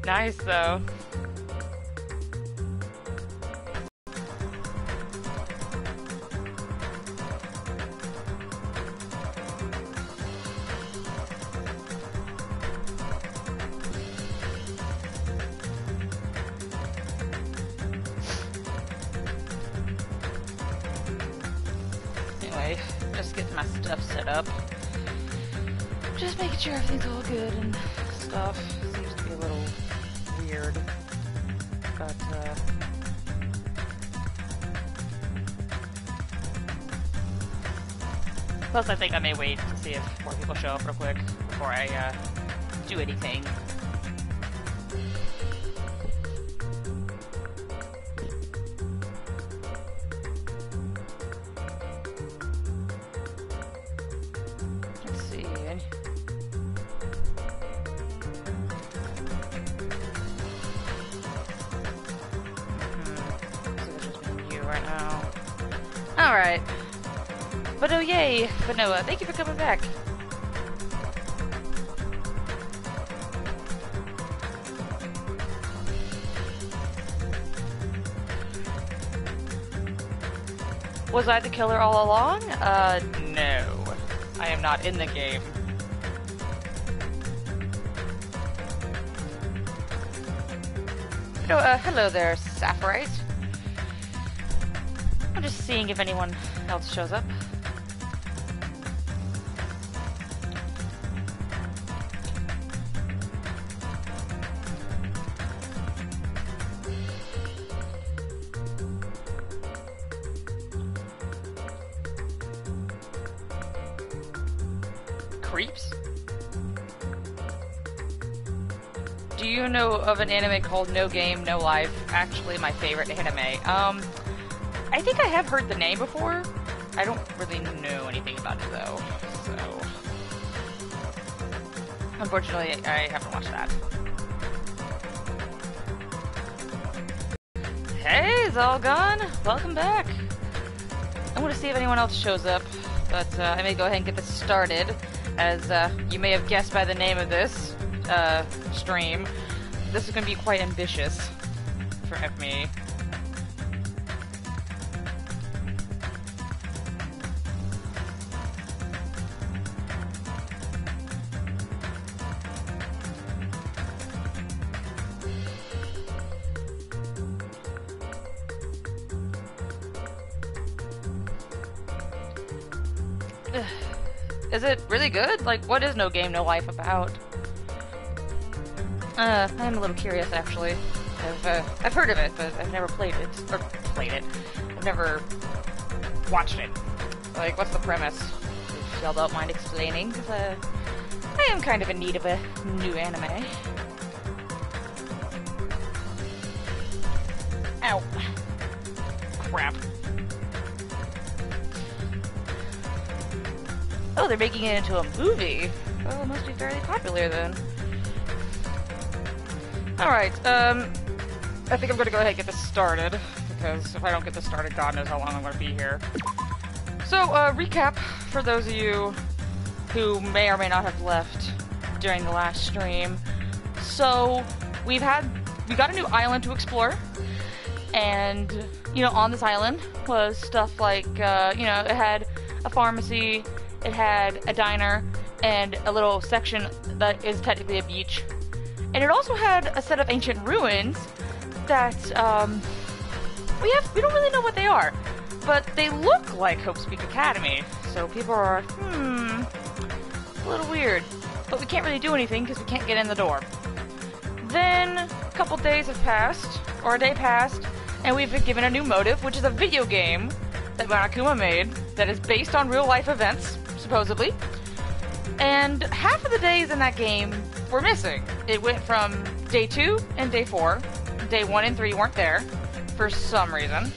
Nice, though. Anyway, just getting my stuff set up. Just making sure everything's all good and stuff. Seems to be a little weird. But, plus, I think I may wait to see if more people show up real quick before I, do anything. Let's see. Right now. Alright. But oh yay! But no, thank you for coming back. Was I the killer all along? No. I am not in the game. Oh, hello there, Sapphirite. I'm just seeing if anyone else shows up. Creeps? Do you know of an anime called No Game, No Life? Actually, my favorite anime. I think I have heard the name before. I don't really know anything about it though, so... Unfortunately, I haven't watched that. Hey, it's all gone. Welcome back. I want to see if anyone else shows up, but I may go ahead and get this started. As you may have guessed by the name of this stream, this is going to be quite ambitious for me. Is it really good? Like, what is No Game, No Life about? I'm a little curious, actually. I've heard of it, but I've never played it. Or, played it. I've never watched it. Like, what's the premise? If y'all don't mind explaining, because, I am kind of in need of a new anime. Ow. Crap. Oh, they're making it into a movie. Oh, it must be fairly popular then. Alright, I think I'm gonna go ahead and get this started, because if I don't get this started, God knows how long I'm gonna be here. So, recap for those of you who may or may not have left during the last stream. So, we got a new island to explore, and, you know, on this island was stuff like, you know, it had a pharmacy, it had a diner, and a little section that is technically a beach. And it also had a set of ancient ruins that, we don't really know what they are. But they look like Hope's Peak Academy. So people are, a little weird. But we can't really do anything because we can't get in the door. Then, a couple days have passed, or a day passed, and we've been given a new motive, which is a video game that Monokuma made that is based on real life events, supposedly. And half of the days in that game were missing. It went from day 2 and day 4. Day 1 and 3 weren't there for some reason.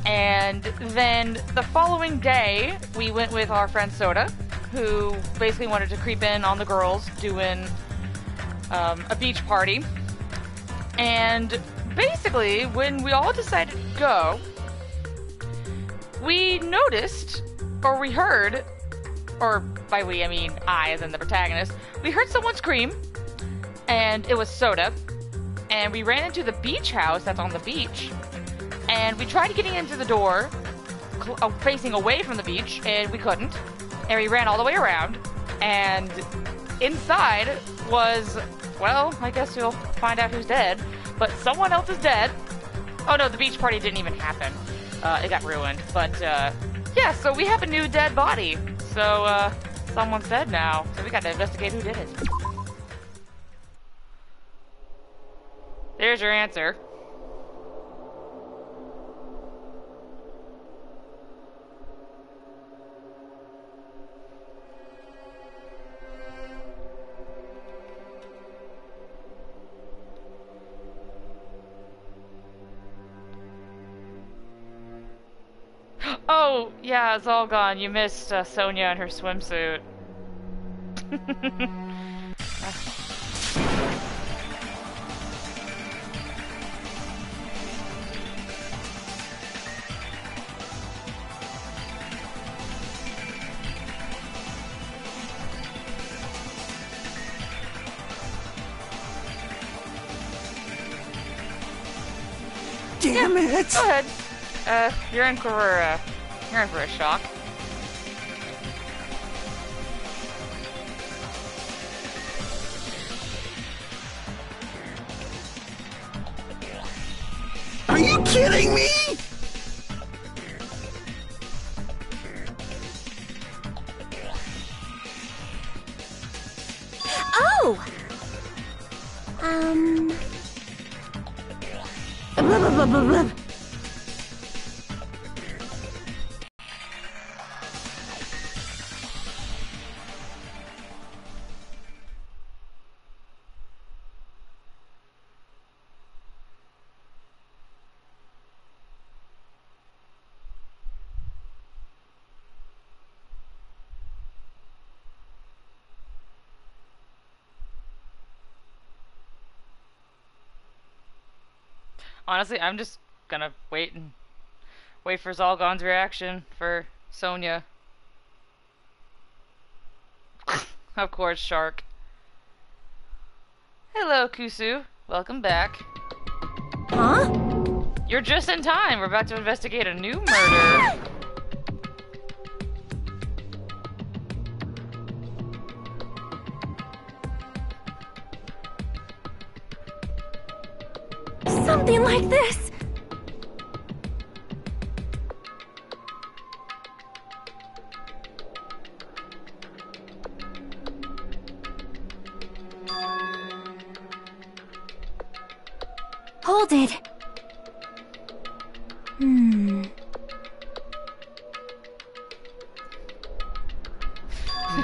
And then the following day, we went with our friend Soda, who basically wanted to creep in on the girls doing a beach party. And basically, when we all decided to go, we noticed, or we heard, or by we, I mean I, as in the protagonist, we heard someone scream, and it was Soda, and we ran into the beach house that's on the beach, and we tried getting into the door, facing away from the beach, and we couldn't, and we ran all the way around, and inside was, well, I guess you'll find out who's dead, but someone else is dead. Oh no, the beach party didn't even happen. It got ruined, but, yeah, so we have a new dead body. So, someone's dead now, so we gotta investigate who did it. There's your answer. Oh, yeah, it's all gone. You missed Sonia and her swimsuit. Damn it! Go ahead. You're in for a shock. Are you kidding me? Oh! Honestly, I'm just gonna wait for Zalgon's reaction for Sonia. Of course, Shark. Hello, Kusu. Welcome back. Huh? You're just in time. We're about to investigate a new murder. Something like this. Hold it.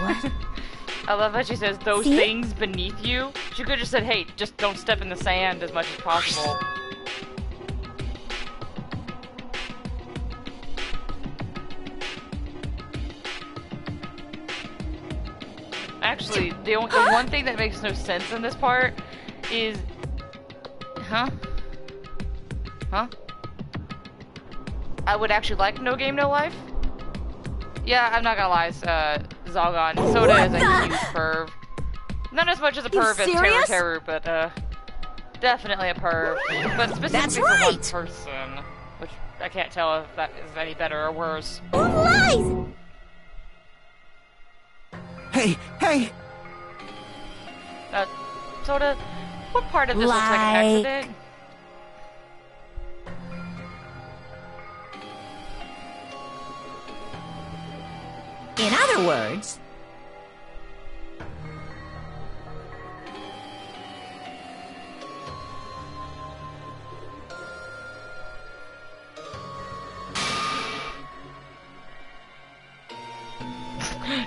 What? I love that she says, those See? things beneath you. She could have just said, hey, just don't step in the sand as much as possible. Actually, the one thing that makes no sense in this part is... Huh? I would actually like No Game, No Life. Yeah, I'm not gonna lie, Zalgon. Soda is a huge perv. Not as much as a perv as serious? Teru, but definitely a perv. But specifically for one person, which I can't tell if that is any better or worse. Lies! Hey! Soda, what part of this looks like an accident? In other words...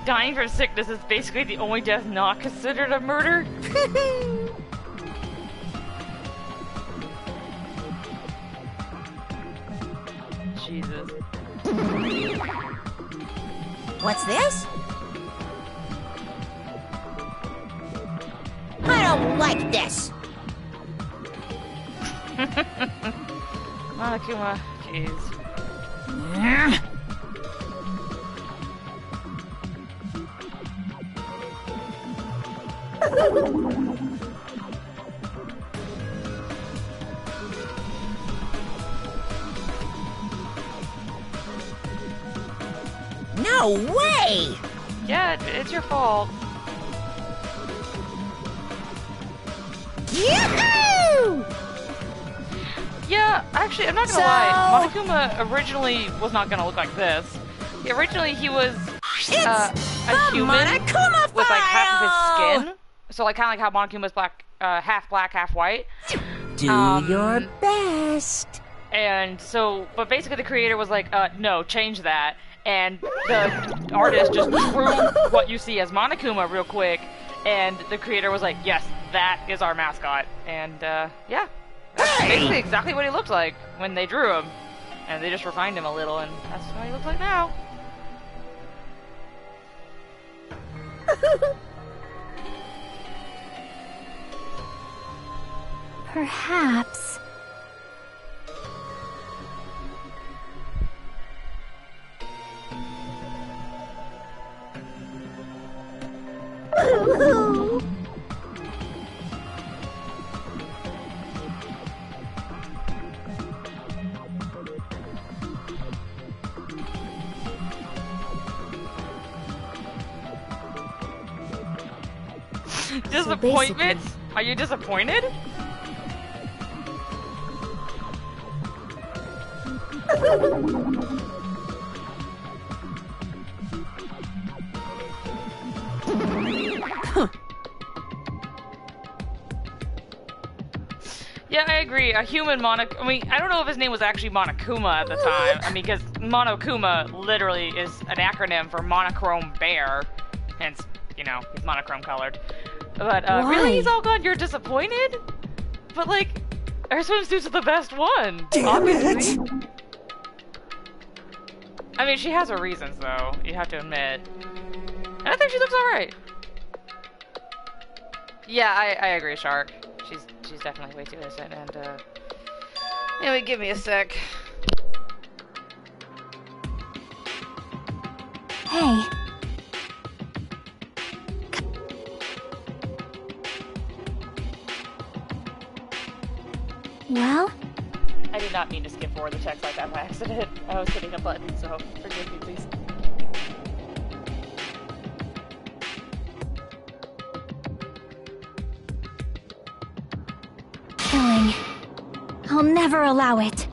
Dying from sickness is basically the only death not considered a murder? Jesus. What's this? I don't like this. Monokuma, jeez. No way! Yeah, it's your fault. Yoo-hoo! Yeah, actually, I'm not gonna lie. Monokuma originally was not gonna look like this. Originally, he was a human Monokuma with like half of file! his skin. So like kind of like how Monokuma's black, half black, half white. Do your best. And so, but basically the creator was like, no, change that. And the artist just drew what you see as Monokuma real quick. And the creator was like, yes, that is our mascot. And, yeah. That's basically exactly what he looked like when they drew him. And they just refined him a little, and that's how he looks like now. Perhaps. Disappointment? Are you disappointed? Yeah, I agree. A human I mean, I don't know if his name was actually Monokuma at the time. I mean, because Monokuma literally is an acronym for monochrome bear. Hence, you know, he's monochrome colored. But, really, he's all gone? You're disappointed? But, like, our swimsuits are the best one. Damn obviously. it! I mean, she has her reasons, though. You have to admit. And I think she looks alright. Yeah, I agree, Shark. She's definitely way too innocent, and, anyway, give me a sec. Hey. Well? I did not mean to skip forward the text like that by accident. I was hitting a button, so forgive me, please. Killing. I'll never allow it.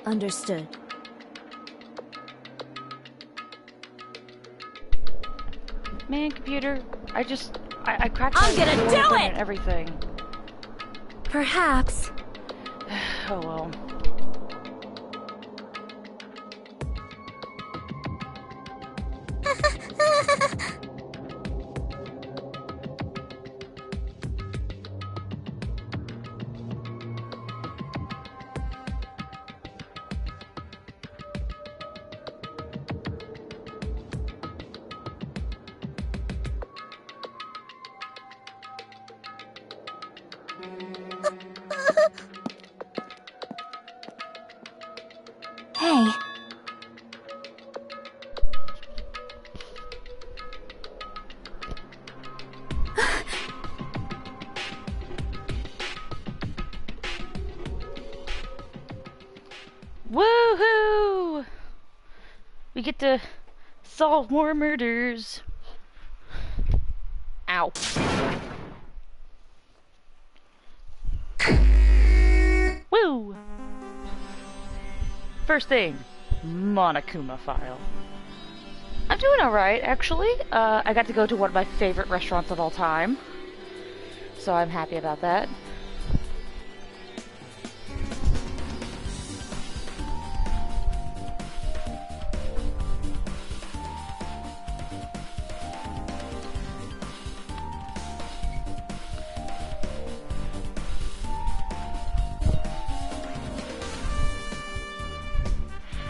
Understood. Man, computer, I cracked I'm my gonna code do it! and everything. Perhaps. Oh well. Hey. Woohoo! We get to solve more murders. Ow. Woo! First thing, Monokuma file. I'm doing alright, actually. I got to go to one of my favorite restaurants of all time. So I'm happy about that.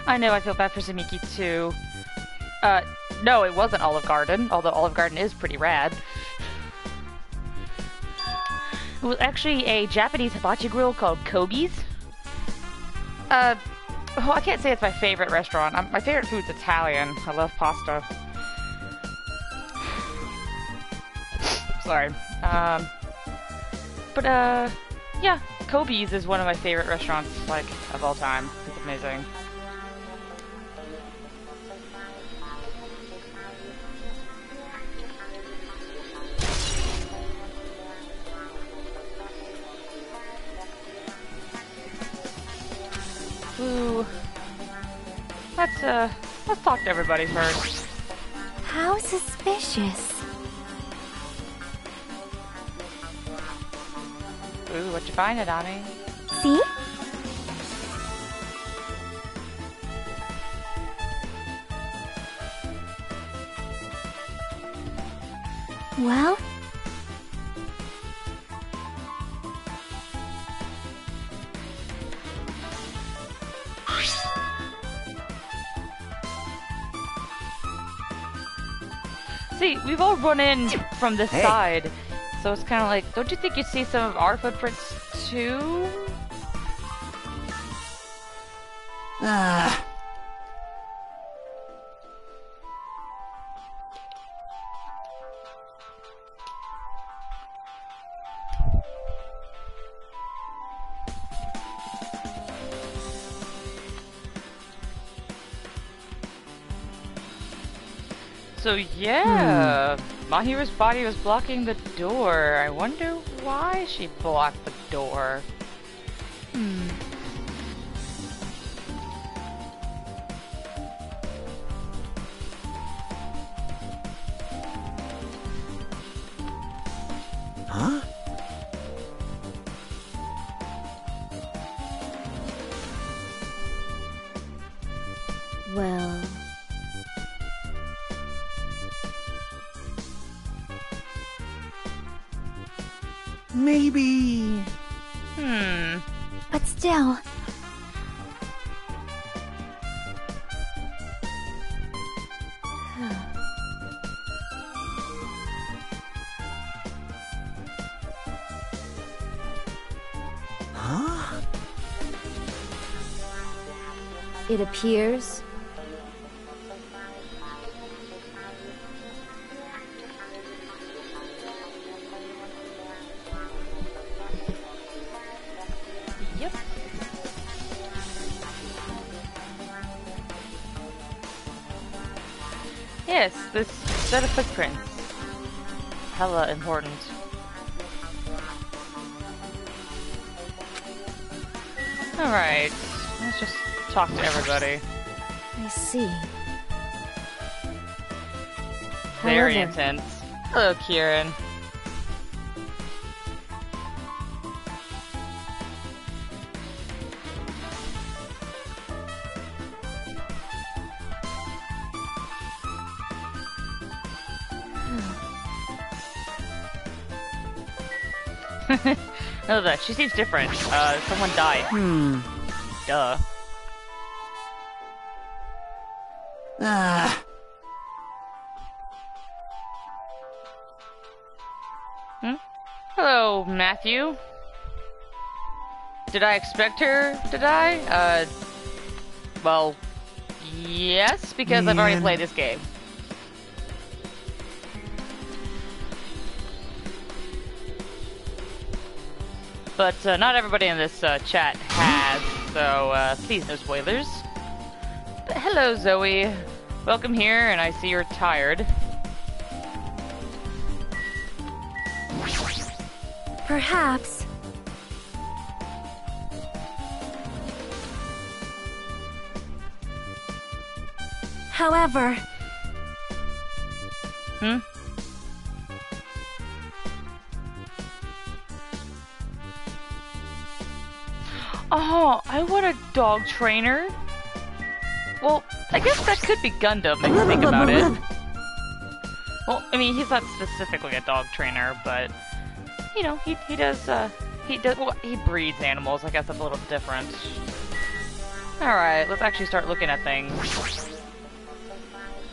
I know, I feel bad for Zamiki too. No, it wasn't Olive Garden, although Olive Garden is pretty rad. It was actually a Japanese hibachi grill called Kogi's. Oh, I can't say it's my favorite restaurant. My favorite food's Italian. I love pasta. Sorry. Yeah, Kobe's is one of my favorite restaurants, like, of all time. It's amazing. Ooh. Let's talk to everybody first. How suspicious. Ooh, what you find, Adani? See? Well? See, we've all run in from this side, so it's kind of like, don't you think you'd see some of our footprints too? So yeah, Mahiru's body was blocking the door. I wonder why she blocked the door. Huh? Well... Maybe... But still... Huh? It appears... Yep. Yes, this set of footprints. Hella important. Alright, let's just talk to everybody. I see. Very However- intense. Hello, Kieran. No, that she seems different. Someone died. Duh. Hello, Matthew. Did I expect her to die? Well, yes, because I've already Man. played this game. But not everybody in this chat has, so please no spoilers. But hello, Zoe. Welcome here, and I see you're tired. Perhaps... However... Oh, I want a dog trainer. Well, I guess that could be Gundam if you think about it. Well, I mean, he's not specifically a dog trainer, but you know, he does well, he breeds animals. I guess that's a little different. All right, let's actually start looking at things.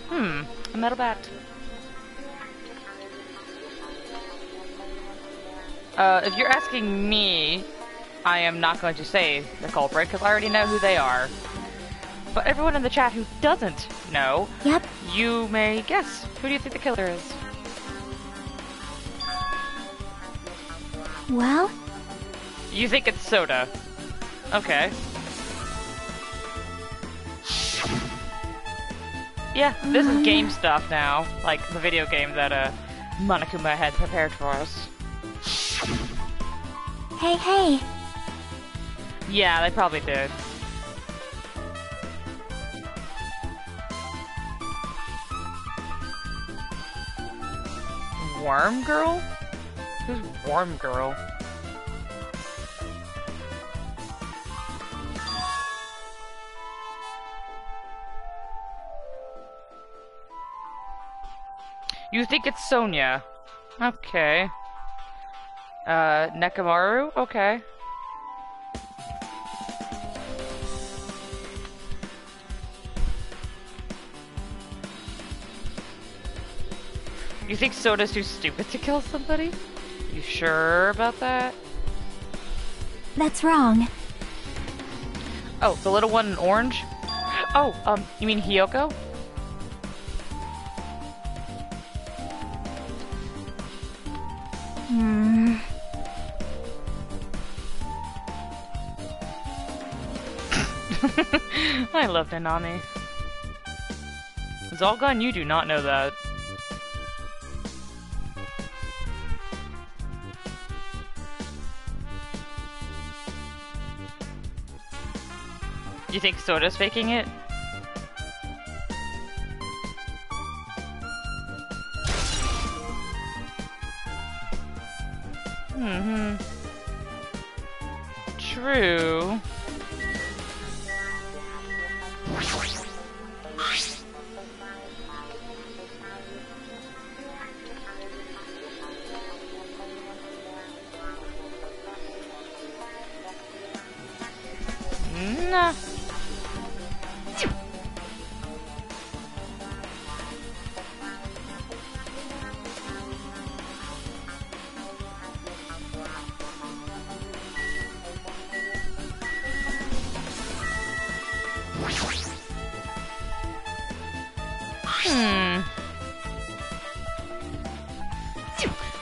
A metal bat. If you're asking me, I am not going to say the culprit, because I already know who they are. But everyone in the chat who doesn't know, Yep. you may guess. Who do you think the killer is? Well, You think it's Soda. Okay. Yeah, this is game stuff now. Like the video game that Monokuma had prepared for us. hey. Yeah, they probably did. Worm Girl? Who's Worm Girl? You think it's Sonia? Okay. Nekamaru? Okay. You think Soda's too stupid to kill somebody? You sure about that? That's wrong. Oh, the little one in orange? Oh, you mean Hiyoko? I love Nanami. Zolgan, you do not know that. You think Soda's faking it? True. Nah.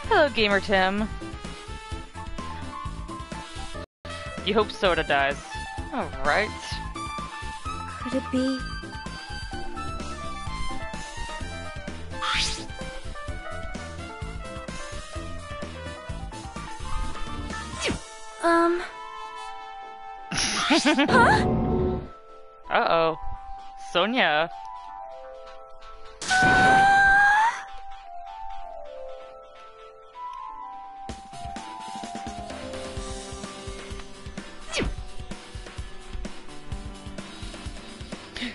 Hello, Gamer Tim. You hope Soda dies. Alright. Could it be? Huh? Uh-oh. Sonia.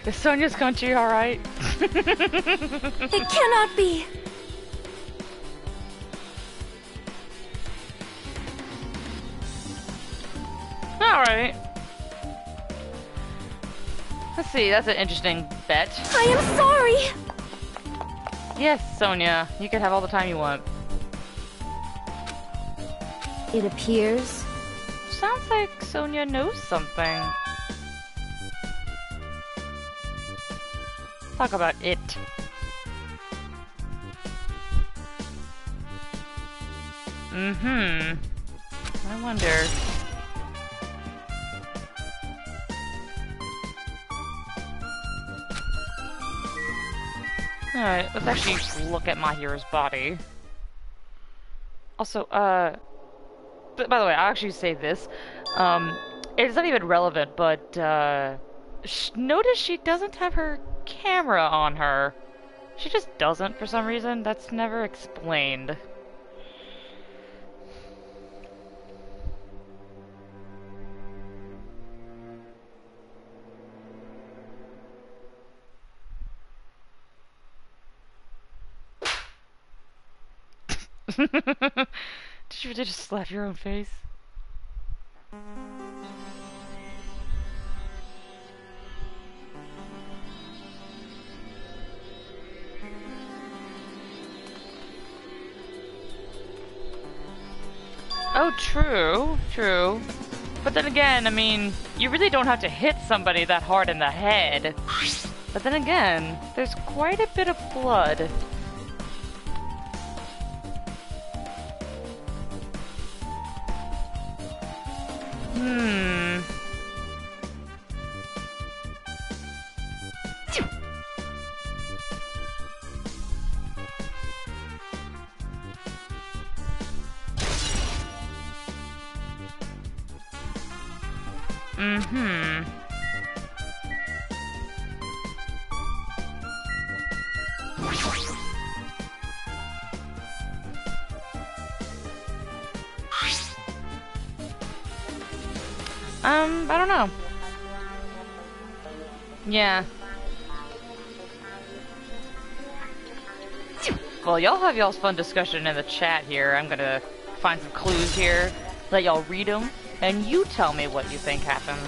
Is Sonia's country alright? It cannot be. Alright. Let's see, that's an interesting bet. I am sorry. Yes, Sonia, you can have all the time you want. It appears. Sounds like Sonia knows something. Talk about it. I wonder. Alright, let's actually look at Mahiru's body. Also, by the way, I'll actually say this. It's not even relevant, but, notice she doesn't have her camera on her. She just doesn't for some reason. That's never explained. Did you just slap your own face? Oh, true, true. But then again, I mean, you really don't have to hit somebody that hard in the head. But then again, there's quite a bit of blood. I don't know. Yeah. Well, y'all have y'all's fun discussion in the chat here. I'm gonna find some clues here, let y'all read them, and you tell me what you think happened.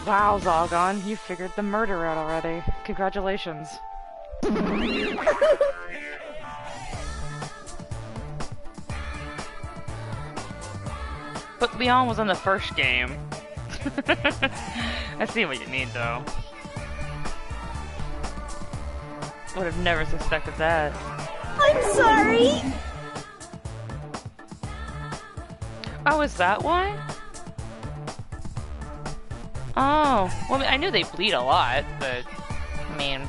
Wow, Zalgon, you figured the murder out already. Congratulations. But Leon was in the first game. I see what you mean, though. Would have never suspected that. I'm sorry. Oh, is that why? Oh, well, I knew they bleed a lot, but, I mean,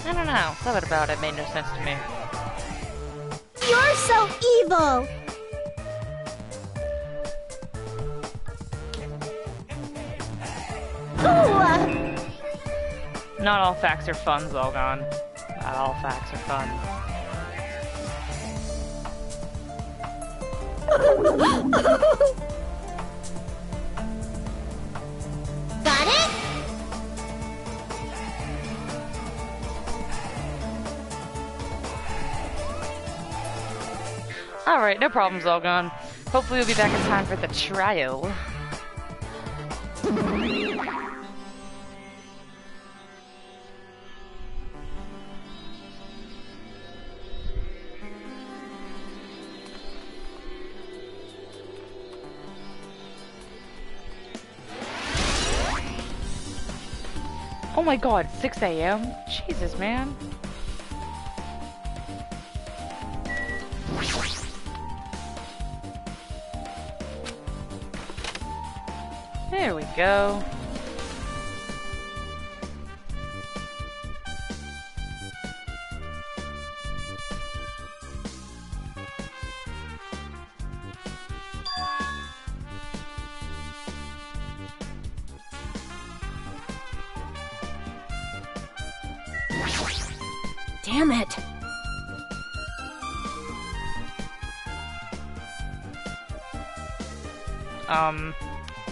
I don't know. Something about it made no sense to me. You're so evil. Ooh. Not all facts are fun, Zalgon. Not all facts are fun. Got it? Alright, no problem, Zalgon. Hopefully we'll be back in time for the trial. Oh my god, 6 AM? Jesus, man. There we go. Damn it.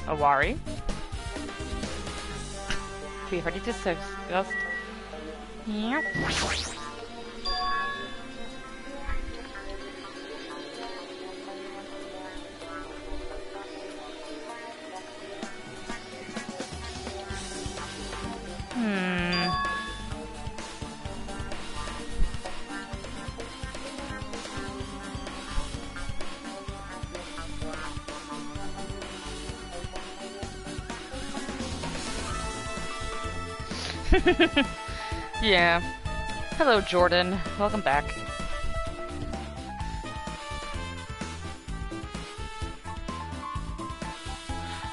Awari? Be ready to discuss. Yep. Yeah. Hello, Jordan. Welcome back.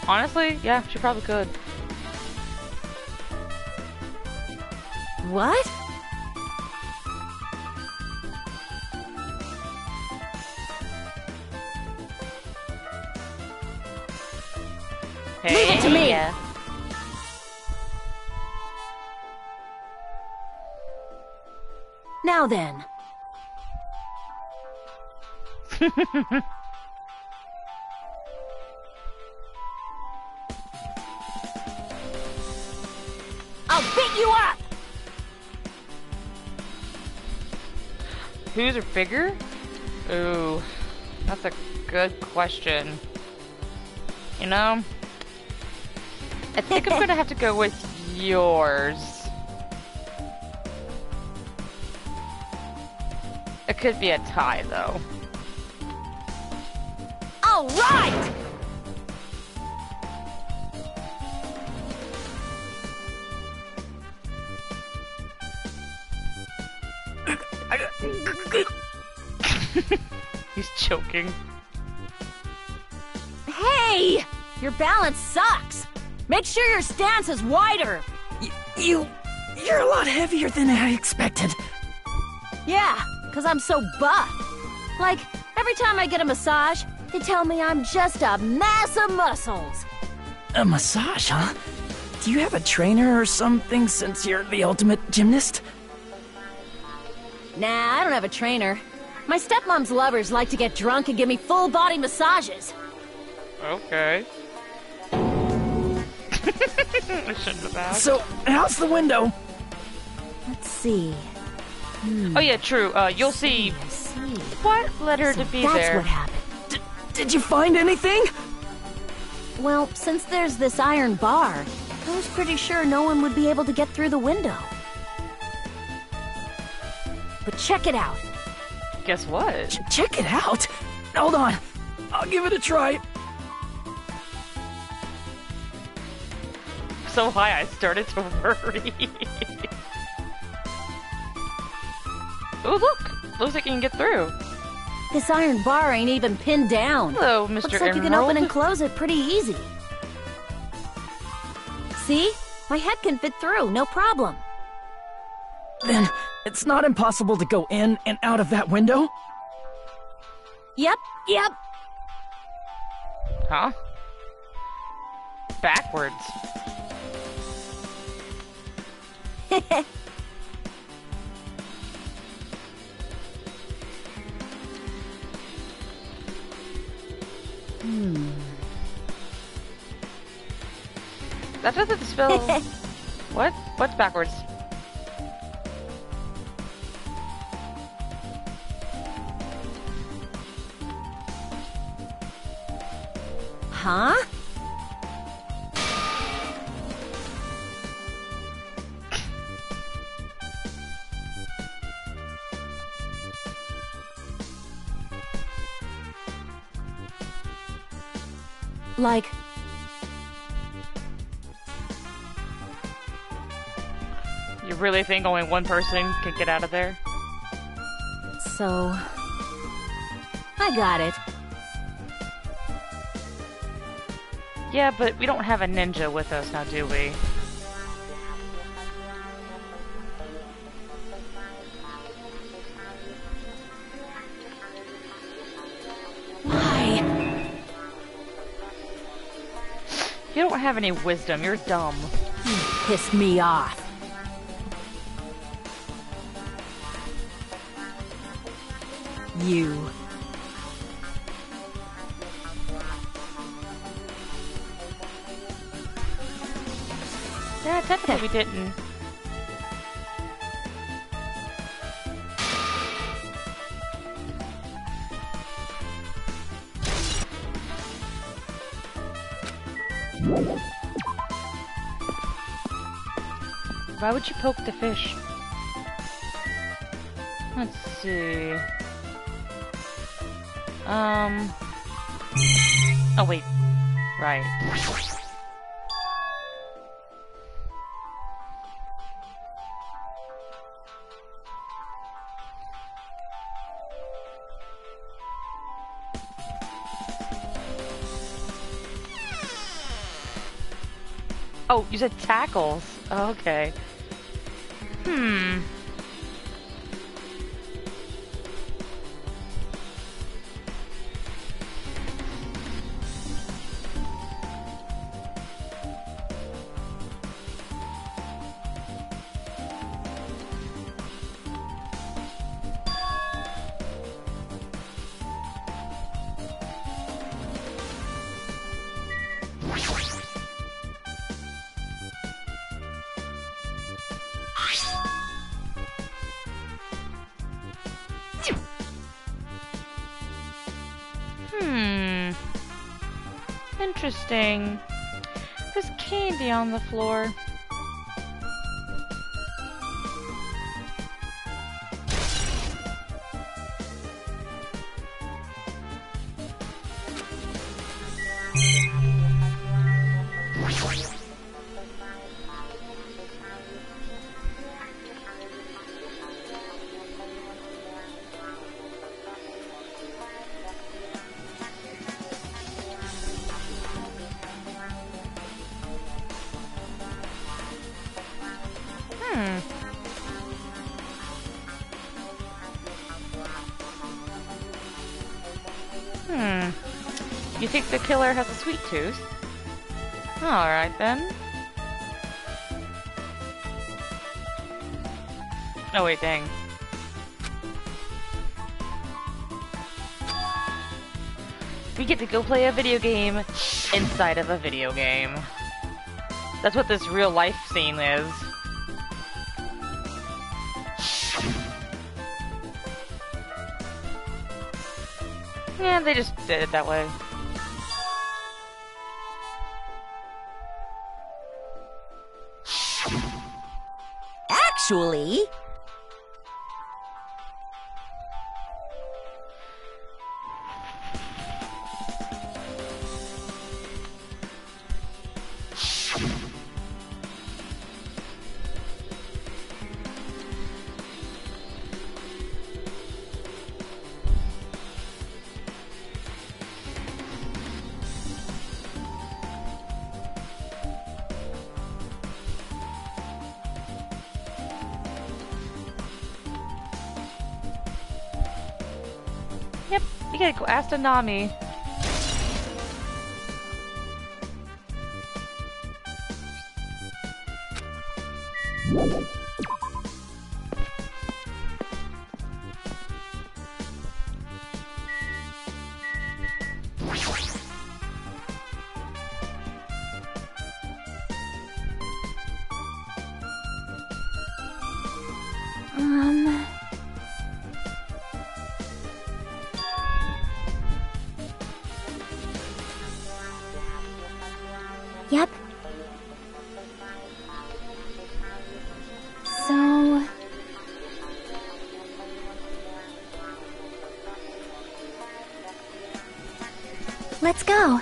Honestly, yeah, she probably could. What? Leave it to me. Now then. I'll beat you up! Who's are bigger? Ooh, that's a good question. You know, I think I'm gonna have to go with yours. It could be a tie, though. All right! He's choking. Hey! Your balance sucks! Make sure your stance is wider! You're a lot heavier than I expected. Yeah, because I'm so buff. Like, every time I get a massage, they tell me I'm just a mass of muscles. A massage, huh? Do you have a trainer or something since you're the ultimate gymnast? Nah, I don't have a trainer. My stepmom's lovers like to get drunk and give me full-body massages. Okay. I shouldn't have asked. So, how's the window? Let's see. Oh yeah, true. You'll see I see. what led her to be That's there. what happened. Did you find anything? Well, since there's this iron bar, I was pretty sure no one would be able to get through the window. But check it out. Guess what? Check it out. Hold on. I'll give it a try. So high, I started to worry. Oh look! Looks like you can get through. This iron bar ain't even pinned down. Hello, Mr. Looks like you can open and close it pretty easy. See? My head can fit through, no problem. Then, it's not impossible to go in and out of that window? Yep. Huh? Backwards. That doesn't spell. What? What's backwards? Huh? Like... You really think only one person can get out of there? So... I got it. Yeah, but we don't have a ninja with us now, do we? Why? You don't have any wisdom, you're dumb. You pissed me off. You. Yeah, technically we didn't. Why would you poke the fish? Let's see. Oh wait. Right. Oh, you said tackles. Oh, okay. interesting. There's candy on the floor. You think the killer has a sweet tooth? Alright then. Oh wait, dang. We get to go play a video game inside of a video game. That's what this real life scene is. Yeah, they just did it that way. Actually... Yep, you gotta go ask Nami. Yep. So... let's go.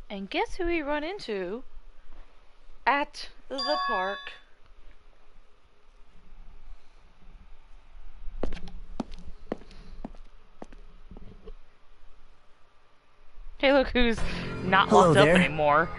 And guess who we run into at the park? Hey, look who's not Hello locked up there. anymore.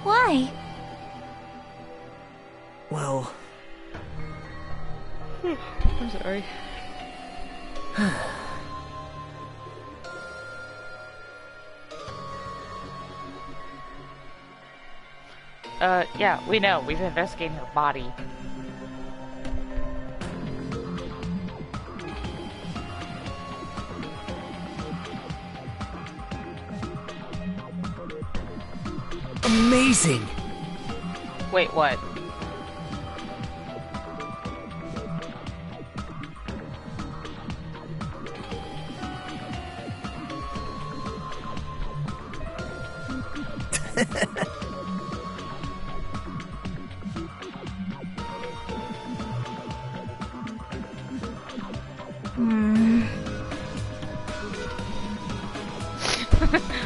Why? Well, I'm sorry. Yeah, we know. We've investigated her body. amazing! Wait, what?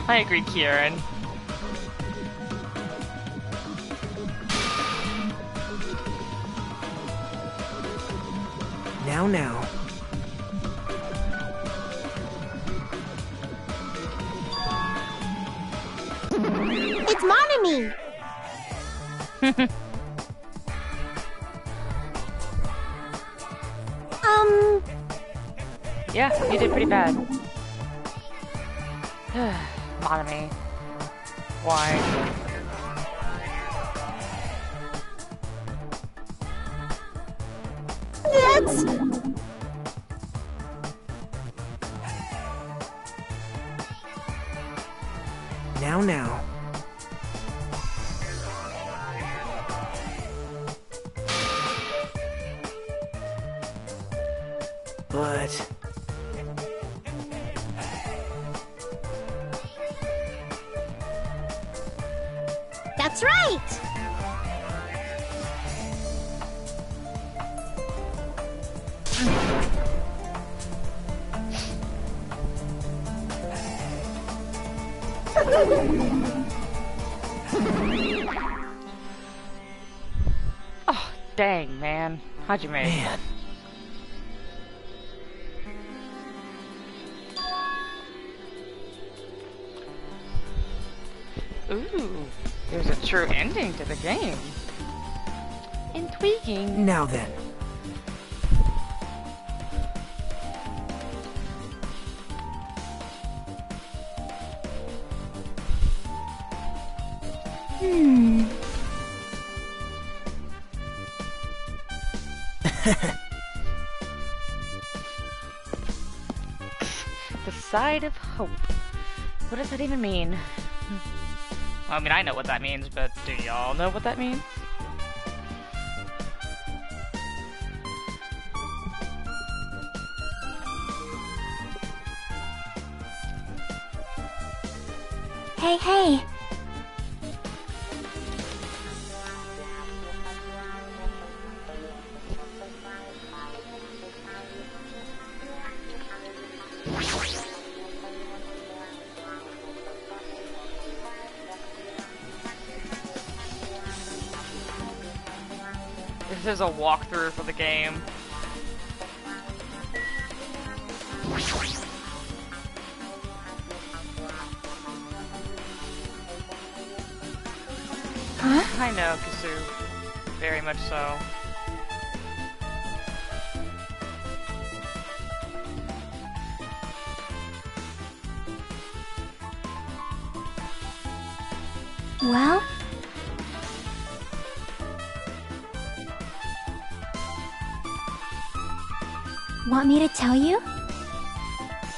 I agree, Kieran. Now. It's Monami! Yeah, you did pretty bad. Monami. Why? That's... Now. But... That's right! Oh, dang, man. How'd you make it? Man. Ooh, there's a true ending to the game. Intriguing. Now then. The side of hope. What does that even mean? Well, I mean, I know what that means, but do y'all know what that means? Hey. This is a walkthrough for the game. Huh? I know, Kasu. Very much so. Well? Want me to tell you?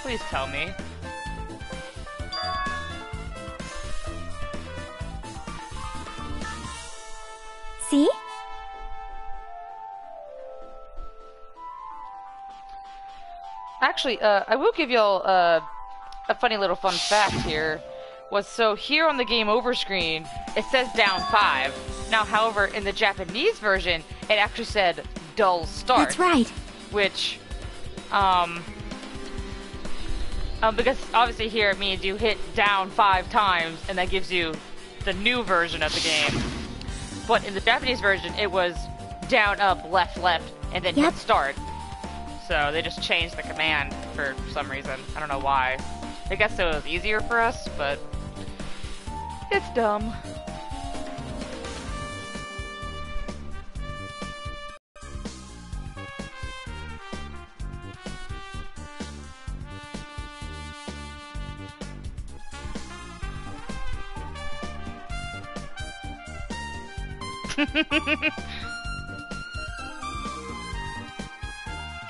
Please tell me. See? Actually, I will give y'all a funny little fun fact here. So here on the game over screen, it says down 5. Now, however, in the Japanese version, it actually said dull start. That's right. Which, because obviously here it means you hit down 5 times, and that gives you the new version of the game. But in the Japanese version, it was down, up, left, and then hit start. So they just changed the command for some reason. I don't know why. I guess it was easier for us, but it's dumb.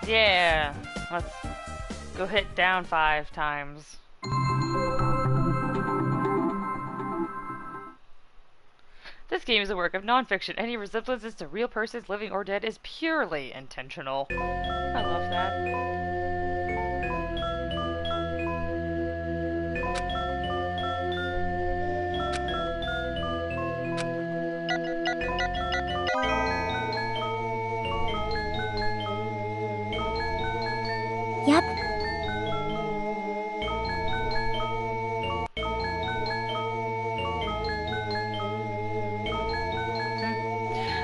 Yeah, let's go hit down 5 times. This game is a work of non-fiction. Any resemblances to real persons, living or dead, is purely intentional. I love that. Yep.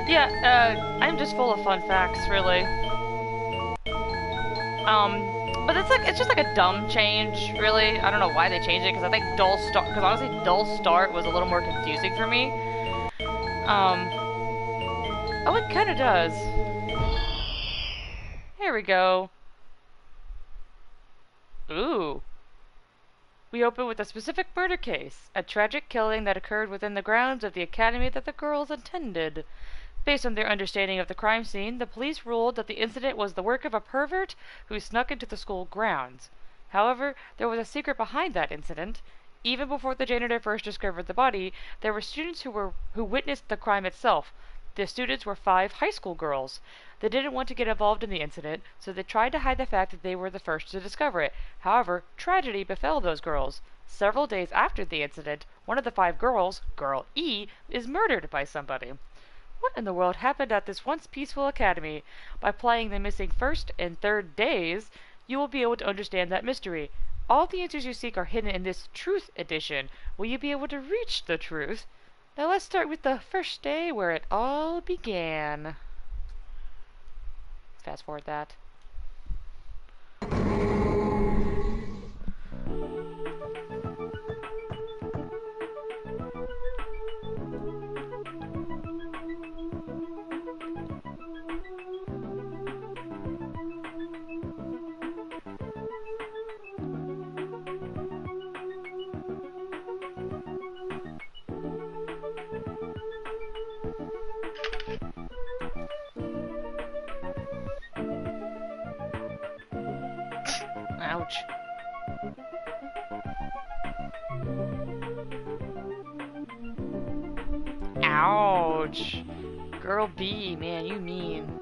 Yeah, I'm just full of fun facts, really. But it's just like a dumb change, really. I don't know why they changed it, because I think because honestly, dull start was a little more confusing for me. Oh, it kind of does. Here we go. Ooh. We open with a specific murder case, a tragic killing that occurred within the grounds of the academy that the girls attended. Based on their understanding of the crime scene, the police ruled that the incident was the work of a pervert who snuck into the school grounds. However, there was a secret behind that incident. Even before the janitor first discovered the body, there were students who witnessed the crime itself. The students were 5 high school girls. They didn't want to get involved in the incident, so they tried to hide the fact that they were the first to discover it. However, tragedy befell those girls. Several days after the incident, one of the 5 girls, Girl E, is murdered by somebody. What in the world happened at this once peaceful academy? By playing the missing first and third days, you will be able to understand that mystery. All the answers you seek are hidden in this Truth Edition. Will you be able to reach the truth? Now let's start with the first day where it all began. Fast forward that. Ouch. Ouch. Girl B, man, you mean.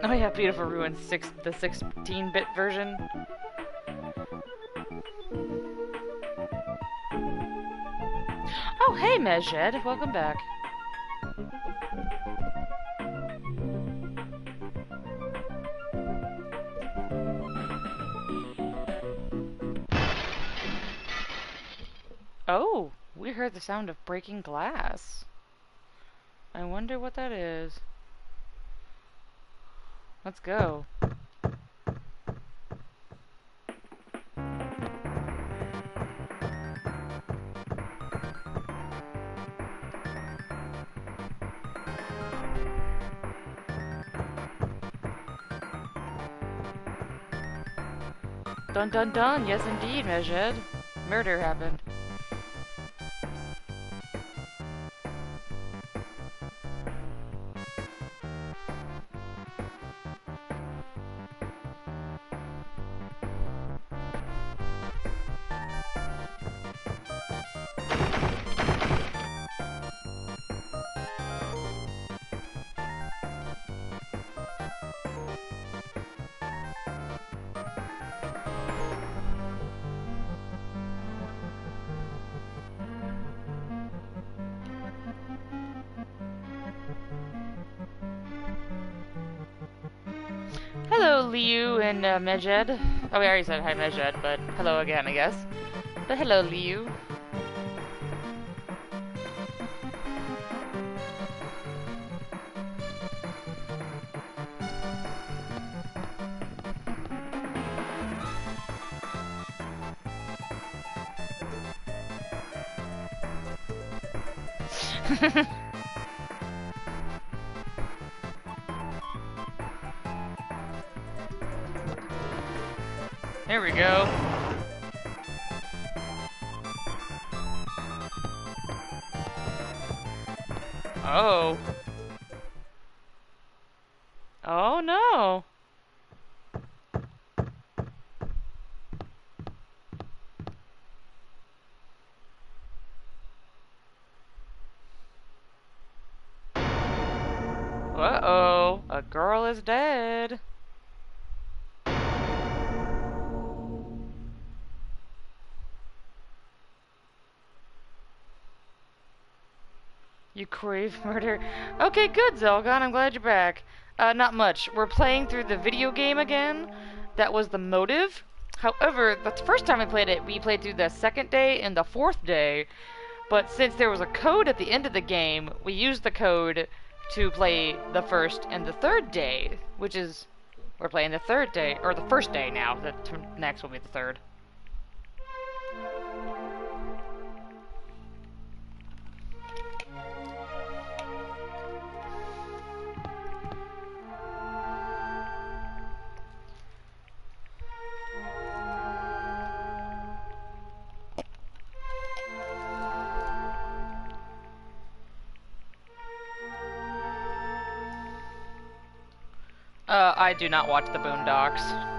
Oh yeah, Beautiful Ruins, the 16-bit version. Oh, hey, Mejed. Welcome back. Oh, we heard the sound of breaking glass. I wonder what that is. Let's go. Dun dun dun, yes indeed, Mejed. Murder happened. Hello, Liu and Mejed. Oh, we already said hi, Mejed, but hello again, I guess. But hello, Liu. There we go. Oh. Oh no. Uh-oh. A girl is dead. You crave murder. Okay, good, Zelgon. I'm glad you're back. Not much. We're playing through the video game again. That was the motive. However, the first time we played it, we played through the 2nd day and the 4th day. But since there was a code at the end of the game, we used the code to play the 1st and the 3rd day, which is... We're playing the 3rd day, or the 1st day now. The next will be the 3rd. I do not watch the Boondocks.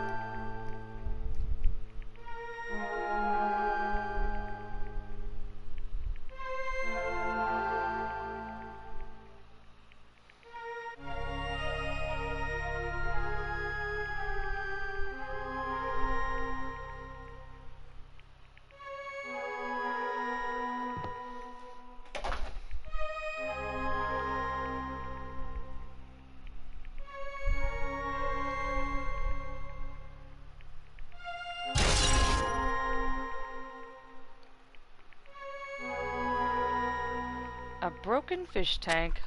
A broken fish tank.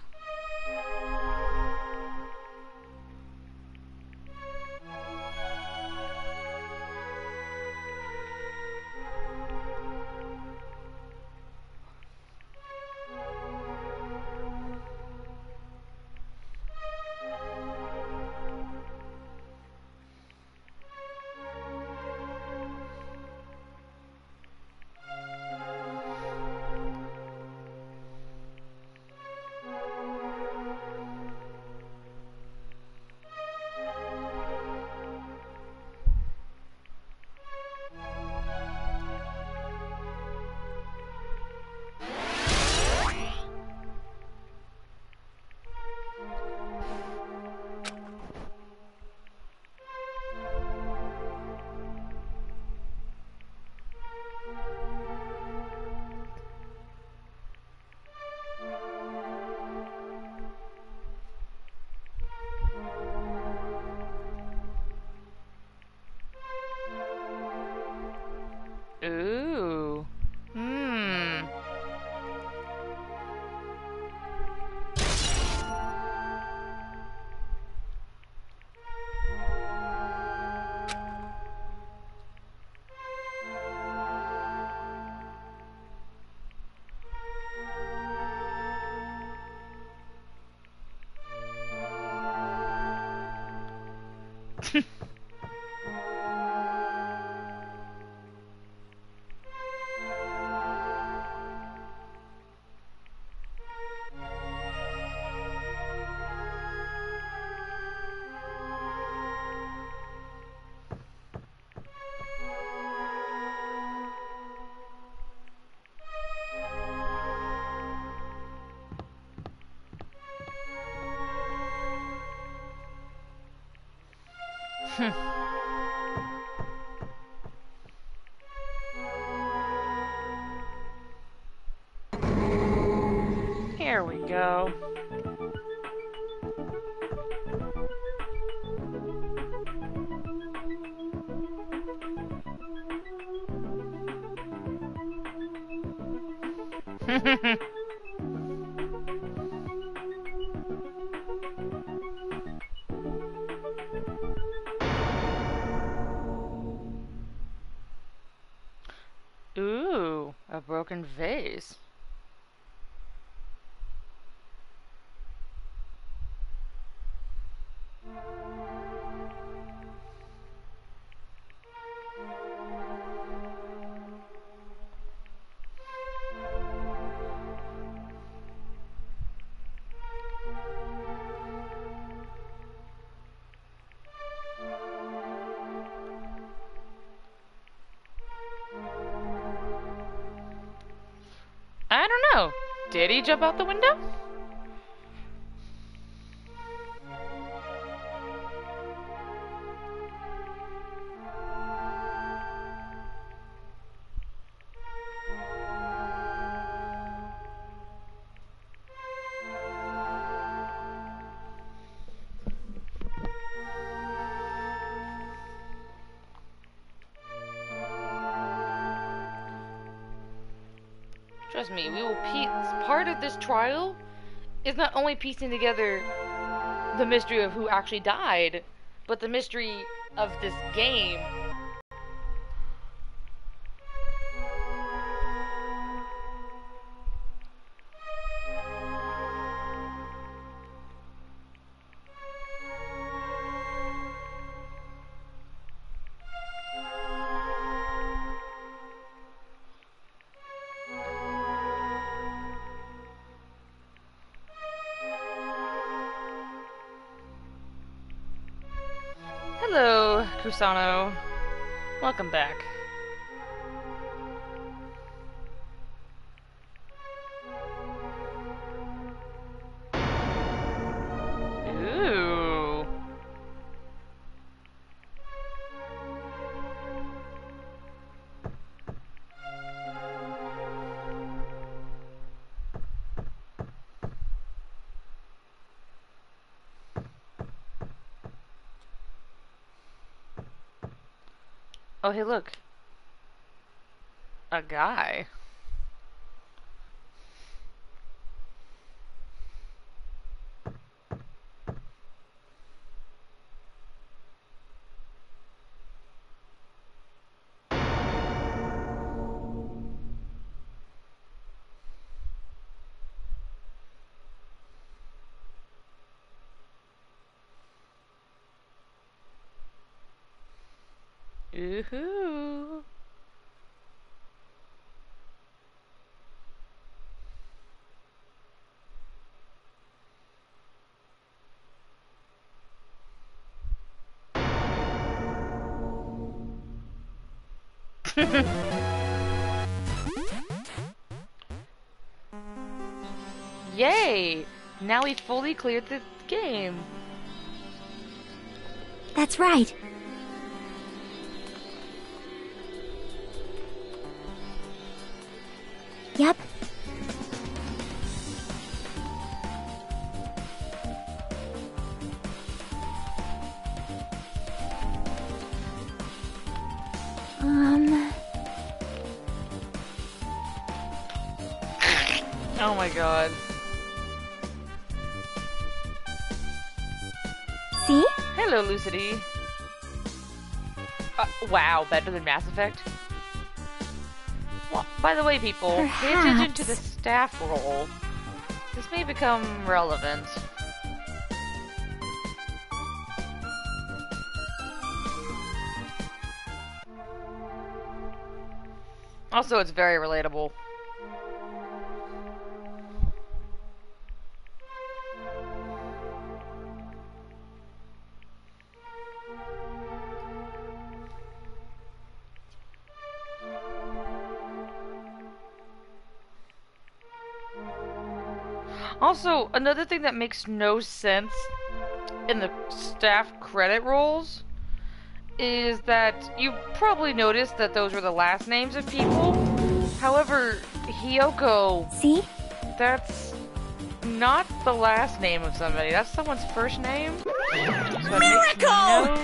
Ooh. Hmm. Here we go. Ooh, a broken vase. I don't know. Did he jump out the window? Trust me, we will piece. Part of this trial is not only piecing together the mystery of who actually died, but the mystery of this game. Hello, Kusano. Welcome back. Ooh. Oh, hey, look. A guy. Ooh. Yay! Now we fully cleared the game. That's right. Yep. Oh my god. See? Hello, Lucidity. Wow, better than Mass Effect? Well, by the way, people, pay attention to the staff role. This may become relevant. Also, it's very relatable. Also, another thing that makes no sense in the staff credit rolls is that you probably noticed that those were the last names of people. However, Hiyoko, See? that's not the last name of somebody. That's someone's first name. So it makes no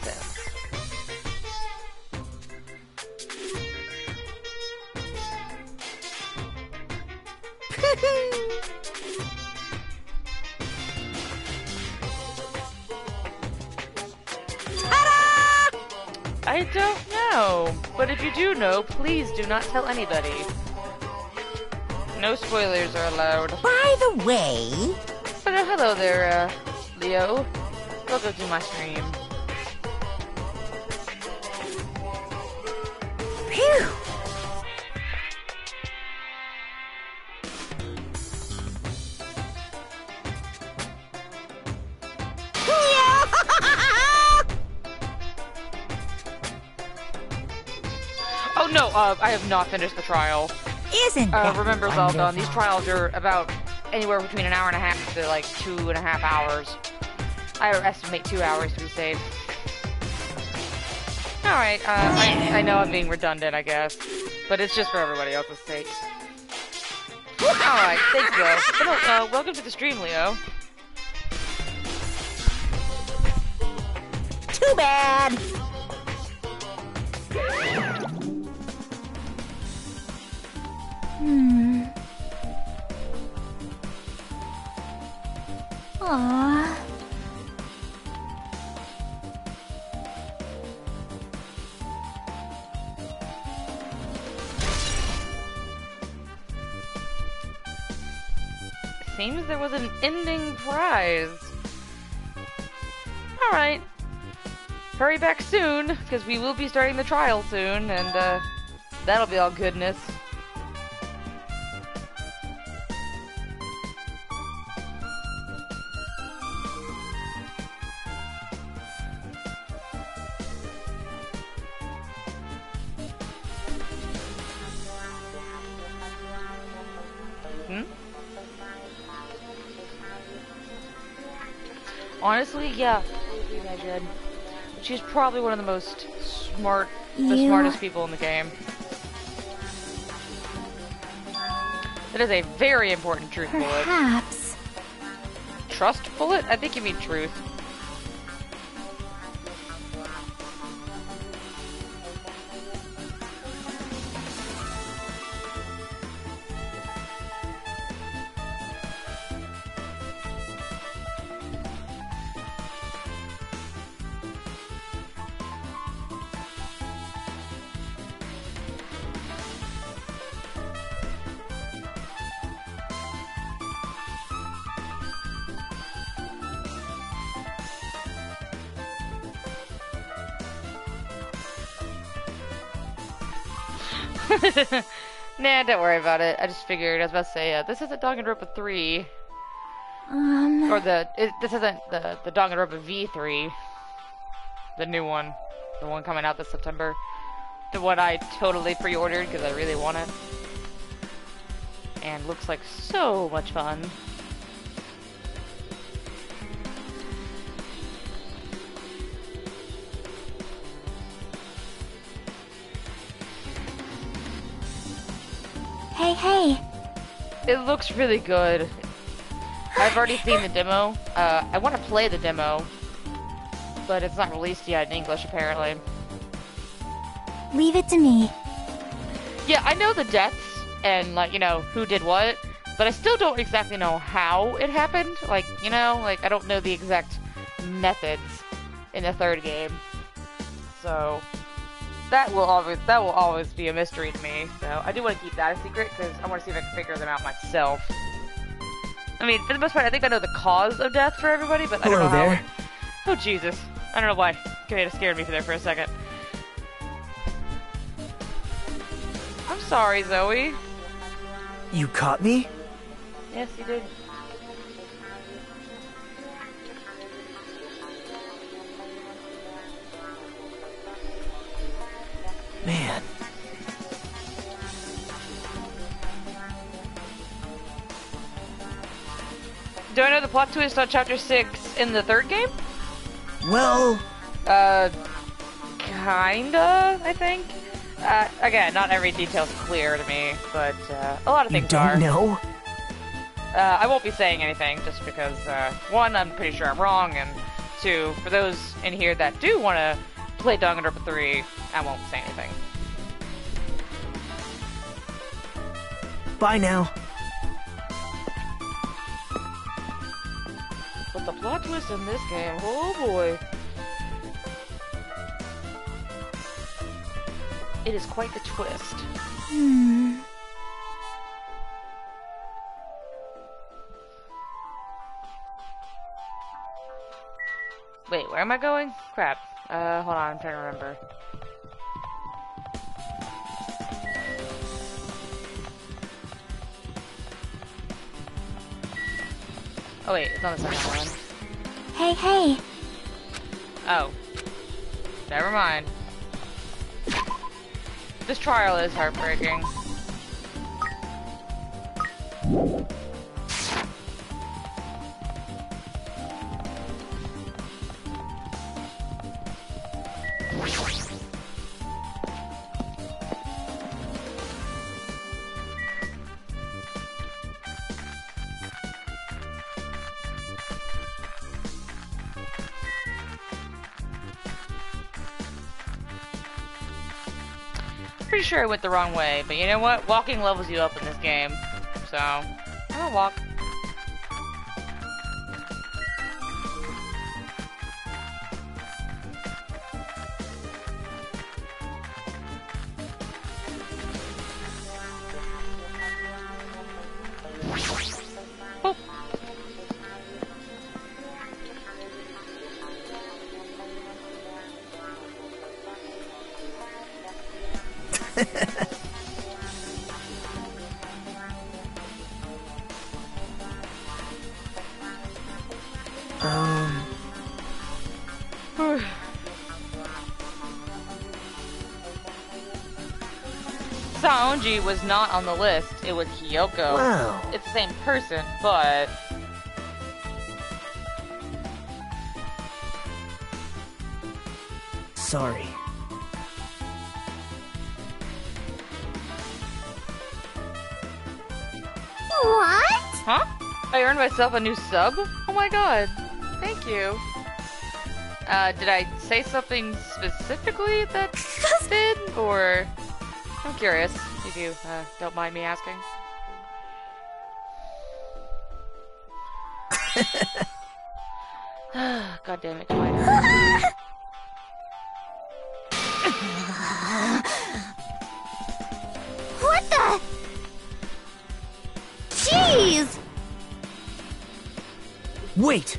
sense. I don't know, but if you do know, please do not tell anybody. No spoilers are allowed. By the way... But hello there, Leo. Welcome to my stream. Phew! Oh no, I have not finished the trial. Isn't that Remember, wonderful? Zelda, these trials are about anywhere between an hour and a half to like 2.5 hours. I estimate 2 hours to be safe. Alright, I know I'm being redundant, I guess. But it's just for everybody else's sake. Alright, thanks, Leo. But no, welcome to the stream, Leo. Too bad! Aww. Seems there was an ending prize. Alright. Hurry back soon, because we will be starting the trial soon, and that'll be all goodness. Hmm? Honestly, yeah. Imagine. She's probably one of the most the smartest people in the game. That is a very important truth bullet. Perhaps. Trust bullet? I think you mean truth. Nah, don't worry about it. I just figured, I was about to say, this isn't Danganronpa 3. Or this isn't the Danganronpa V3. The new one. The one coming out this September. The one I totally pre-ordered because I really want it. And looks like so much fun. Hey. It looks really good. I've already seen the demo. I want to play the demo, but it's not released yet in English, apparently. Leave it to me. Yeah, I know the deaths and, like, you know, who did what, but I still don't exactly know how it happened. Like, you know, like, I don't know the exact methods in the third game. So that will always be a mystery to me. So I do want to keep that a secret because I want to see if I can figure them out myself. I mean, for the most part, I think I know the cause of death for everybody, but I don't know how. there. Oh Jesus! I don't know why. Kind of scared me there for a second. I'm sorry, Zoe. You caught me? Yes, you did. Man. Do I know the plot twist on Chapter 6 in the third game? Well... Kinda, I think. Again, not every detail's clear to me, but a lot of things are. You don't know? I won't be saying anything, just because, one, I'm pretty sure I'm wrong, and two, for those in here that do want to play Danganronpa 3, I won't say anything. Bye now. But the plot twist in this game, oh boy. It is quite the twist. Wait, where am I going? Crap. Hold on, I'm trying to remember. Oh wait, it's on the second one. Hey. Oh. Never mind. This trial is heartbreaking. Pretty sure I went the wrong way, but you know what? Walking levels you up in this game. So, I'm gonna walk. Boop. Saonji was not on the list. It was Hiyoko. Whoa. It's the same person, but... Sorry. What? Huh? I earned myself a new sub? Oh my god. Thank you. Did I say something specifically that did? Or... I'm curious, if you, don't mind me asking. God damn it, Twilight. What the? Jeez! Wait!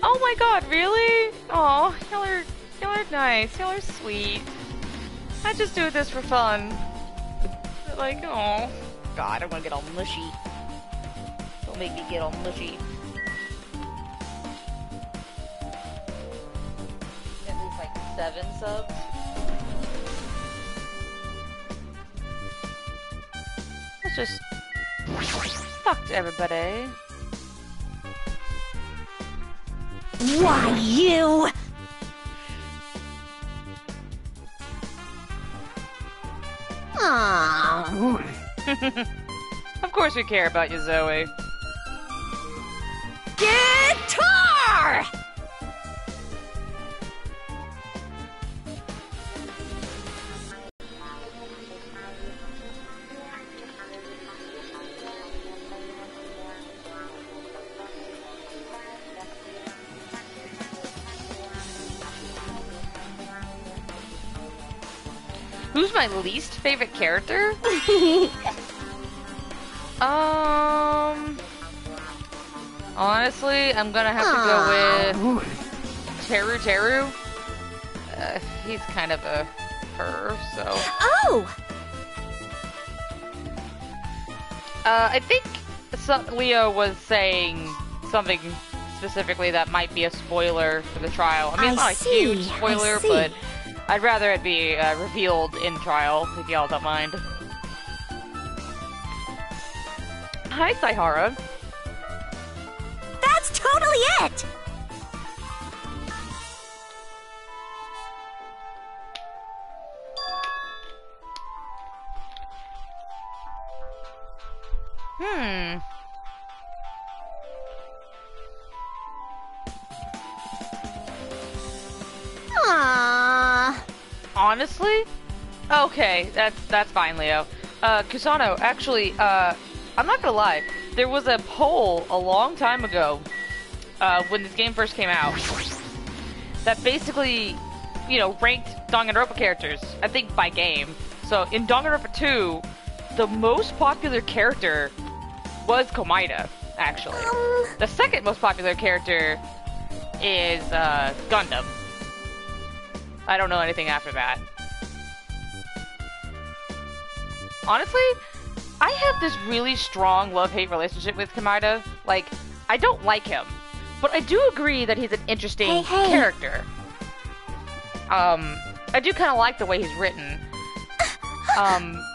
Oh my god, really? Aw, y'all are nice, y'all are sweet. I just do this for fun. Like, oh god, I'm gonna get all mushy. Don't make me get all mushy. At least like 7 subs. Let's just talk to everybody. Why, you? Aww. Of course we care about you, Zoe. Guitar! Who's my least favorite character? Honestly, I'm gonna have to go with Teru. He's kind of a perv, so. Oh! I think Leo was saying something specifically that might be a spoiler for the trial. I mean, it's not a huge spoiler, but I'd rather it be revealed in trial, if y'all don't mind. Hi, Saihara. That's totally it! Aww. Honestly? Okay, that's fine, Leo. Kusano, actually, I'm not gonna lie. There was a poll a long time ago, when this game first came out, that basically, you know, ranked Danganronpa characters, I think by game. So, in Danganronpa 2, the most popular character was Komaeda, actually. The second most popular character is, Gundam. I don't know anything after that. Honestly, I have this really strong love-hate relationship with Komaeda. Like, I don't like him, but I do agree that he's an interesting character. I do kind of like the way he's written.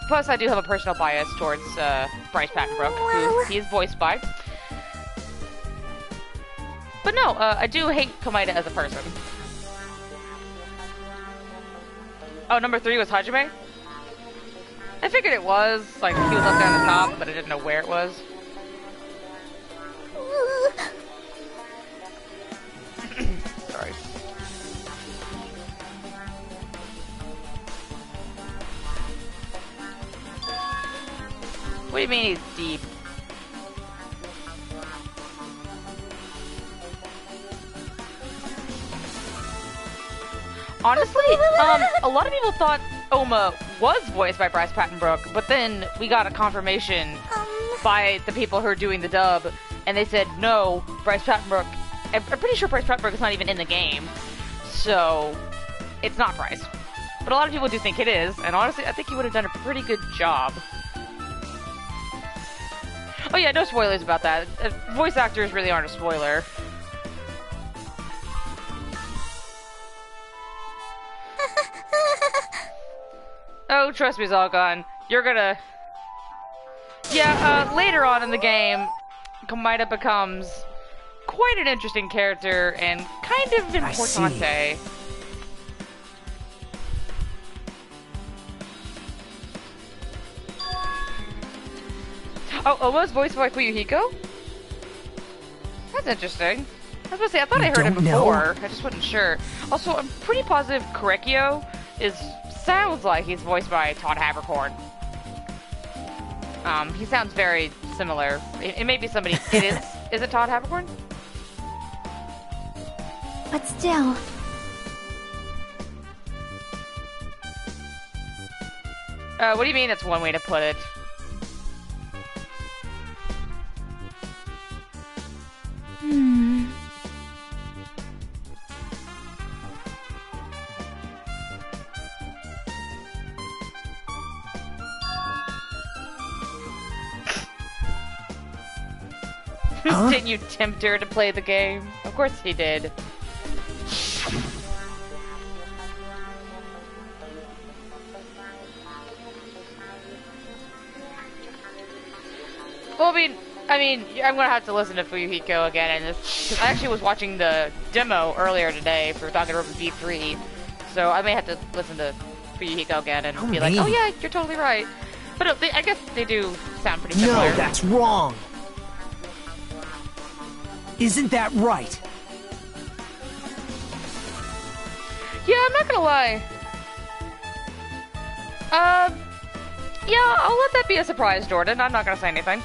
Plus I do have a personal bias towards, Bryce Pattenbrook, who he is voiced by. But no, I do hate Komaeda as a person. Oh, number 3 was Hajime? I figured it was. Like, he was up there on the top, but I didn't know where it was. Sorry. What do you mean he's deep? Honestly, a lot of people thought Oma was voiced by Bryce Pattenbrook, but then we got a confirmation by the people who are doing the dub, and they said, no, Bryce Pattenbrook, I'm pretty sure Bryce Pattenbrook is not even in the game, so it's not Bryce. But a lot of people do think it is, and honestly, I think he would have done a pretty good job. Oh yeah, no spoilers about that. Voice actors really aren't a spoiler. Oh, trust me, Zalgon. You're gonna... Yeah, later on in the game, Komaeda becomes quite an interesting character and kind of importante. Oh, Omo's voiced by Fuyuhiko? That's interesting. I was gonna say, I thought I heard him before. I just wasn't sure. Also, I'm pretty positive Korekio sounds like he's voiced by Todd Havercorn. He sounds very similar. It may be somebody. It is. Is it Todd Havercorn? But still... What do you mean that's one way to put it? Huh? Didn't you tempt her to play the game? Of course he did. Well, I mean, I'm gonna have to listen to Fuyuhiko again, and cause I actually was watching the demo earlier today for Danganronpa V3, so I may have to listen to Fuyuhiko again and be like, oh yeah, you're totally right. But I guess they do sound pretty similar. No, that's wrong. Isn't that right? Yeah, I'm not gonna lie. Yeah, I'll let that be a surprise, Jordan. I'm not gonna say anything.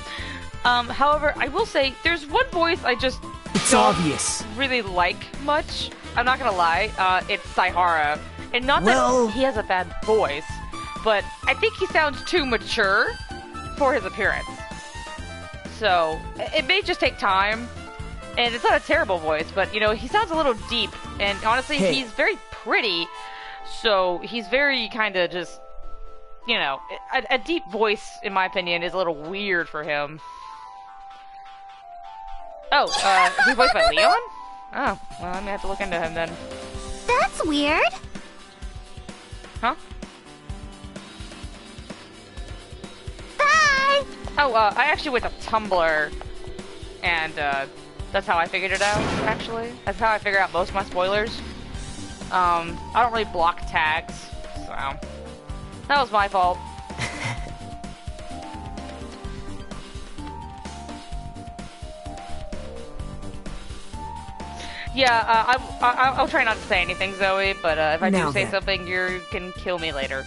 However, I will say there's one voice I just don't obvious. Really like much. I'm not gonna lie. It's Saihara, and not that he has a bad voice, but I think he sounds too mature for his appearance. So it may just take time. And it's not a terrible voice, but, you know, he sounds a little deep. And honestly, he's very pretty. So he's very kind of just, you know, a deep voice, in my opinion, is a little weird for him. Oh, he's voiced by Leon? Oh, well, I'm gonna have to look into him then. That's weird. Huh? Hi! Oh, I actually went to Tumblr, and, that's how I figured it out, actually. That's how I figure out most of my spoilers. I don't really block tags, so... That was my fault. Yeah, I'll try not to say anything, Zoe, but if I do say something, you can kill me later.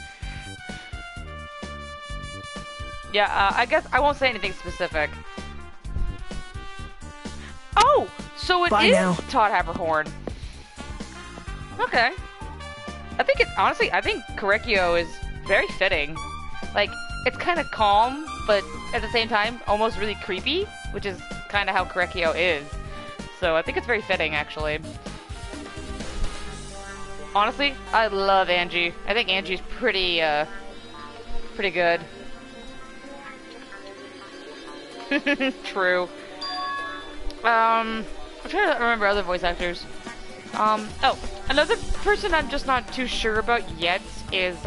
Yeah, I guess I won't say anything specific. Oh! So it is Todd Havercorn. Okay. Honestly, I think Korekio is very fitting. Like, it's kind of calm, but at the same time, almost really creepy, which is kind of how Korekio is. So I think it's very fitting, actually. Honestly, I love Angie. I think Angie's pretty good. True. I'm trying to remember other voice actors. Oh, another person I'm just not too sure about yet is,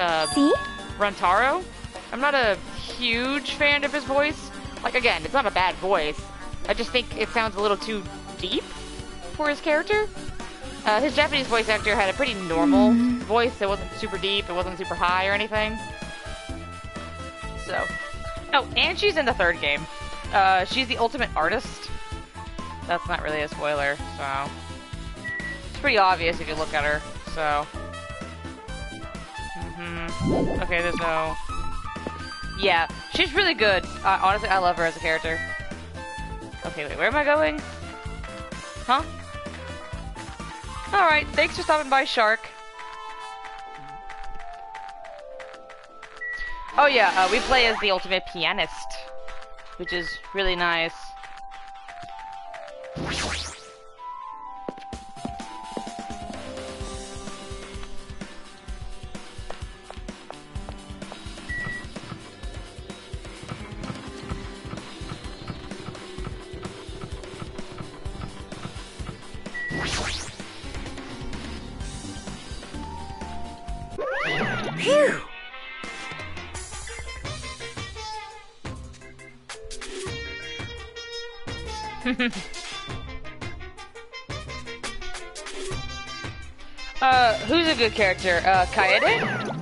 Runtaro. I'm not a huge fan of his voice. Like, again, it's not a bad voice. I just think it sounds a little too deep for his character. His Japanese voice actor had a pretty normal voice. It wasn't super deep, it wasn't super high or anything. So. Oh, and she's in the third game. She's the ultimate artist. That's not really a spoiler, so... It's pretty obvious if you look at her, so... Okay, there's no... Yeah, she's really good. Honestly, I love her as a character. Okay, wait, where am I going? Huh? Alright, thanks for stopping by, Shark. Oh yeah, we play as the ultimate pianist, which is really nice. Phew! Who's a good character? Kaede?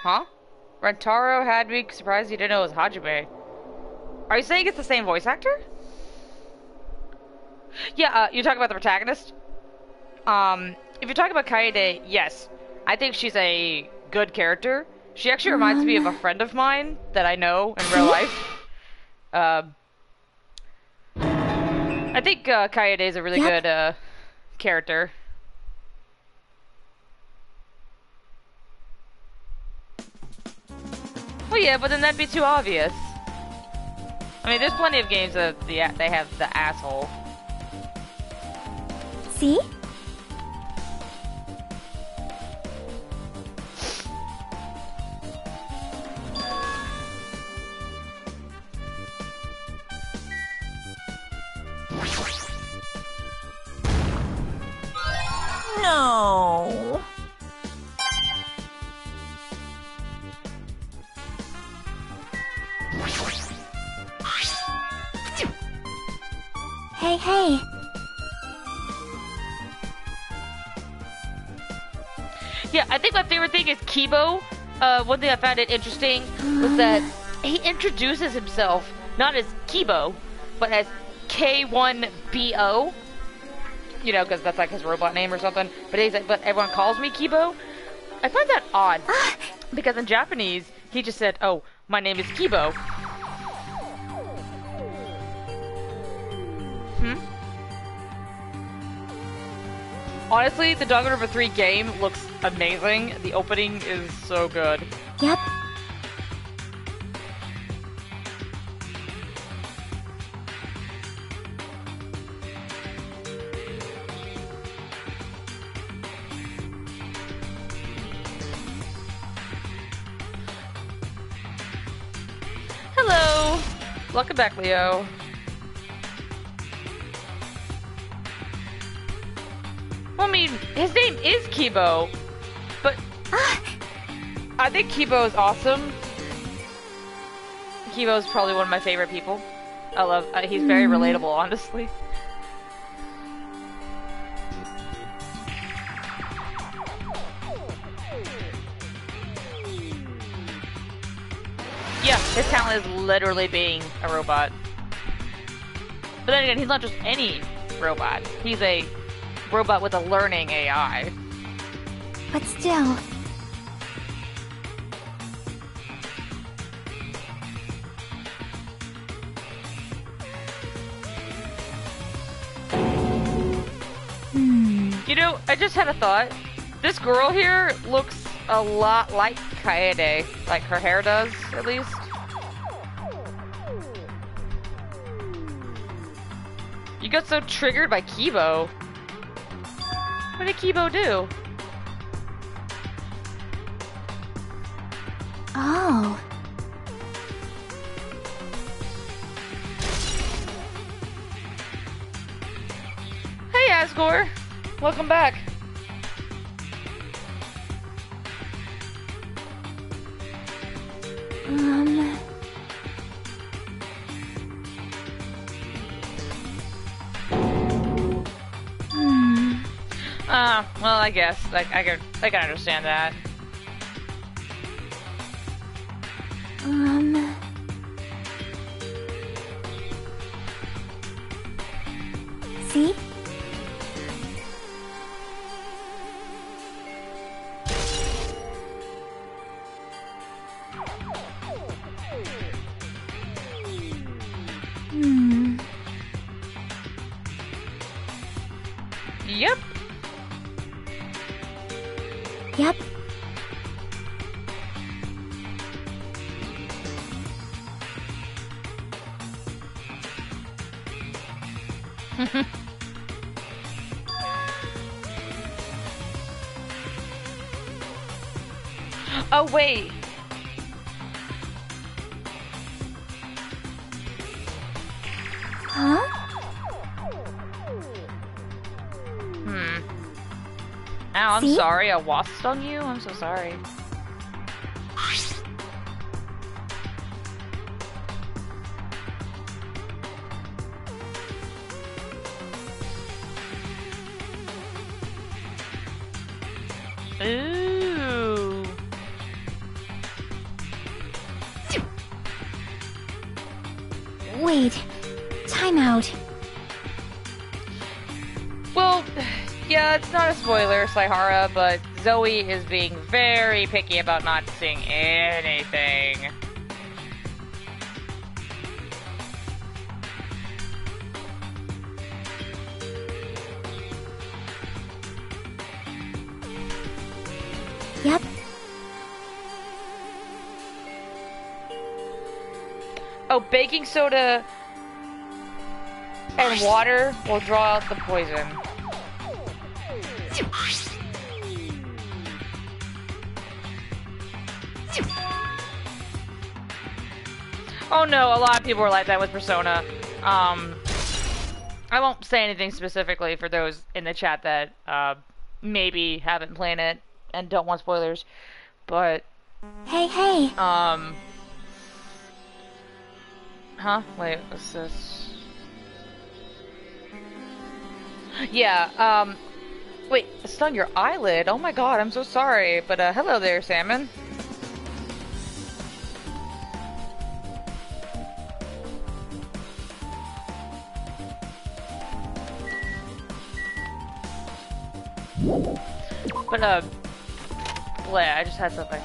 Huh? Rentaro had me surprised he didn't know it was Hajime. Are you saying it's the same voice actor? Yeah, you're talking about the protagonist? If you're talking about Kaede, yes. I think she's a good character. She actually reminds me of a friend of mine that I know in real life. I think Kaede is a really good character. Well, yeah, but then that'd be too obvious. I mean, there's plenty of games that they have the asshole. See? No. Hey, hey. Yeah, I think my favorite thing is Kibo. One thing I found it interesting was that he introduces himself not as Kibo, but as K1BO. You know, because that's like his robot name or something. But he's like, but everyone calls me Kibo. I find that odd because in Japanese he just said, "Oh, my name is Kibo." Honestly, the Danganronpa 3 game looks amazing. The opening is so good. Yep. Hello! Welcome back, Leo. Well, I mean, his name is Kibo, but I think Kibo is awesome. Kibo is probably one of my favorite people. I love, he's very relatable, honestly. Yeah, his talent is literally being a robot. But then again, he's not just any robot. He's a robot with a learning AI. But still. You know, I just had a thought. This girl here looks a lot like Kaede. Like her hair does, at least. You got so triggered by Kibo. What did Kibo do? Oh. Hey, Asgore. Welcome back. Well, I guess like I can understand that. See? Yep. Yep. Oh, wait. Huh? I'm See? sorry, a wasp stung you? I'm so sorry. Ooh. Wait. Time out. Well, yeah, it's not a spoiler, Saihara, but Zoe is being very picky about not seeing anything. Yep. Oh, baking soda and water will draw out the poison. Oh no, a lot of people were like that with Persona. I won't say anything specifically for those in the chat that maybe haven't played it and don't want spoilers, but Hey, hey. huh? Wait, what's this? Yeah, wait, it stung your eyelid? Oh my god, I'm so sorry, but hello there, Salmon. But, bleh, I just had something.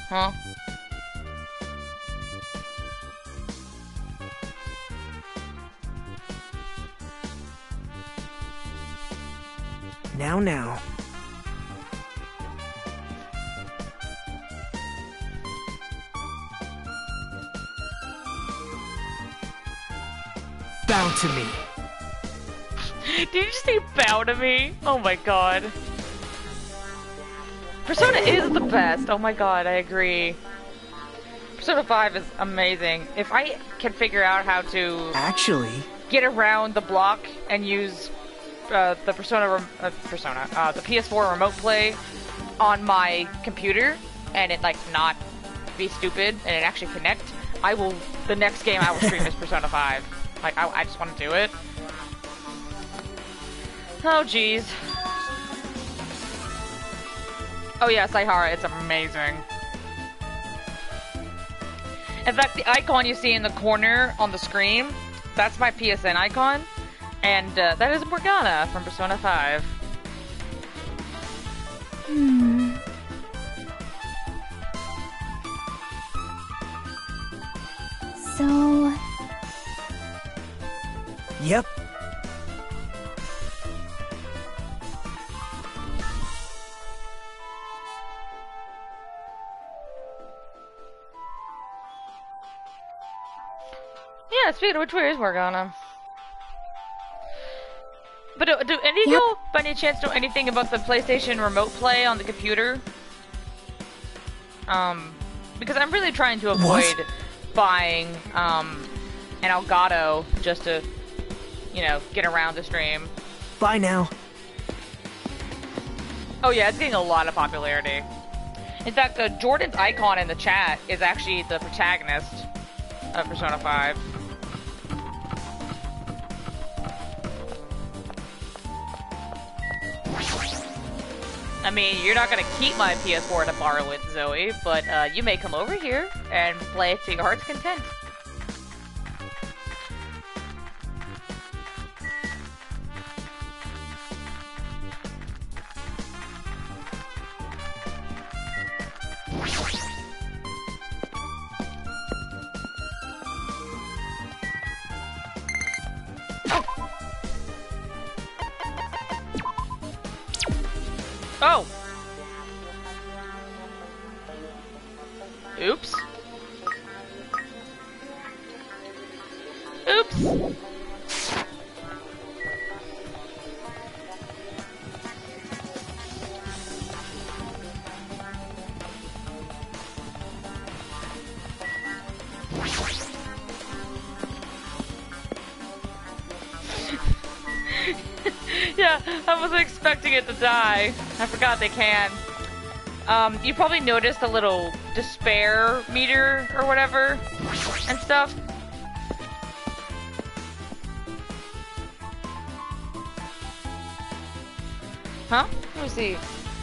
Huh? Now. Bow to me. Did you just say bow to me? Oh my god. Persona is the best. Oh my god, I agree. Persona 5 is amazing. If I can figure out how to Actually, get around the block and use the the PS4 remote play on my computer and it like not be stupid and it actually connect, the next game I will stream is Persona 5. Like, I just want to do it. Oh, jeez. Oh yeah, Saihara, it's amazing. In fact, the icon you see in the corner on the screen, that's my PSN icon. And that is Morgana from Persona 5. So... yep. Yeah, speaking of which, where is Morgana? But do any of y'all, by any chance, know anything about the PlayStation Remote Play on the computer? Because I'm really trying to avoid buying, an Elgato just to, you know, get around the stream. Bye now. Oh yeah, it's getting a lot of popularity. In fact, Jordan's icon in the chat is actually the protagonist of Persona 5. I mean, you're not gonna keep my PS4 to borrow it, Zoe, but you may come over here and play it to your heart's content. Oh! Oops. Oops! Yeah, I wasn't expecting it to die. I forgot they can. You probably noticed a little despair meter or whatever and stuff. Huh? Let me see.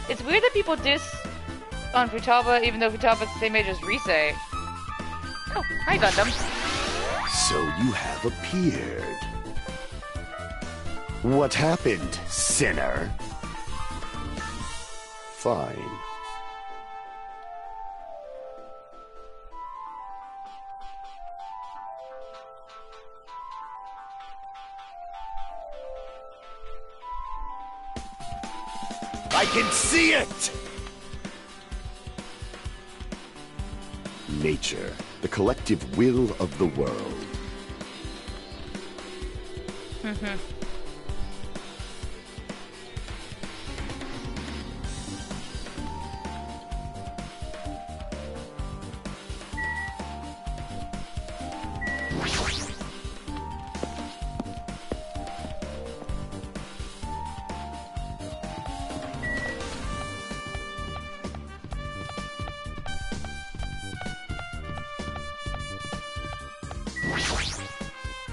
It's weird that people diss on Futaba even though Futaba's the same age as Rise. Oh, hi Gundam. So you have appeared. What happened, sinner? Fine. I can see it! Nature, the collective will of the world.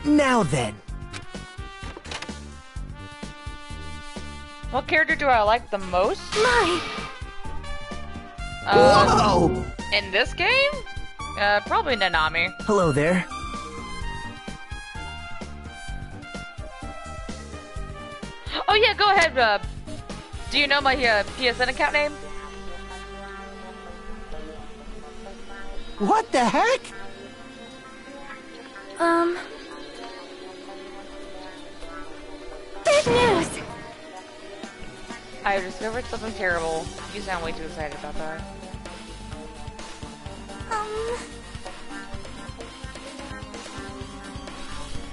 Now then. What character do I like the most? My, Whoa! In this game? Probably Nanami. Hello there. Oh yeah, go ahead, do you know my, PSN account name? What the heck? big news! I discovered something terrible. You sound way too excited about that.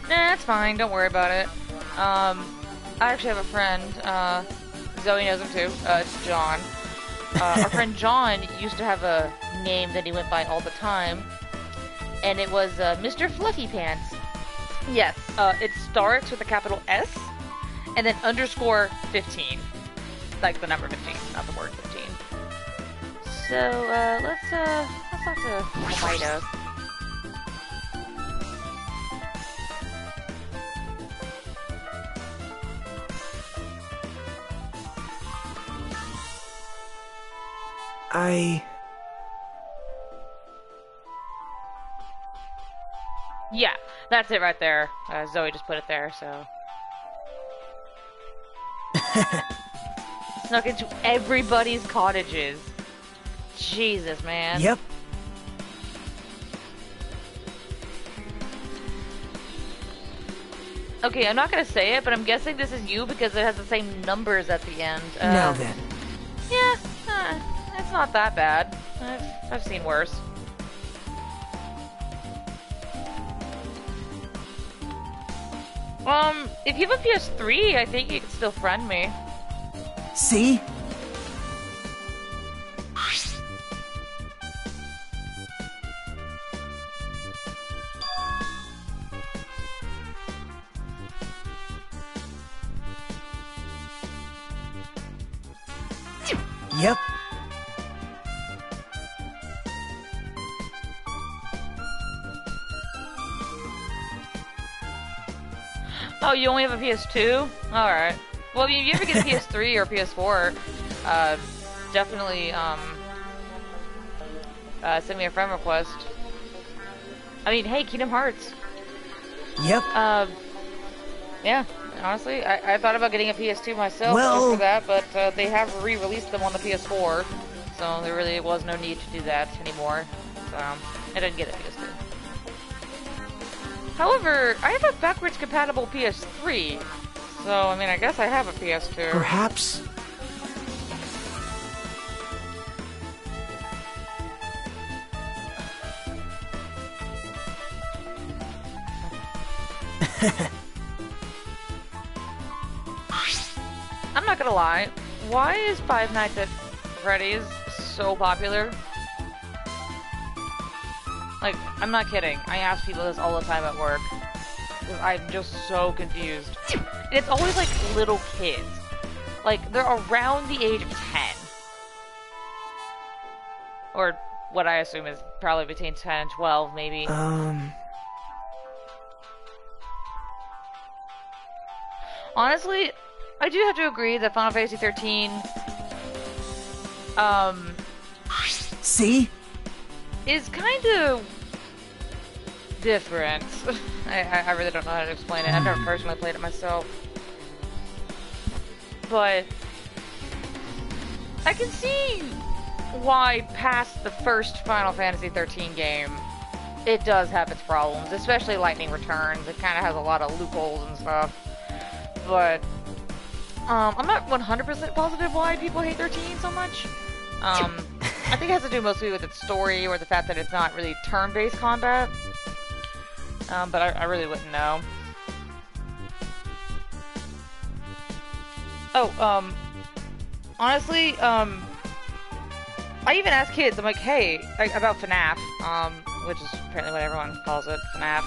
Nah, it's fine. Don't worry about it. I actually have a friend. Zoe knows him too. It's John. Our friend John used to have a name that he went by all the time, and it was Mr. Fluffy Pants. Yes. It starts with a capital S, and then underscore 15. Like the number 15, not the word 15. So, let's talk to Maida. Yeah, that's it right there. Zoe just put it there, so. Snuck into everybody's cottages. Jesus, man. Yep. Okay, I'm not gonna say it, but I'm guessing this is you because it has the same numbers at the end. Now then. Yeah, it's not that bad. I've seen worse. If you have a PS3, I think you can still friend me. See? Yep. Oh, you only have a PS2? Alright. Well, if you ever get a PS3 or PS4, definitely, send me a friend request. I mean, hey, Kingdom Hearts. Yep. Yeah, honestly, I thought about getting a PS2 myself Well, for that, but they have re-released them on the PS4, so there really was no need to do that anymore. So, I didn't get a PS2. However, I have a backwards compatible PS3, so, I mean, I guess I have a PS2. perhaps. I'm not gonna lie, why is Five Nights at Freddy's so popular? Like, I'm not kidding. I ask people this all the time at work. because I'm just so confused. And it's always like little kids. Like, they're around the age of 10. Or what I assume is probably between 10 and 12, maybe. Honestly, I do have to agree that Final Fantasy 13, See? is kind of different. I really don't know how to explain it. I've never personally played it myself. But I can see why past the first Final Fantasy 13 game, it does have its problems, especially Lightning Returns. It kind of has a lot of loopholes and stuff. But I'm not 100% positive why people hate 13 so much. I think it has to do mostly with its story or the fact that it's not really turn-based combat. But I really wouldn't know. Oh, honestly, I even ask kids, I'm like, hey, about FNAF, which is apparently what everyone calls it, FNAF,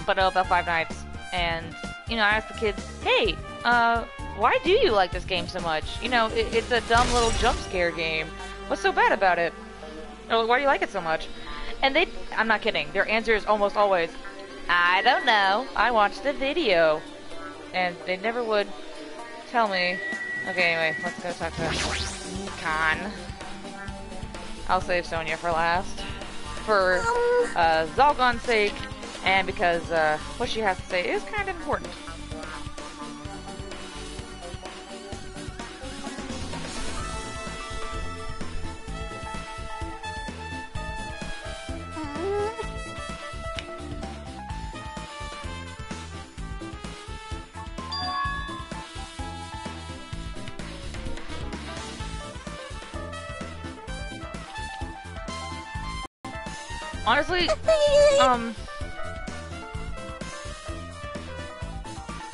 but no, about Five Nights, and, you know, I ask the kids, hey, why do you like this game so much? You know, it's a dumb little jump scare game. What's so bad about it? Or why do you like it so much? And I'm not kidding, their answer is almost always, I don't know, I watched the video. And they never would tell me. Okay, anyway, let's go talk to Econ. I'll save Sonia for last. For Zalgon's sake, and because what she has to say is kind of important. Honestly,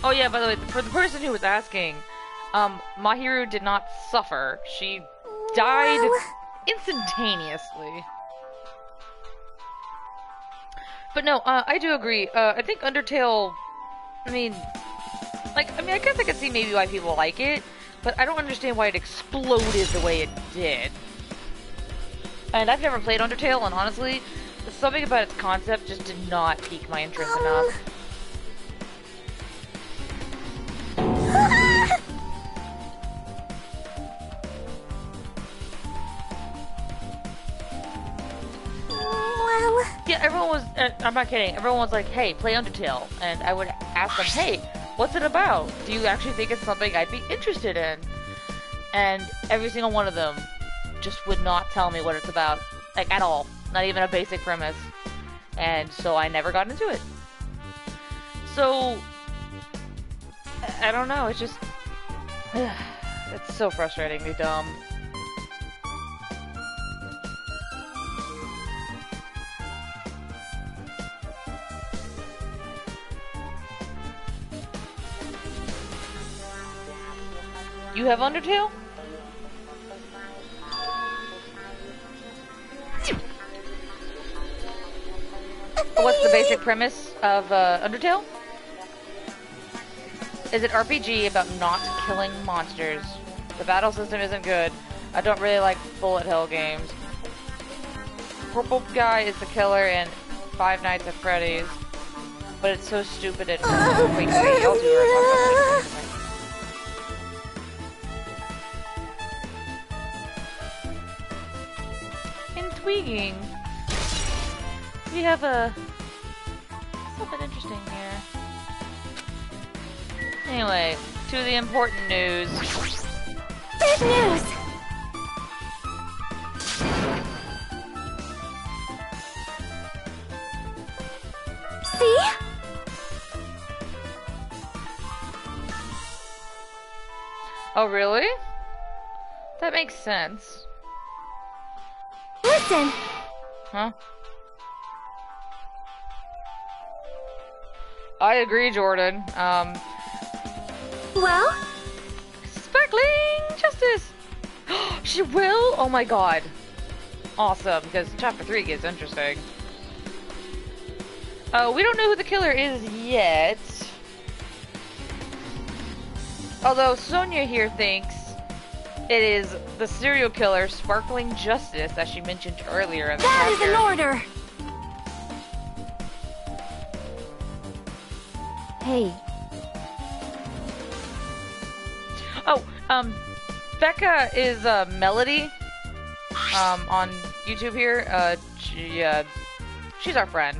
oh yeah, by the way, for the person who was asking, Mahiru did not suffer. She died instantaneously. But no, I do agree. I think Undertale, I guess I can see maybe why people like it, but I don't understand why it exploded the way it did. And I've never played Undertale, and honestly, something about its concept just did not pique my interest enough. Well... Yeah, everyone was, I'm not kidding, everyone was like, hey, play Undertale. And I would ask them, hey, what's it about? Do you actually think it's something I'd be interested in? And every single one of them just would not tell me what it's about. Like, at all. Not even a basic premise. And so I never got into it. So, I don't know, it's just... it's so frustratingly dumb. You have Undertale? What's the basic premise of Undertale? Is it RPG about not killing monsters? The battle system isn't good. I don't really like bullet hell games. Purple guy is the killer in Five Nights at Freddy's, but it's so stupid and wait, y'all two are talking about it. Intriguing. We have something interesting here. Anyway, to the important news. Big news! See? Oh, really? That makes sense. Listen! Huh? I agree, Jordan. Well? Sparkling Justice! She will? Oh my god. Awesome, because chapter 3 gets interesting. We don't know who the killer is yet. Although Sonia here thinks it is the serial killer Sparkling Justice, as she mentioned earlier in the That is chapter. an order! Hey, Oh, Becca is Melody on YouTube here. She's our friend.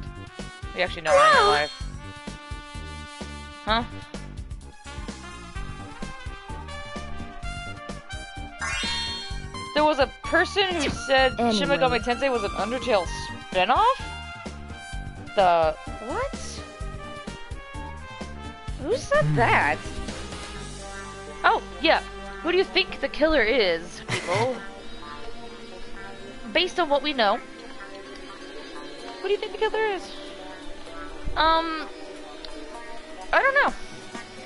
We actually know her in real life. Huh? There was a person who said Shin Megami Tensei was an Undertale spinoff? The what? Who said that? Oh, yeah. Who do you think the killer is, people? Based on what we know, who do you think the killer is? I don't know.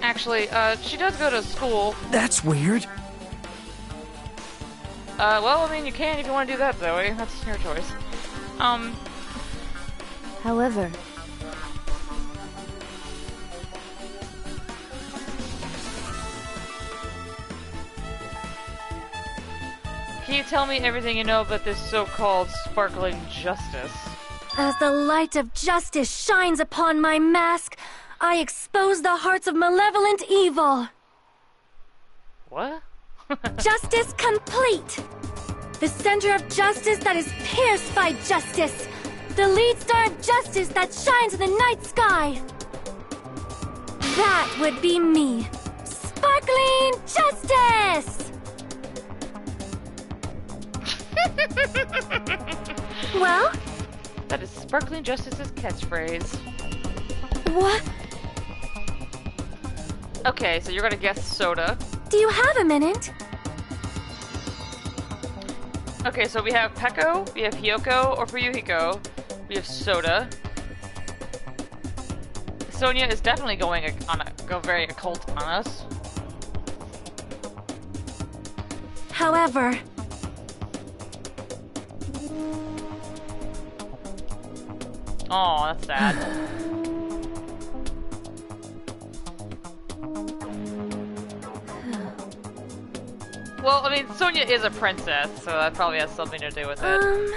Actually, she does go to school. That's weird. Well, I mean, you can if you want to do that, Zoe. That's your choice. however, Can you tell me everything you know about this so-called Sparkling Justice? As the light of justice shines upon my mask, I expose the hearts of malevolent evil. What? Justice complete! The center of justice that is pierced by justice! The lead star of justice that shines in the night sky! That would be me! Sparkling Justice! Well? That is Sparkling Justice's catchphrase. What? Okay, so you're gonna guess soda. Do you have a minute? Okay, so we have Peko, we have Hiyoko or Fuyuhiko, we have soda. Sonia is definitely going go very occult on us. However, Oh, that's sad. Well, I mean, Sonia is a princess, so that probably has something to do with it.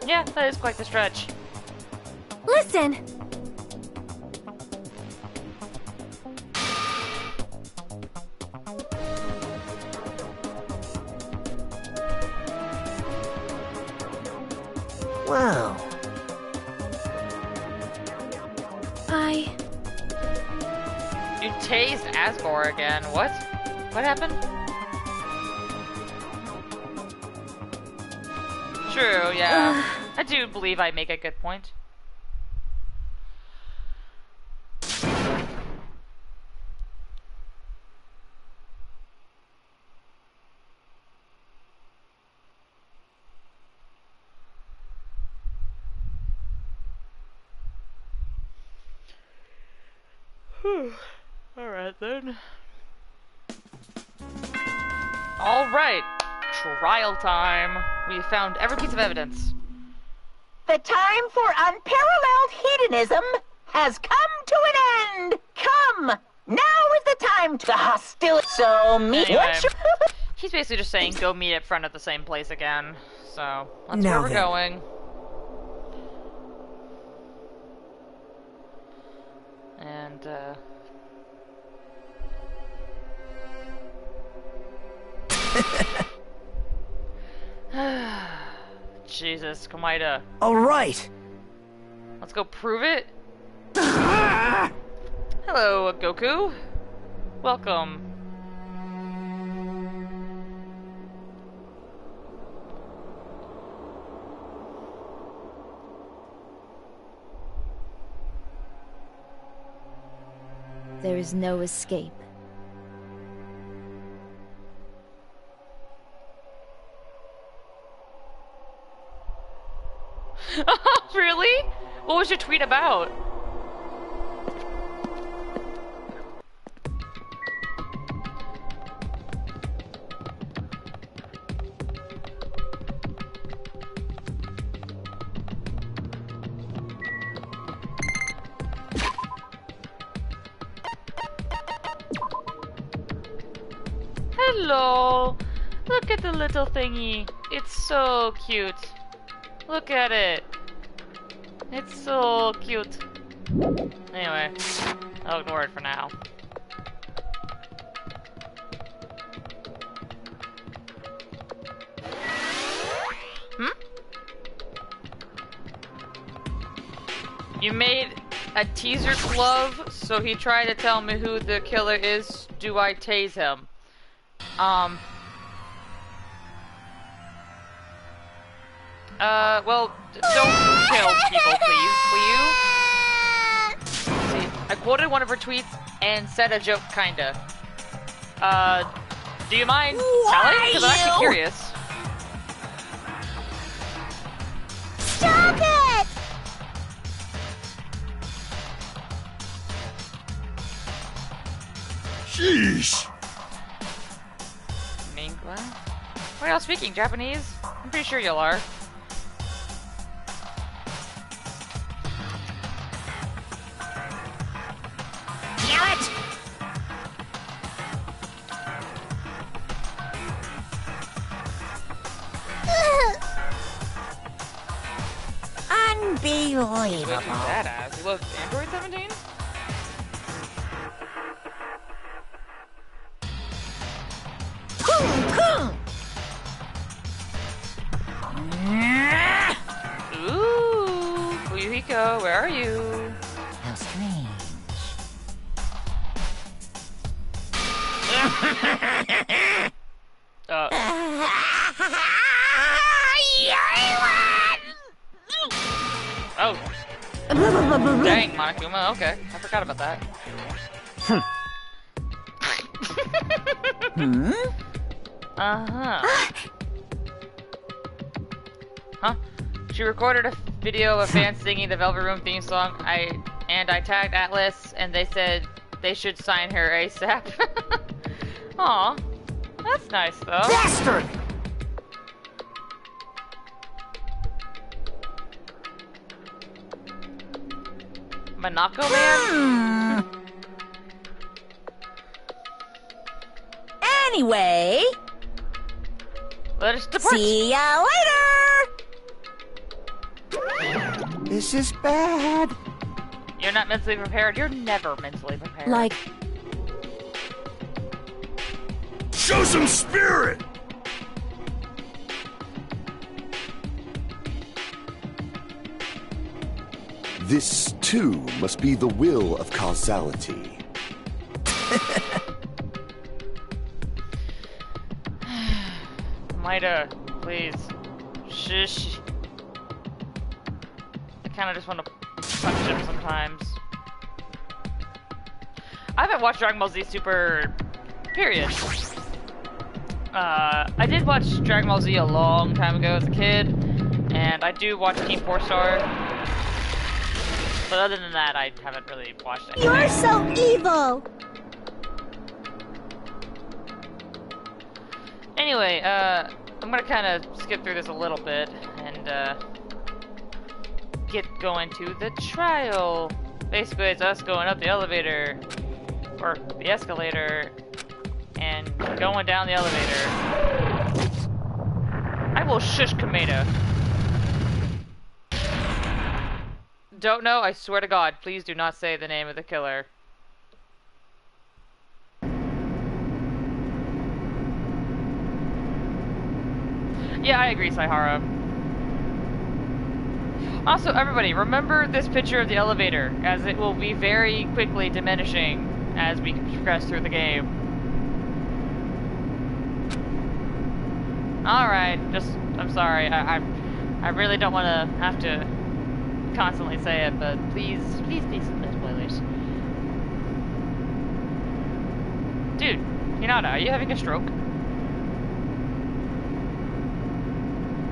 Yeah, that is quite the stretch. listen! Wow. You tased Asgore again. What? What happened? True, yeah. I do believe I make a good point. Alright then. Alright. Trial time. We found every piece of evidence. The time for unparalleled hedonism has come to an end. Come, now is the time to hostility. So meet Anyway, what you... he's basically just saying go meet up front at the same place again. So, that's Now where we're then. going. And, Jesus, Komaida. All right. Let's go prove it. Hello, Goku. Welcome. there is no escape. Really? What was your tweet about? Hello! Look at the little thingy. It's so cute. Look at it. It's so cute. Anyway, I'll ignore it for now. You made a teaser glove, so he tried to tell me who the killer is. Do I tase him? Well, don't kill people, please. Will you? See, I quoted one of her tweets and said a joke, kinda. Do you mind telling? Because I'm actually curious. Stop it! Sheesh! Mingla? Why are y'all speaking Japanese? I'm pretty sure y'all are. Damn it! Way too Unbelievable. badass. He loves Android 17? Ooh, Fuyuhiko, where are you? How strange. Oh. Dang, Monokuma, okay. I forgot about that. Uh-huh. Huh? She recorded a video of fans singing the Velvet Room theme song. I tagged Atlas, and they said they should sign her ASAP. Aw. That's nice, though. Bastard! Monaco Man? Anyway, Let us depart. see ya later! This is bad. You're not mentally prepared. You're never mentally prepared. Like, Show some spirit! This, too, must be the will of causality. Maida, please. Shush. I kinda just want to punch him sometimes. I haven't watched Dragon Ball Z Super, period. I did watch Dragon Ball Z a long time ago as a kid, and I do watch Team 4 Star. But other than that, I haven't really watched anything. You're so evil! Anyway, I'm gonna kind of skip through this a little bit and get going to the trial. Basically, it's us going up the elevator or the escalator and going down the elevator. I will shush Kameda. Don't know, I swear to God, please do not say the name of the killer. Yeah, I agree, Saihara. Also, everybody, remember this picture of the elevator, as it will be very quickly diminishing as we progress through the game. Alright, I'm sorry, I really don't want to have to constantly say it, but please no spoilers. Dude, Hinata, are you having a stroke?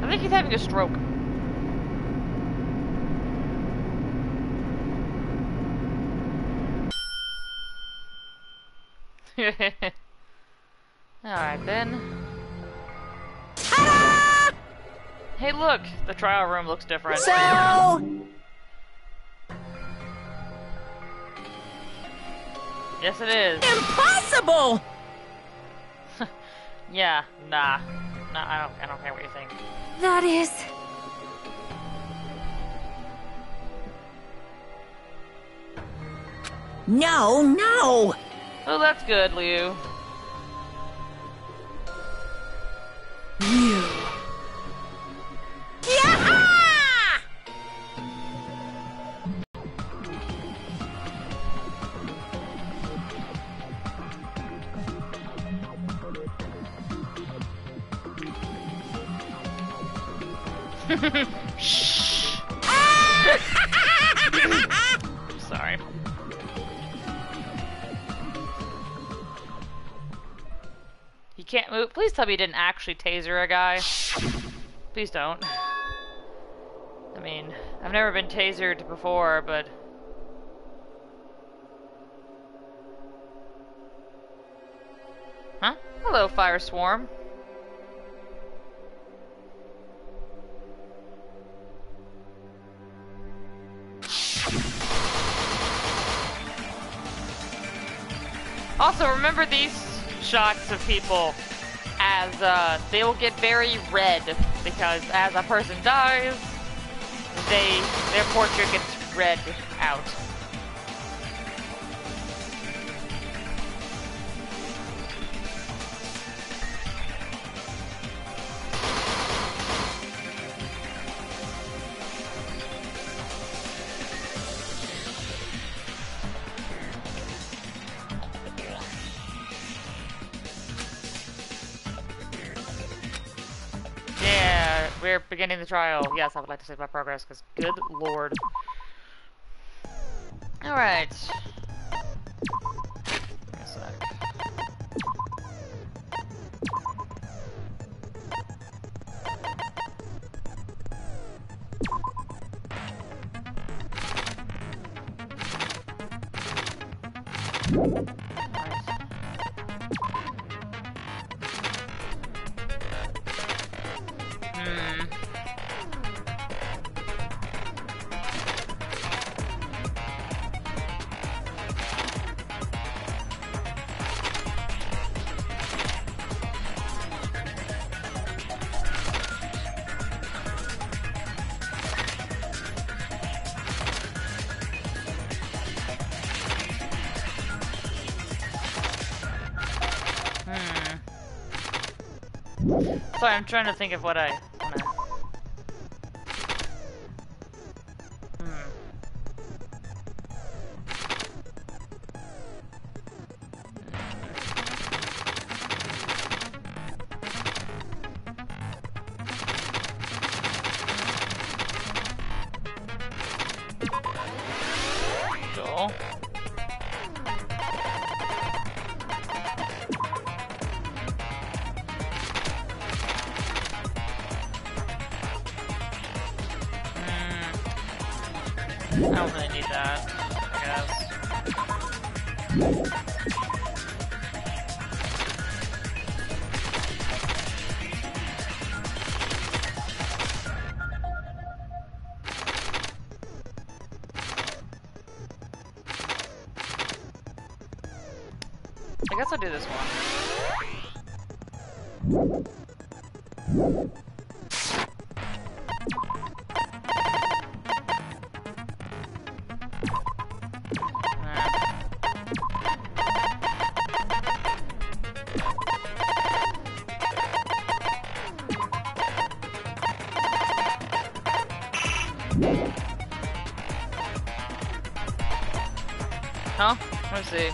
I think he's having a stroke. Alright then. Hey look! The trial room looks different. So... Yes it is. Impossible! Yeah, nah. Nah, I don't care what you think. That is... No, no! Oh, that's good, Liu. You. Yeah! Shh. Sorry. You can't move. Please tell me you didn't actually taser a guy. Please don't. I mean, I've never been tasered before, but... Huh? Hello, Fire Swarm. Also, remember these shots of people as they will get very red because as a person dies, their portrait gets red out. We're beginning the trial. Yes, I would like to save my progress, because good lord. Alright. Give me a sec. Sorry, I'm trying to think of what I wanna... Cool. I don't really need that, I guess. I guess I'll do this one. Huh? Let's see.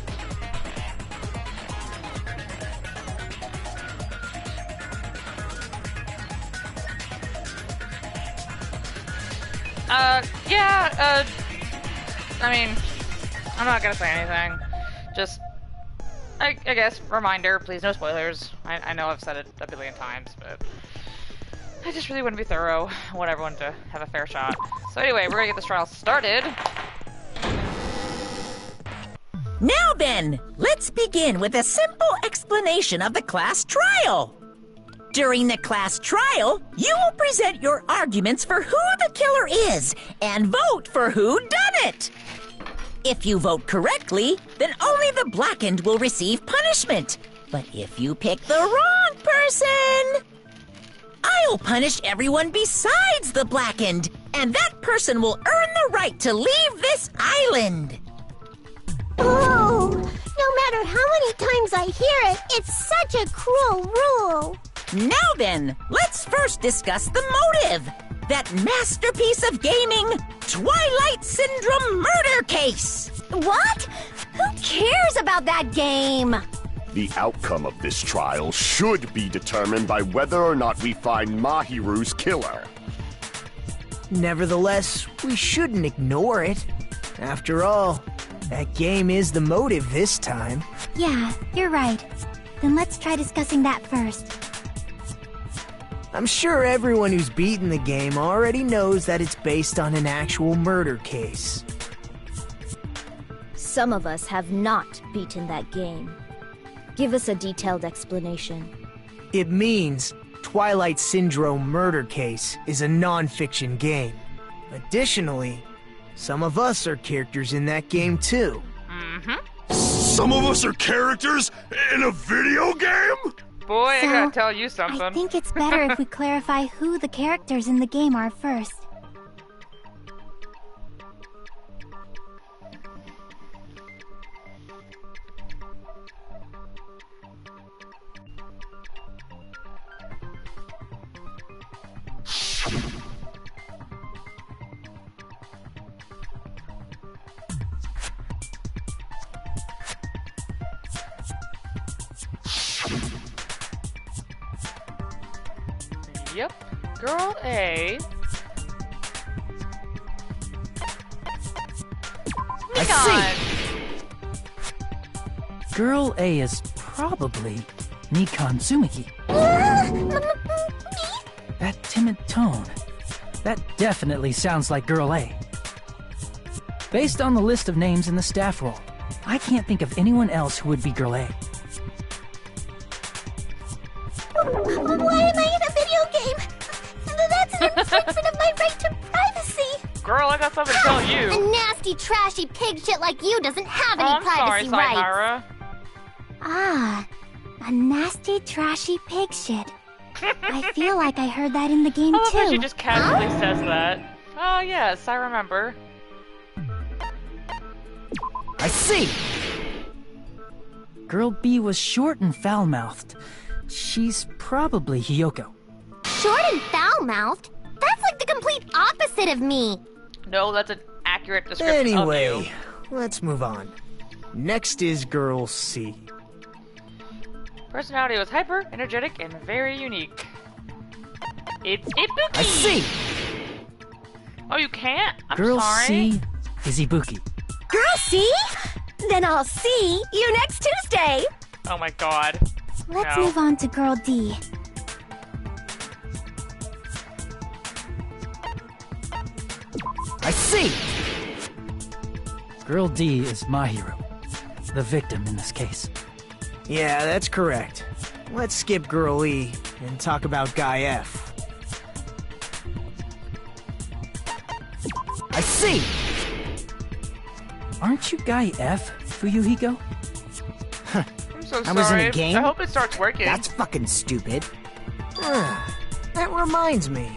Yeah, I mean, I'm not gonna say anything. Just, I guess, reminder, please no spoilers. I know I've said it a billion times, but I just really want to be thorough. I want everyone to have a fair shot. So anyway, we're gonna get this trial started. Now then, let's begin with a simple explanation of the class trial. During the class trial, you will present your arguments for who the killer is and vote for who done it. If you vote correctly, then only the blackened will receive punishment. But if you pick the wrong person, I'll punish everyone besides the blackened, and that person will earn the right to leave this island. Oh, no matter how many times I hear it, it's such a cruel rule. Now then, let's first discuss the motive. That masterpiece of gaming, Twilight Syndrome murder case. What? Who cares about that game? The outcome of this trial should be determined by whether or not we find Mahiru's killer. Nevertheless, we shouldn't ignore it. After all, that game is the motive this time. Yeah, you're right. Then let's try discussing that first. I'm sure everyone who's beaten the game already knows that it's based on an actual murder case. Some of us have not beaten that game. Give us a detailed explanation. It means Twilight Syndrome Murder Case is a non-fiction game. Additionally, some of us are characters in that game too. Some of us are characters in a video game? Boy, I So, gotta tell you something. I think it's better if we clarify who the characters in the game are first. Yep. Girl A. I see. Girl A is probably Nikon Tsumiki. That timid tone. That definitely sounds like Girl A. Based on the list of names in the staff roll, I can't think of anyone else who would be Girl A. Why am I in a video game? That's an infringement of my right to privacy. Girl, I got something to tell you. A nasty, trashy pig shit like you doesn't have any Oh, I'm sorry, privacy rights. Sayonara. Ah, a nasty, trashy pig shit. I feel like I heard that in the game I love how too. she just casually says that. Oh, yes, I remember. I see! Girl B was short and foul-mouthed. She's probably Hiyoko. Short and foul-mouthed? That's like the complete opposite of me. No, that's an accurate description of you. Anyway, let's move on. Next is Girl C. Personality was hyper, energetic, and very unique. It's Ibuki! I see! Oh, you can't? I'm Girl sorry. C is Ibuki. Girl C? Then I'll see you next Tuesday! Oh my god. Let's No. move on to Girl D. I see! Girl D is Mahiru, the victim in this case. Yeah, that's correct. Let's skip Girl E and talk about Guy F. I see! Aren't you Guy F, Fuyuhiko? I'm so sorry. I was in a game? I hope it starts working. That's fucking stupid. That reminds me.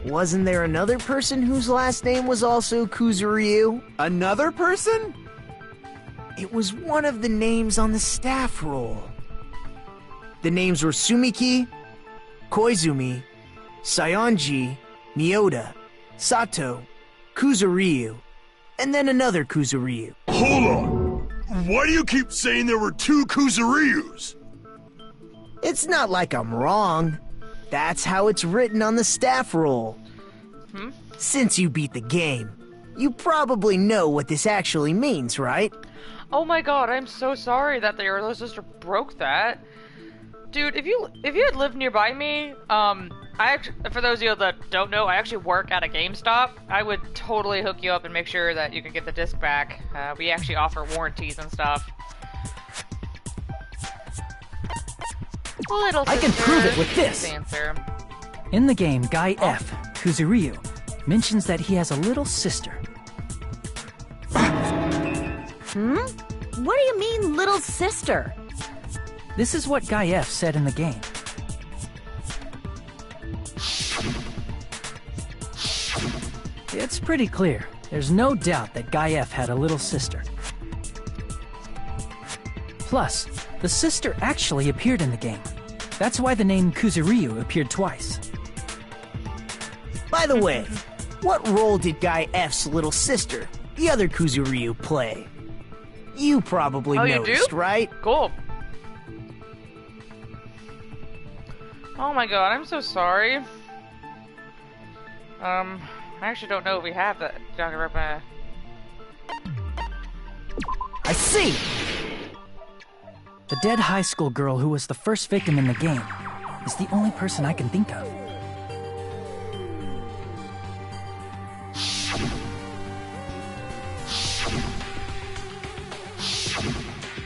Wasn't there another person whose last name was also Kuzuryu? Another person? It was one of the names on the staff roll. The names were Sumiki, Koizumi, Sayonji, Mioda, Sato, Kuzuryu, and then another Kuzuryu. Hold on. Why do you keep saying there were two Kuzuryus? It's not like I'm wrong. That's how it's written on the staff roll. Since you beat the game, you probably know what this actually means, right? Oh my god, I'm so sorry that the Earlo sister broke that. Dude, if you had lived nearby me, For those of you that don't know, I actually work at a GameStop. I would totally hook you up and make sure that you can get the disc back. We actually offer warranties and stuff. Little I can sister, prove it with this. Answer. In the game, Guy F, Kuzuryu, mentions that he has a little sister. What do you mean, little sister? This is what Guy F said in the game. It's pretty clear. There's no doubt that Guy F had a little sister. Plus, the sister actually appeared in the game. That's why the name Kuzuryu appeared twice. By the way, what role did Guy F's little sister, the other Kuzuryu, play? You probably noticed, right? Cool. Oh my god, I'm so sorry. I actually don't know if we have that Danganronpa. I see! The dead high school girl who was the first victim in the game is the only person I can think of.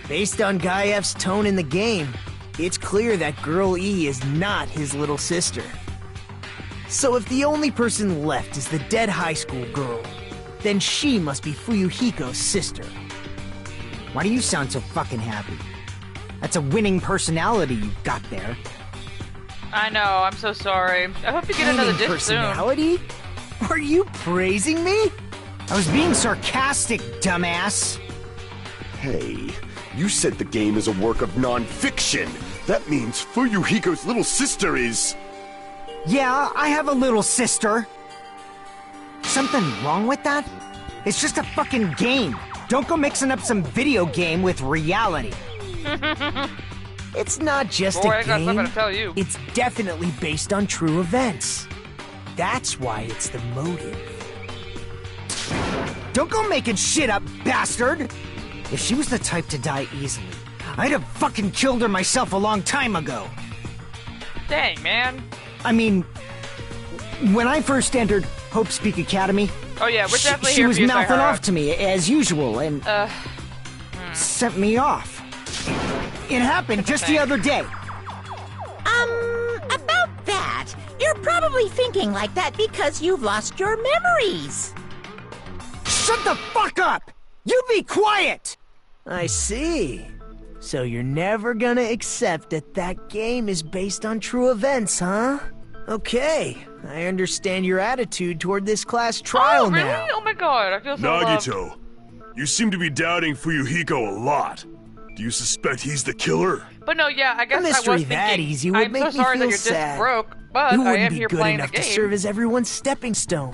Based on Guy F's tone in the game, it's clear that Girl E is not his little sister. So if the only person left is the dead high school girl, then she must be Fuyuhiko's sister. Why do you sound so fucking happy? That's a winning personality you've got there. I know, I'm so sorry. I hope you get another Winning disc soon. personality? Are you praising me? I was being sarcastic, dumbass. Hey, you said the game is a work of non-fiction. That means Fuyuhiko's little sister is... Yeah, I have a little sister. Something wrong with that? It's just a fucking game. Don't go mixing up some video game with reality. It's not just Boy, a I got game. something to tell you. It's definitely based on true events. That's why it's the motive. Don't go making shit up, bastard! If she was the type to die easily, I'd have fucking killed her myself a long time ago. Dang, man. I mean, when I first entered Hope's Peak Academy, Oh yeah, we're definitely she here was for you, mouthing Sahara. off to me as usual and sent me off. It happened just the other day. About that, you're probably thinking like that because you've lost your memories. Shut the fuck up! You be quiet! I see. So you're never gonna accept that that game is based on true events, huh? Okay, I understand your attitude toward this class trial Oh, really? now. Oh my god, I feel so loved. Nagito, you seem to be doubting Fuyuhiko a lot. Do you suspect he's the killer? But no, yeah, I guess A mystery I was that thinking, easy would I'm make so me sorry that feel your disc sad. broke, but You I wouldn't am be here good playing enough the to game. serve as everyone's stepping stone.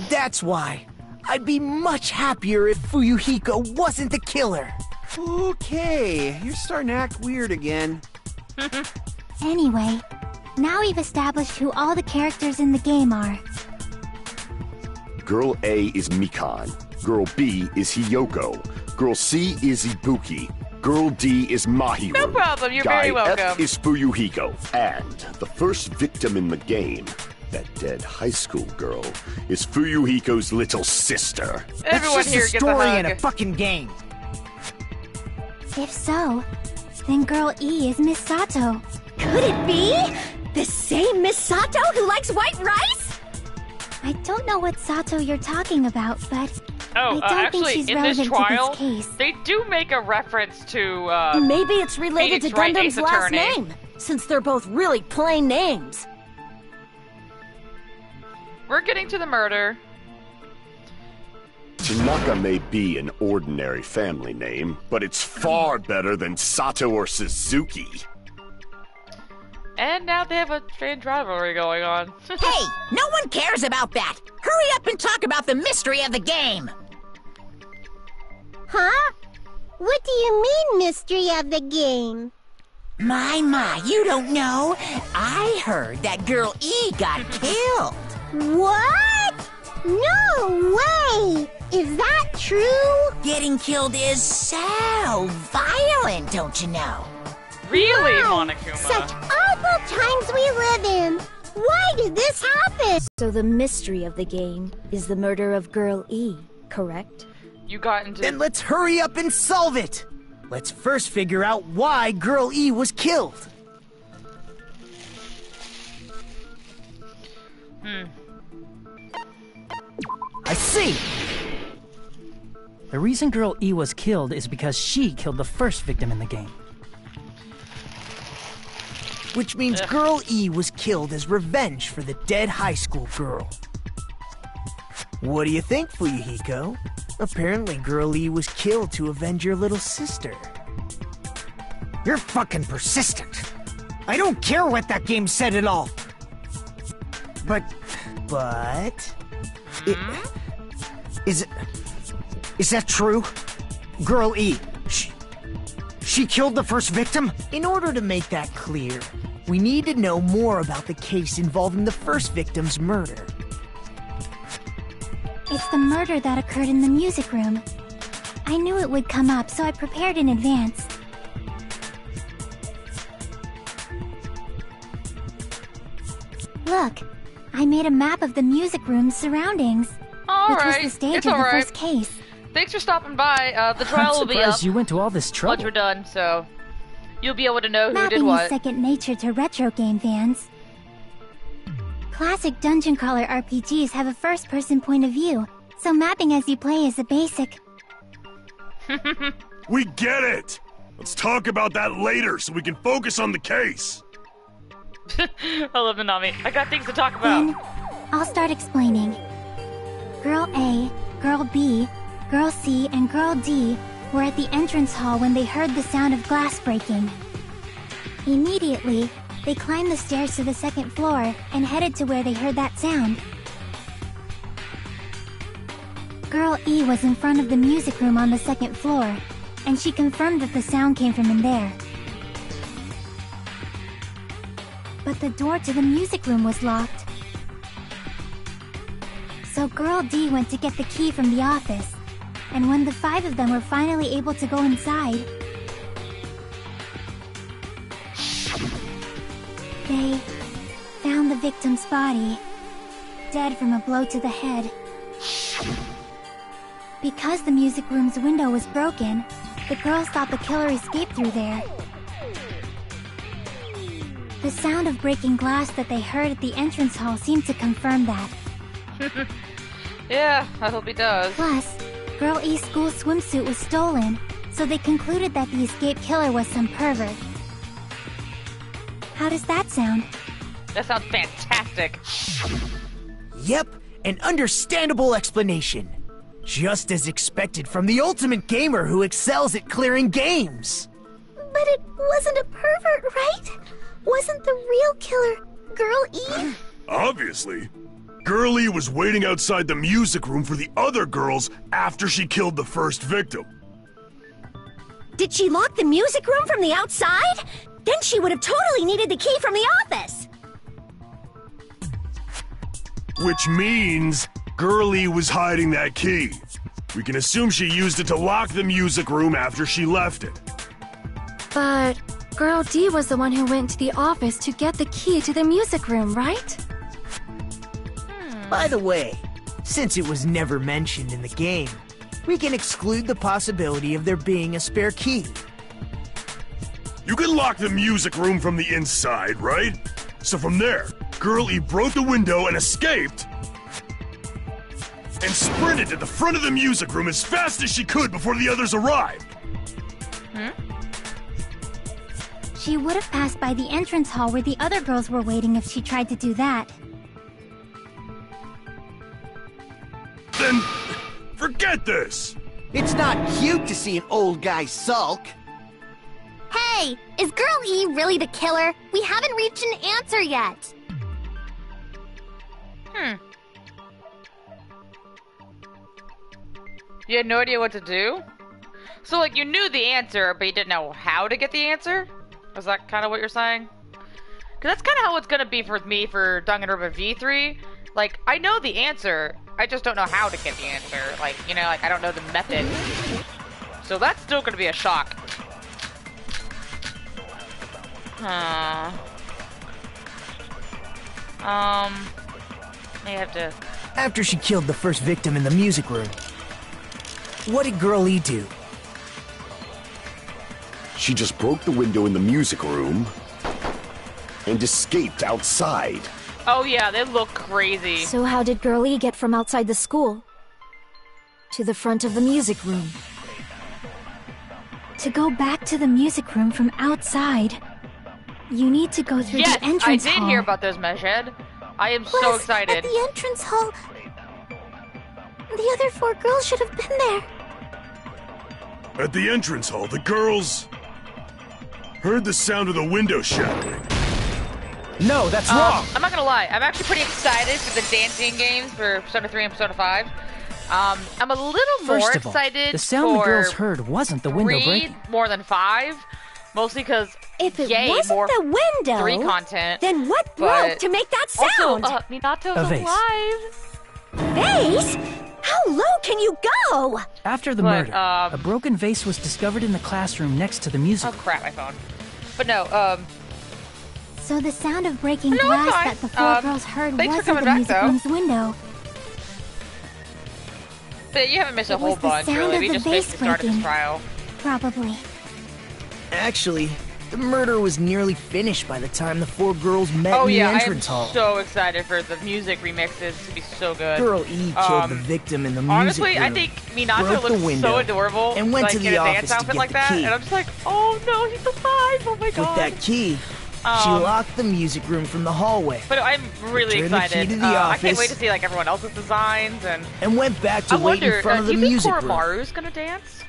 That's why I'd be much happier if Fuyuhiko wasn't the killer. Okay, you're starting to act weird again. Anyway, now we've established who all the characters in the game are. Girl A is Mikan. Girl B is Hiyoko. Girl C is Ibuki. Girl D is Mahiru. No problem, you're Guy very welcome. F is Fuyuhiko. And the first victim in the game, that dead high school girl, is Fuyuhiko's little sister. Everyone That's here just a gets a story hug. in a fucking game. If so, then Girl E is Miss Sato. Could it be? The same Miss Sato who likes white rice? I don't know what Sato you're talking about, but Oh, I don't actually, think she's in this relevant trial, to this case. they do make a reference to, Maybe it's related Phoenix to Wright, Gundam's Ace last Attorney. name, since they're both really plain names. We're getting to the murder. Tanaka may be an ordinary family name, but it's far better than Sato or Suzuki. And now they have a strange rivalry going on. Hey, no one cares about that. Hurry up and talk about the mystery of the game. Huh? What do you mean, mystery of the game? My, you don't know. I heard that Girl E got killed. What? No way! Is that true? Getting killed is so violent, don't you know? Really, Wow, Monokuma? Such awful times we live in. Why did this happen? So the mystery of the game is the murder of Girl E, correct? You got into... Then let's hurry up and solve it! Let's first figure out why Girl E was killed. I see! The reason Girl E was killed is because she killed the first victim in the game. Which means Girl E was killed as revenge for the dead high school girl. What do you think, Fuyuhiko? Apparently Girl E was killed to avenge your little sister. You're fucking persistent. I don't care what that game said at all. But... Is that true? Girl E, she killed the first victim? In order to make that clear, we need to know more about the case involving the first victim's murder. It's the murder that occurred in the music room. I knew it would come up, so I prepared in advance. Look, I made a map of the music room's surroundings. Which was the stage of the first case. Thanks for stopping by. The trial will be up. I'm surprised you went to all this trouble. Once we're done, so you'll be able to know who did Mapping what. is second nature to retro game fans. Classic dungeon crawler RPGs have a first-person point of view, so mapping as you play is a basic. We get it! Let's talk about that later so we can focus on the case. I love Nanami. I got things to talk about. Then, I'll start explaining. Girl A, Girl B, Girl C, and Girl D were at the entrance hall when they heard the sound of glass breaking. Immediately, they climbed the stairs to the second floor and headed to where they heard that sound. Girl E was in front of the music room on the second floor, and she confirmed that the sound came from in there. But the door to the music room was locked. So Girl D went to get the key from the office, and when the 5 of them were finally able to go inside, they found the victim's body, dead from a blow to the head. Because the music room's window was broken, the girls thought the killer escaped through there. The sound of breaking glass that they heard at the entrance hall seemed to confirm that. Yeah, I hope he does. Plus, Girl E's school swimsuit was stolen, so they concluded that the escaped killer was some pervert. How does that sound? That sounds fantastic. Yep, an understandable explanation. Just as expected from the ultimate gamer who excels at clearing games. But it wasn't a pervert, right? Wasn't the real killer Girl E? Obviously. Girl E was waiting outside the music room for the other girls after she killed the first victim. Did she lock the music room from the outside? Then she would have totally needed the key from the office! Which means Girl E was hiding that key. We can assume she used it to lock the music room after she left it. But Girl D was the one who went to the office to get the key to the music room, right? By the way, since it was never mentioned in the game, we can exclude the possibility of there being a spare key. You can lock the music room from the inside, right? So from there, Girl E broke the window and escaped, and sprinted to the front of the music room as fast as she could before the others arrived. She would have passed by the entrance hall where the other girls were waiting if she tried to do that. Then, forget this! It's not cute to see an old guy sulk. Hey, is Girl E really the killer? We haven't reached an answer yet. You had no idea what to do? So, like, you knew the answer, but you didn't know how to get the answer? Is that kind of what you're saying? Because that's kind of how it's going to be for me for Danganronpa V3. Like, I know the answer, I just don't know how to get the answer. Like, you know, like, I don't know the method. So that's still going to be a shock. May have to... After she killed the first victim in the music room, what did Girl E do? She just broke the window in the music room and escaped outside. Oh yeah, they look crazy. So how did Girl E get from outside the school to the front of the music room? To go back to the music room from outside, you need to go through Yes, the entrance I did hall. hear about this, Meshed. I am Plus, so excited. At the entrance hall, the other 4 girls should have been there. At the entrance hall, the girls heard the sound of the window shattering. No, that's wrong! I'm not gonna lie, I'm actually pretty excited for the dancing games for Persona 3 and Persona 5. I'm a little more First of all, excited the sound the for girls heard wasn't the window 3 breaking. more than 5, mostly because If it yay, wasn't more the window, 3 content. then what but broke to make that Also, sound? Minato's A vase. alive. Vase? How low can you go? After the But, murder, a broken vase was discovered in the classroom next to the music Oh room. crap, my phone. But no, So the sound of breaking No, it's glass fine. that the 4 girls heard thanks for wasn't coming the back, music though. room's window. but you haven't missed a It whole was the bunch, sound really. of We the just vase basically started this breaking. trial. Probably. Actually, the murder was nearly finished by the time the 4 girls met Oh in yeah, the I am entrance hall. so excited for the music remixes. It's gonna be so good. Girl E killed the victim in the Honestly, music room. I think Minato broke the looks window, so adorable. and went like, to the in a office dance to outfit get like the that, key. and I'm just like, oh no, he's alive! Oh my god! With that key, she locked the music room from the hallway. But I'm really Returned the key excited. to the I can't office. wait to see like everyone else's designs and went back to I wait wonder, in front of do the you think music room. Koromaru's gonna dance?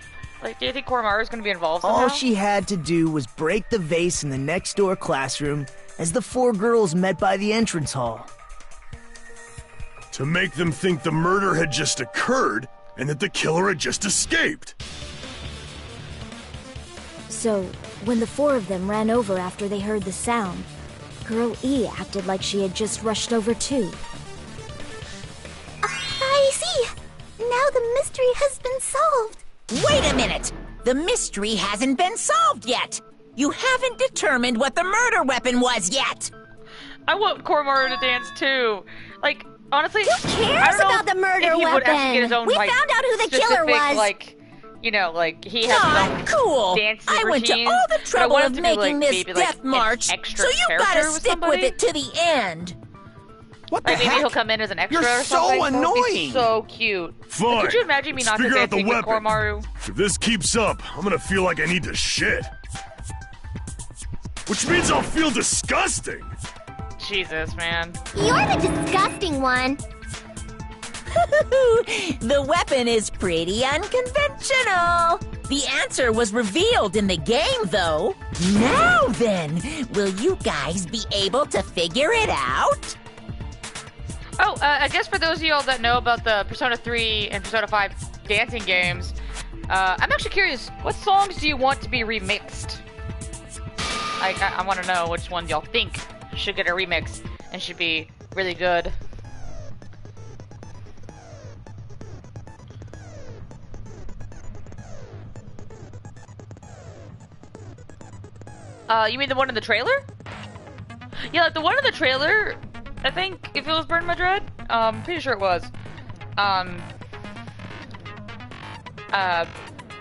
Like, do you think Koromaru's gonna be involved somehow? All she had to do was break the vase in the next door classroom as the 4 girls met by the entrance hall. To make them think the murder had just occurred and that the killer had just escaped. So, when the 4 of them ran over after they heard the sound, Girl E acted like she had just rushed over too. I see. Now the mystery has been solved. Wait a minute! The mystery hasn't been solved yet! You haven't determined what the murder weapon was yet! I want Koromaru to dance too. Like, honestly, Who cares I don't know about the murder if he would actually get his weapon? own, We like, found out who the killer specific, was. Like, you know, like he has his Not own cool! dance I went to routines, all the but I trouble want of him to be, making like, this maybe, like, death an march, extra so you character gotta with stick somebody. with it to the end! What the Like maybe heck? he'll come in as an extra You're or so something. That would be annoying. so cute. Fine. Like, could you imagine me Let's not figure out the dancing with weapon. Koromaru? If this keeps up, I'm gonna feel like I need to shit. Which means I'll feel disgusting. Jesus, man. You're the disgusting one. The weapon is pretty unconventional. The answer was revealed in the game, though. Now then, will you guys be able to figure it out? Oh, I guess for those of y'all that know about the Persona 3 and Persona 5 dancing games, I'm actually curious, what songs do you want to be remixed? Like, I want to know which ones y'all think should get a remix and should be really good. You mean the one in the trailer? Yeah, like the one in the trailer, I think, if it was Burn My Dread, pretty sure it was.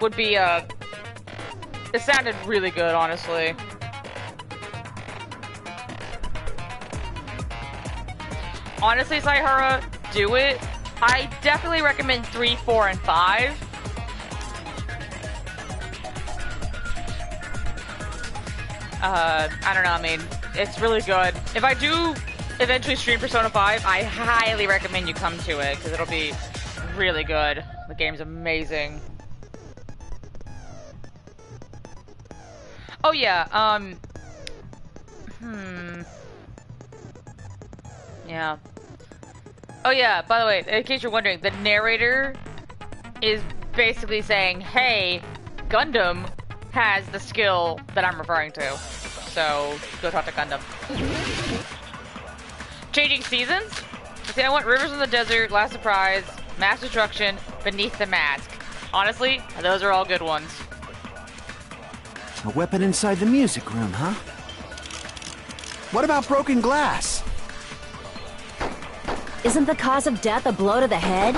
Would be, it sounded really good, honestly. Honestly, Saihara, do it. I definitely recommend 3, 4, and 5. I don't know, I mean, it's really good. If I do eventually stream Persona 5, I highly recommend you come to it, because it'll be really good. The game's amazing. Oh yeah, yeah. Oh yeah, by the way, in case you're wondering, the narrator is basically saying, hey, Gundam has the skill that I'm referring to. So, go talk to Gundam. Changing seasons? See, I want Rivers in the Desert, Last Surprise, Mass Destruction, Beneath the Mask. Honestly, those are all good ones. A weapon inside the music room, huh? What about broken glass? Isn't the cause of death a blow to the head?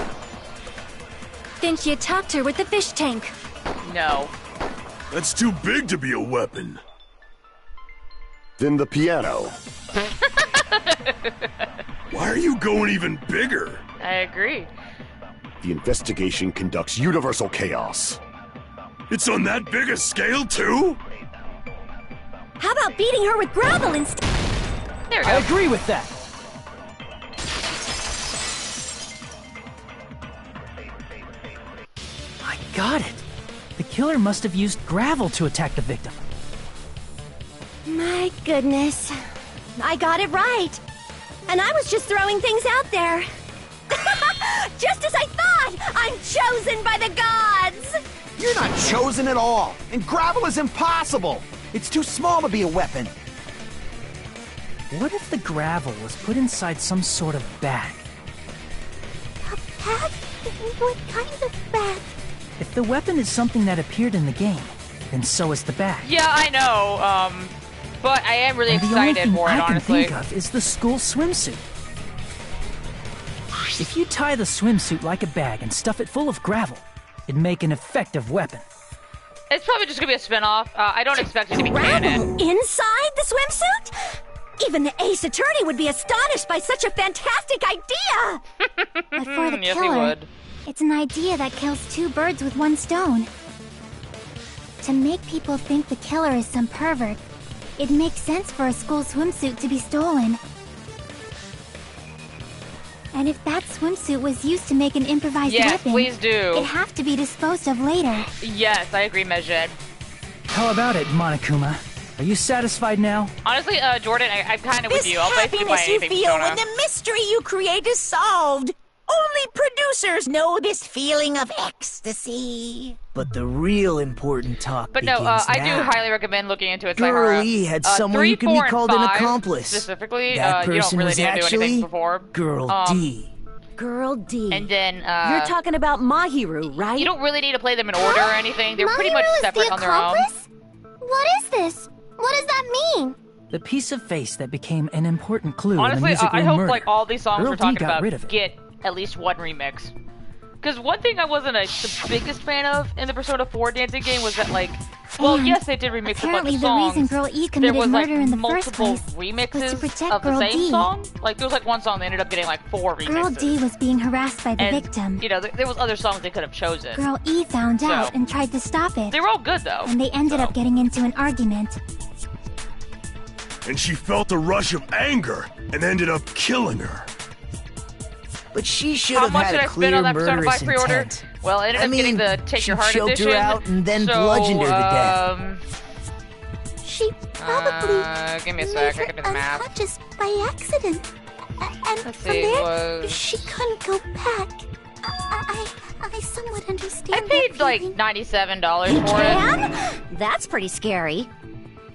Then she attacked her with the fish tank. No. That's too big to be a weapon. Then the piano. Why are you going even bigger? I agree. The investigation conducts universal chaos. It's on that big a scale, too? How about beating her with gravel instead? There we I go. agree with that. I got it. The killer must have used gravel to attack the victim. My goodness. I got it right. And I was just throwing things out there. Just as I thought! I'm chosen by the gods! You're not chosen at all, and gravel is impossible. It's too small to be a weapon. What if the gravel was put inside some sort of bag? A bag? What kind of bag? If the weapon is something that appeared in the game, then so is the bag. Yeah, I know. But I am really And the only excited thing for it, I can honestly. think of is the school swimsuit. If you tie the swimsuit like a bag and stuff it full of gravel, it'd make an effective weapon. It's probably just gonna be a spin-off. I don't expect it to be canon. Gravel inside the swimsuit? Even the ace attorney would be astonished by such a fantastic idea! But for the Yes, he killer, would. it's an idea that kills two birds with one stone. To make people think the killer is some pervert, it makes sense for a school swimsuit to be stolen. And if that swimsuit was used to make an improvised Yes, weapon, please do. it'd have to be disposed of later. Yes, I agree, Mejed. How about it, Monokuma? Are you satisfied now? Honestly, Jordan, I'm kind of This with you. I'll basically buy happiness you anything feel Persona. when the mystery you create is solved. Only producers know this feeling of ecstasy. But the real important talk But no, begins I do now. highly recommend looking into it. Girl Saihara. E had someone 3, who can be 4, and called an 5 accomplice. Specifically, That you don't person really was need to do anything actually before. Girl D. Girl D. And then, You're talking about Mahiru, right? you don't really need to play them in order or anything. They're pretty much Mahiru is separate the on their own. accomplice? What is this? What does that mean? The piece of face that became an important clue in the Honestly, music I room hope murder. like all these songs Girl we're D talking got about rid of it. get at least one remix. Because one thing I wasn't the biggest fan of in the Persona 4 dancing game was that, like, well, And yes, they did remix a bunch apparently of the songs. reason Girl E There committed was like murder in the first multiple place remixes was to protect of the Girl same D. song. Like, there was like one song they ended up getting like 4 remixes. Girl D was being harassed by the and, victim. you know, there was other songs they could have chosen. Girl E found So- out and tried to stop it. They were all good though. And they ended up getting into an argument. And she felt a rush of anger and ended up killing her. But she should How have much had did a I spend clear on that Persona murderous 5 pre-order? intent. Well, I ended up getting the Take she Your Heart choked edition. her out and then so, bludgeoned her to death. She probably give me a made sec, I her can do the math. unconscious by accident. And Let's from see, there, was- she couldn't go back. I somewhat understand I paid that like feeling. $97 for it. Can? That's pretty scary.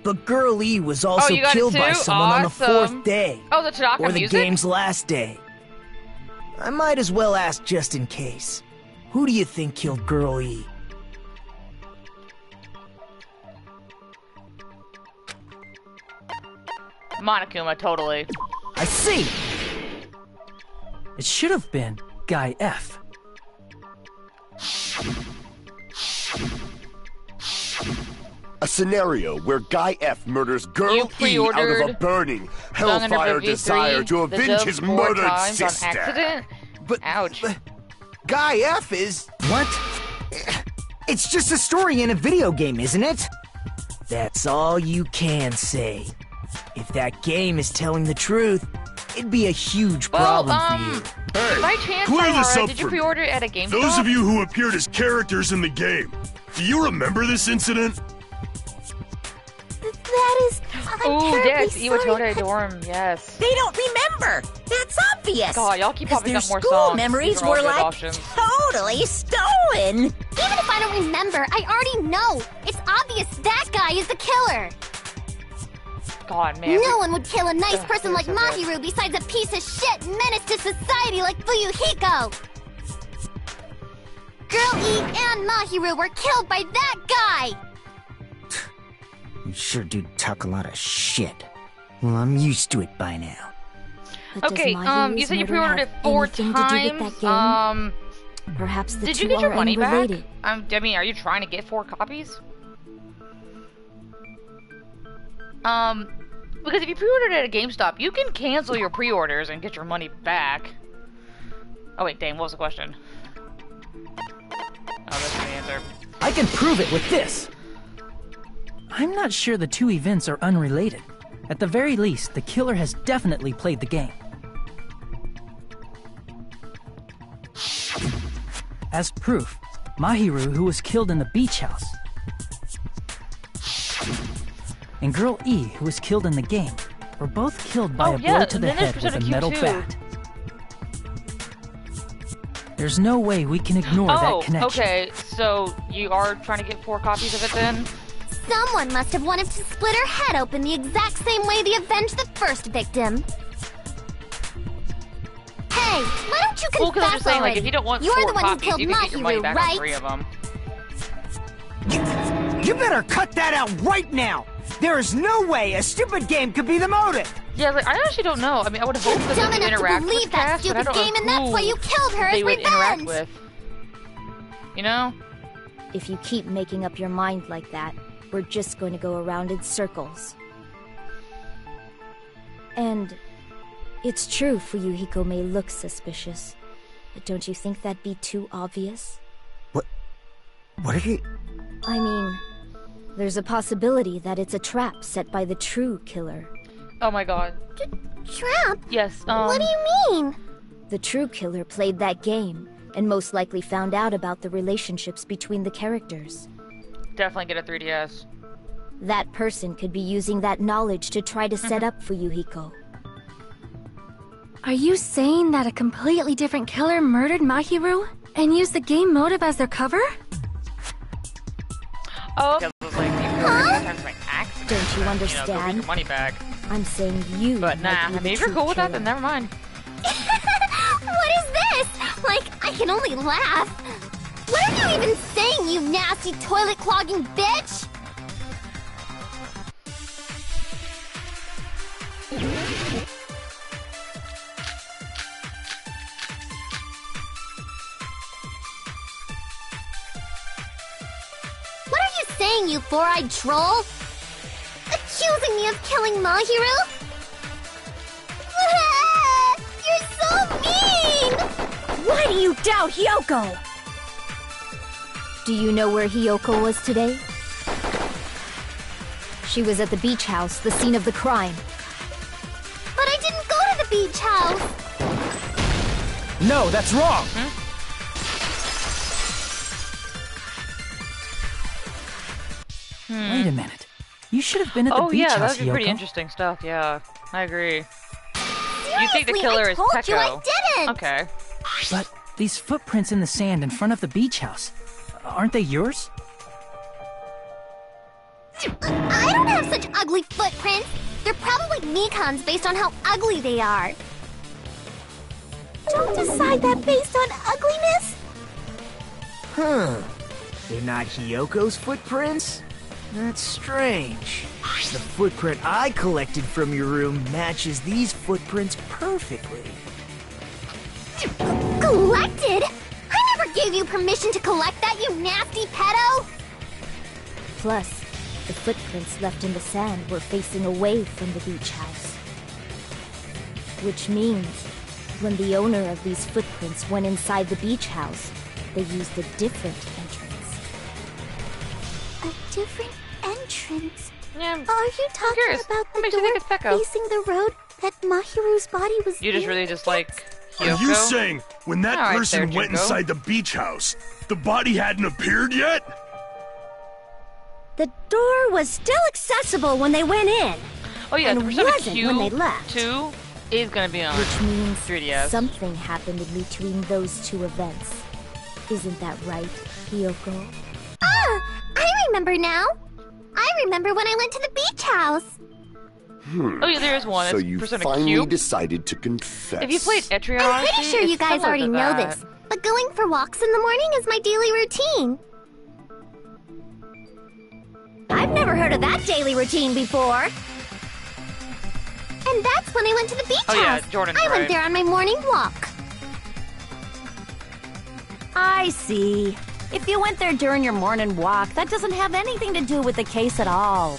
But Girl E was also you got it killed by too? someone on the Awesome. 4th day. Oh, the Tanaka Or the music? game's last day. I might as well ask just in case. Who do you think killed Girl E? Monokuma, totally. I see! It should have been Guy F. A scenario where Guy F murders You Girl E out of a pre-ordered burning, Song Under hellfire V3, desire to the avenge dub his 4 murdered times sister. On accident? But Ouch. Guy F is... What? It's just a story in a video game, isn't it? That's all you can say. If that game is telling the truth, it'd be a huge problem for you. Hey, By chance, clear this Saihara, up did you for me. pre-order it at a GameStop? Those of you who appeared as characters in the game, do you remember this incident? That is... I'm Ooh, terribly yes, sorry. Iwatore Dorm, yes. They don't remember. That's obvious. God, y'all keep 'cause popping their up more school songs. memories These are all were good like options. totally stolen. Even if I don't remember, I already know. It's obvious that guy is the killer. God, man. No one would kill a nice Ugh, person they're like so good. Mahiru besides a piece of shit menace to society like Fuyuhiko. Girl E and Mahiru were killed by that guy. You sure do talk a lot of shit. Well, I'm used to it by now. But Okay, does Mahiru's you said you murder pre-ordered it have 4 anything to do with times. that game? Perhaps the Did two you get your are money back? unrelated. I mean, are you trying to get 4 copies? Because if you pre-ordered it at GameStop, you can cancel your pre-orders and get your money back. Oh wait, dang, what was the question? Oh, that's the answer. I can prove it with this! I'm not sure the two events are unrelated. At the very least, the killer has definitely played the game. As proof, Mahiru, who was killed in the beach house, and Girl E, who was killed in the game, were both killed by a blow to the head with a metal bat. There's no way we can ignore that connection. Okay, so you are trying to get 4 copies of it then? Someone must have wanted to split her head open the exact same way they avenged the first victim. Hey, why don't you confess Well, because I'm just saying, already? like, if you don't want You're 4 the one copies, who killed you can get your money Mahiru, back right? on 3 of them. You better cut that out right now! There is no way a stupid game could be the motive! Yeah, like, I actually don't know. I mean, I would hope that Dumb they would enough to interact believe with that Cass, but I stupid don't know game, and that's why you killed her as they would interact revenge. with. You know? If you keep making up your mind like that, we're just going to go around in circles. And it's true Fuyuhiko may look suspicious, but don't you think that'd be too obvious? What are you... I mean, there's a possibility that it's a trap set by the true killer. Oh my god. Trap? Yes, What do you mean? The true killer played that game, and most likely found out about the relationships between the characters. Definitely get a 3DS. That person could be using that knowledge to try to set up Fuyuhiko. Are you saying that a completely different killer murdered Mahiru and used the game motive as their cover? Oh, it was like, sometimes by accident. Don't you You know, go get understand? your money back. I'm saying you. But nah, might I be mean, the if you're true cool with that, killer. then never mind. What is this? Like, I can only laugh. What are you even saying, you nasty toilet-clogging bitch? What are you saying, you four-eyed troll? Accusing me of killing Mahiru? You're so mean! Why do you doubt Hyoko? Do you know where Hyoko was today? She was at the beach house, the scene of the crime. But I didn't go to the beach house! No, that's wrong! Wait a minute. You should have been at the beach yeah, house, that'd be pretty Hyoko. interesting stuff, yeah. I agree. You think the Seriously, killer I is told Peko? you I didn't! Okay. But these footprints in the sand in front of the beach house, aren't they yours? I don't have such ugly footprints! They're probably Mikan's based on how ugly they are. Don't decide that based on ugliness! Huh. They're not Hyoko's footprints? That's strange. The footprint I collected from your room matches these footprints perfectly. Collected? I never gave you permission to collect that, you nasty pedo! Plus, the footprints left in the sand were facing away from the beach house. Which means, when the owner of these footprints went inside the beach house, they used a different entrance. A different entrance? Yeah, Are you talking curious. about What the makes you think door it's Peko? facing the road that Mahiru's body was You just in? really just like Are Hyoko? you saying when that Alright person there, went Junko. inside the beach house, the body hadn't appeared yet? The door was still accessible when they went in, Oh yeah, and the Persona wasn't when they left. Q2 is gonna be on. which means 3DS. something happened in between those two events. Isn't that right, Hyoko? Ah! I remember now! I remember when I went to the beach house! Oh yeah, there is one. So It's you Persona finally Q. decided to confess. If you played Etrian I'm Odyssey, pretty sure you it's guys similar already to know that. this, but going for walks in the morning is my daily routine. I've never heard of that daily routine before. And that's when I went to the beach Oh yeah, house. Jordan's I right. went there on my morning walk. I see. If you went there during your morning walk, that doesn't have anything to do with the case at all.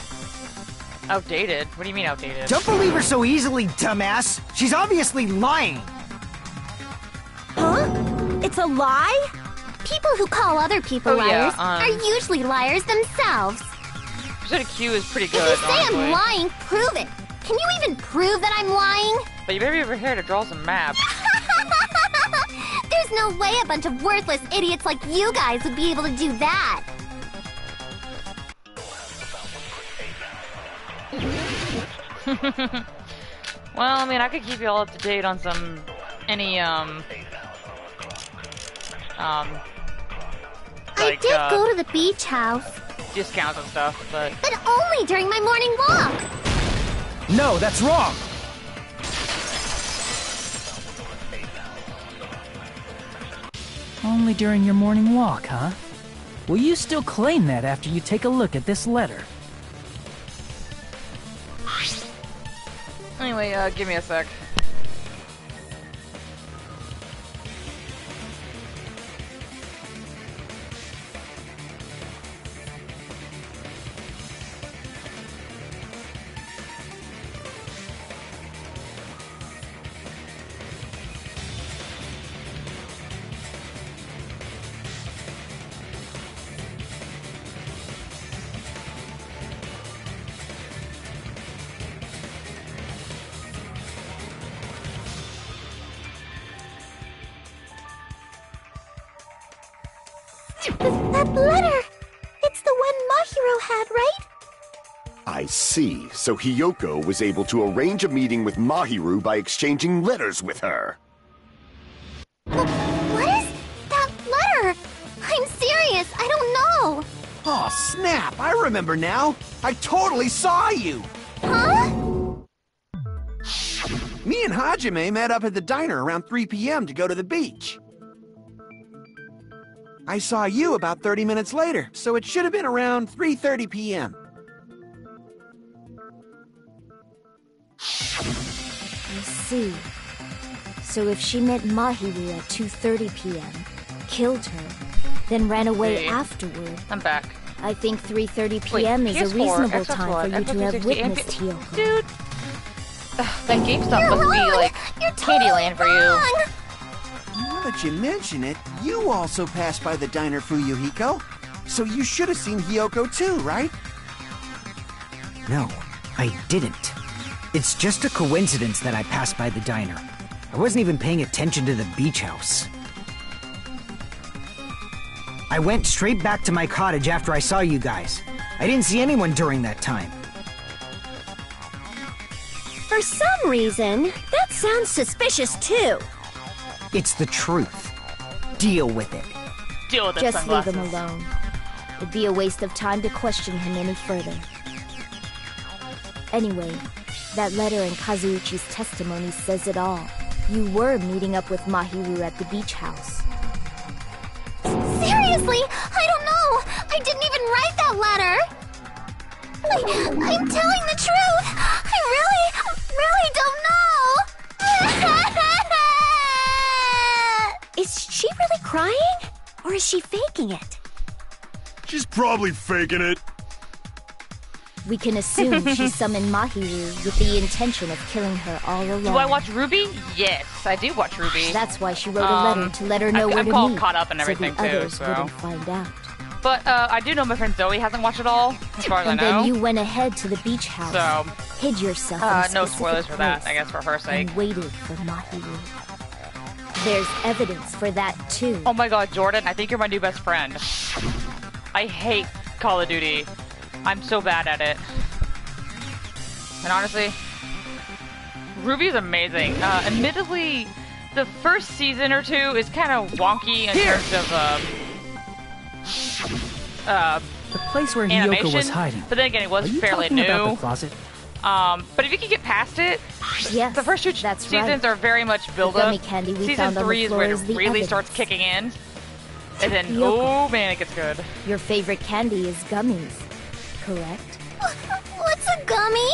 Outdated? What do you mean outdated? Don't believe her so easily, dumbass. She's obviously lying. Huh? It's a lie? People who call other people liars are usually liars themselves. Percent Q is pretty good, If you say honestly. I'm lying, prove it. Can you even prove that I'm lying? But you better be over here to draw some maps. There's no way a bunch of worthless idiots like you guys would be able to do that. Well, I mean, I could keep you all up to date on any I did go to the beach house, discounts and stuff, but only during my morning walk. No, that's wrong. Only during your morning walk, huh? Will you still claim that after you take a look at this letter? anyway, give me a sec. That letter! It's the one Mahiro had, right? I see. So Hiyoko was able to arrange a meeting with Mahiru by exchanging letters with her. What is that letter? I'm serious, I don't know. Oh, snap! I remember now! I totally saw you! Huh? Me and Hajime met up at the diner around 3 p.m. to go to the beach. I saw you about 30 minutes later, so it should have been around 3:30 p.m. I see. So if she met Mahiru at 2:30 p.m., killed her, then ran away See. afterward, I'm back. I think 3:30 p.m. is a PS4, reasonable Xbox time One, for you to Xbox have 360, witnessed and Hiyoko. Dude! That game stuff You're must be wrong. like You're totally Candyland for you. wrong. Now that you mention it, you also passed by the diner, Fuyuhiko. So you should have seen Hiyoko too, right? No, I didn't. It's just a coincidence that I passed by the diner. I wasn't even paying attention to the beach house. I went straight back to my cottage after I saw you guys. I didn't see anyone during that time. For some reason, that sounds suspicious too. It's the truth. Deal with it. Deal with the Just leave sunglasses. him alone. It'd be a waste of time to question him any further. Anyway, that letter in Kazuichi's testimony says it all. You were meeting up with Mahiru at the beach house. Seriously, I don't know. I didn't even write that letter. I'm telling the truth. I really don't know. Is she really crying? Or is she faking it? She's probably faking it. We can assume she summoned Mahiru with the intention of killing her all along. Do I watch Ruby? Yes, I do watch Ruby. That's why she wrote a letter to let her know where I'm to all meet. caught up and everything, so the too, others so. wouldn't find out. But I do know my friend Zoe hasn't watched it all, as far as And I know. then you went ahead to the beach house, So, hid yourself in a no specific spoilers for that, place, I guess, for her sake. and waited for Mahiru. There's evidence for that too. Oh my god, Jordan, I think you're my new best friend. I hate Call of Duty. I'm so bad at it. And honestly, Ruby's amazing. Admittedly, the first season or two is kind of wonky in terms of The place where animation. Hiyoko was hiding. But then again, it was Are you fairly talking about new. the closet? But if you can get past it, Yes, the first two that's seasons right. are very much build The up. gummy candy we Season found on the 3 is floor where is it the really evidence. starts kicking in. And then, Hiyoko. oh man, it gets good. Your favorite candy is gummies, correct? What's a gummy?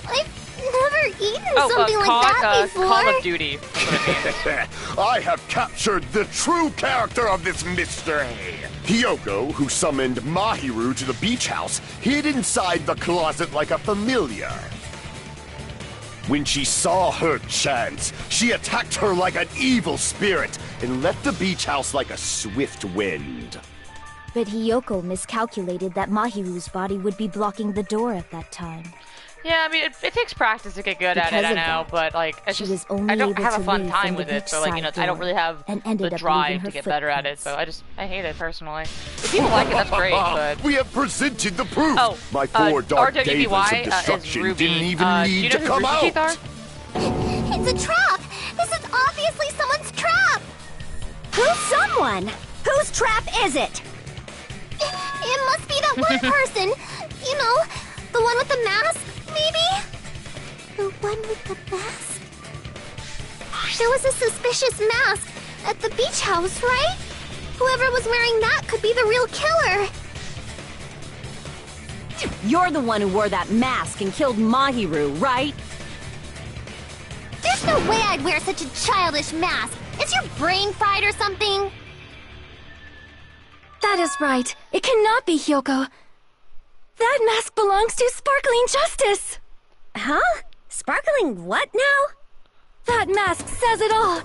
I've never eaten something like that before. Call of Duty. That's what it means. I have captured the true character of this mystery. Hiyoko, who summoned Mahiru to the beach house, hid inside the closet like a familiar. When she saw her chance, she attacked her like an evil spirit and left the beach house like a swift wind. But Hiyoko miscalculated that Mahiru's body would be blocking the door at that time. Yeah, I mean, it takes practice to get good at it, I know, but, like, it's just, I don't have a fun time with it, so, like, you know, I don't really have the drive to get better at it, so I hate it, personally. If people like it, that's great, but... We have presented the proof! Oh, My 4 dark days of RWBY destruction is Ruby. didn't even need to come out! It's a trap! This is obviously someone's trap! Who's someone? Whose trap is it? It must be that one person. You know, the one with the mask, maybe? The one with the mask? There was a suspicious mask at the beach house, right? Whoever was wearing that could be the real killer. You're the one who wore that mask and killed Mahiru, right? There's no way I'd wear such a childish mask. Is your brain fried or something? That is right. It cannot be Hiyoko. That mask belongs to Sparkling Justice! Huh? Sparkling what now? That mask says it all!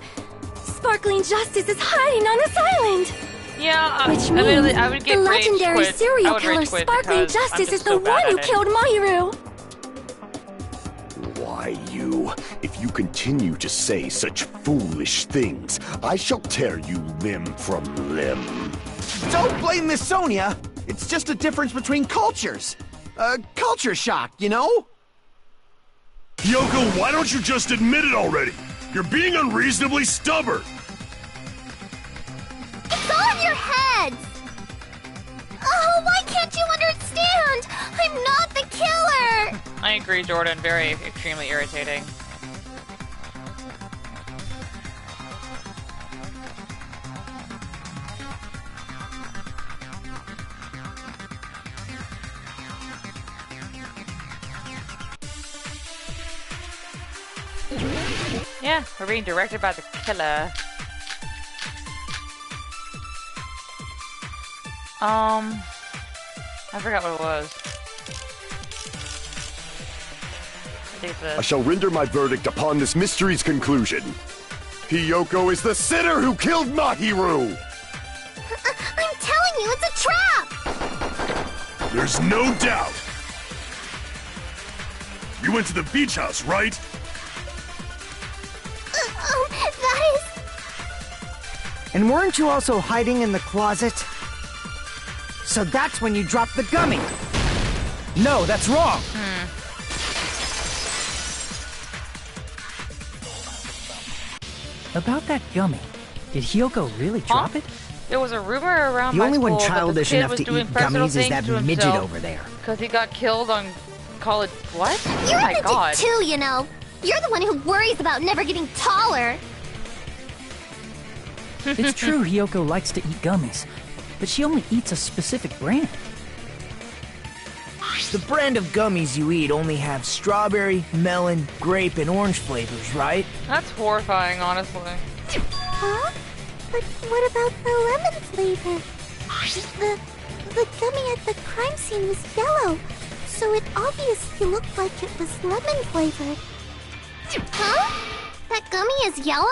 Sparkling Justice is hiding on this island! Yeah, which means I would get the legendary rage quit. serial killer Sparkling Justice is the one who killed Mahiru! Why, you? If you continue to say such foolish things, I shall tear you limb from limb. Don't blame Miss Sonia. It's just a difference between cultures. Culture shock, you know? Hiyoko, why don't you just admit it already? You're being unreasonably stubborn. It's all in your heads! Oh, why can't you understand? I'm not the killer! I agree, Jordan. Very, extremely irritating. Yeah, we're being directed by the killer. I forgot what it was. I shall render my verdict upon this mystery's conclusion. Hiyoko is the sinner who killed Mahiru! I'm telling you, it's a trap! There's no doubt. You went to the beach house, right? That is... And weren't you also hiding in the closet? So that's when you dropped the gummy! No, that's wrong! About that gummy, did Hiyoko really drop it? There was a rumor around The my only school one childish that enough this to kid was eat doing personal gummies is that things to midget himself over there. Because he got killed on college. What? You're oh my a midget god. too, you know. You're the one who worries about never getting taller. It's true Hiyoko likes to eat gummies, but she only eats a specific brand. The brand of gummies you eat only have strawberry, melon, grape, and orange flavors, right? That's horrifying, honestly. Huh? But what about the lemon flavor? The gummy at the crime scene was yellow, so it obviously looked like it was lemon flavored. Huh? That gummy is yellow?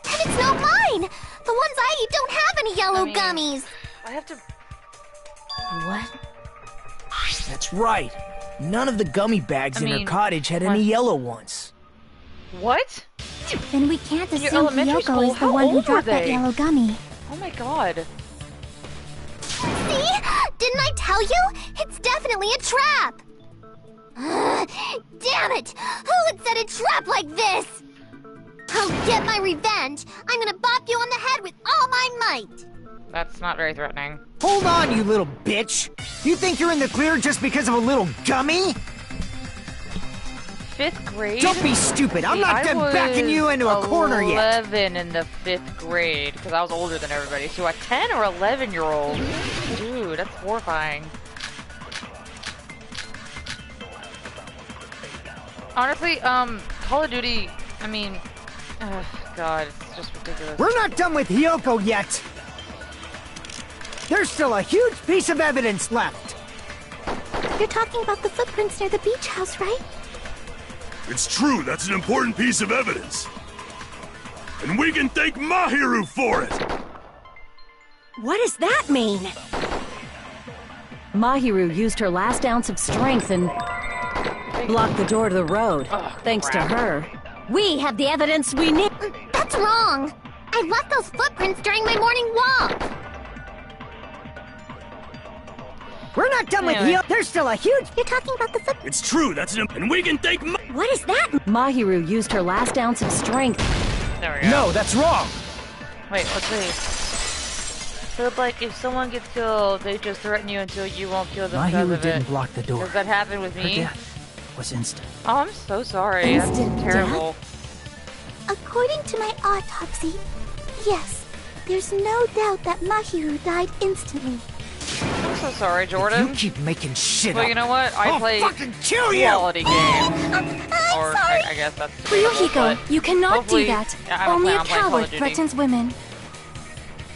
Then it's not mine! The ones I eat don't have any yellow gummies! I have to... What? That's right. None of the gummy bags in her cottage had any yellow ones. What? Then we can't In your assume elementary Hiyoko school, is the how one who old were dropped that they? yellow gummy. Oh my god. See? Didn't I tell you? It's definitely a trap! Damn it! Who would set a trap like this? I'll get my revenge! I'm gonna bop you on the head with all my might! That's not very threatening. Hold on, you little bitch! You think you're in the clear just because of a little gummy? 5th grade? Don't be stupid! I'm See, not done backing you into a corner yet! 11 in the 5th grade, because I was older than everybody. So a 10 or 11-year-old? Dude, that's horrifying. Honestly, Call of Duty, I mean, God, it's just ridiculous. We're not done with Hiyoko yet! There's still a huge piece of evidence left! You're talking about the footprints near the beach house, right? It's true, that's an important piece of evidence. And we can thank Mahiru for it! What does that mean? Mahiru used her last ounce of strength and blocked the door to the road. Thanks to her. We have the evidence we need. That's wrong! I left those footprints during my morning walk! We're not done with Hiyoko! There's still a huge... You're talking about the footprints. It's true, that's an... And we can thank What is that? Mahiru used her last ounce of strength. There we go. No, that's wrong! Wait, let's see. So, like, if someone gets killed, they just threaten you until you won't kill them because Mahiru of didn't it. block the door. Does that happen with Her me? death was instant. Oh, I'm so sorry. Instant That's terrible. According to my autopsy, yes, there's no doubt that Mahiru died instantly. I'm so sorry, Jordan. You keep making shit Well, up. you know what? I I'll play fucking kill you! quality games. Or, sorry. I guess that's debatable, Ryuhiko, but you cannot do hopefully- that. I don't Only plan a on playing Call coward of Duty. threatens women.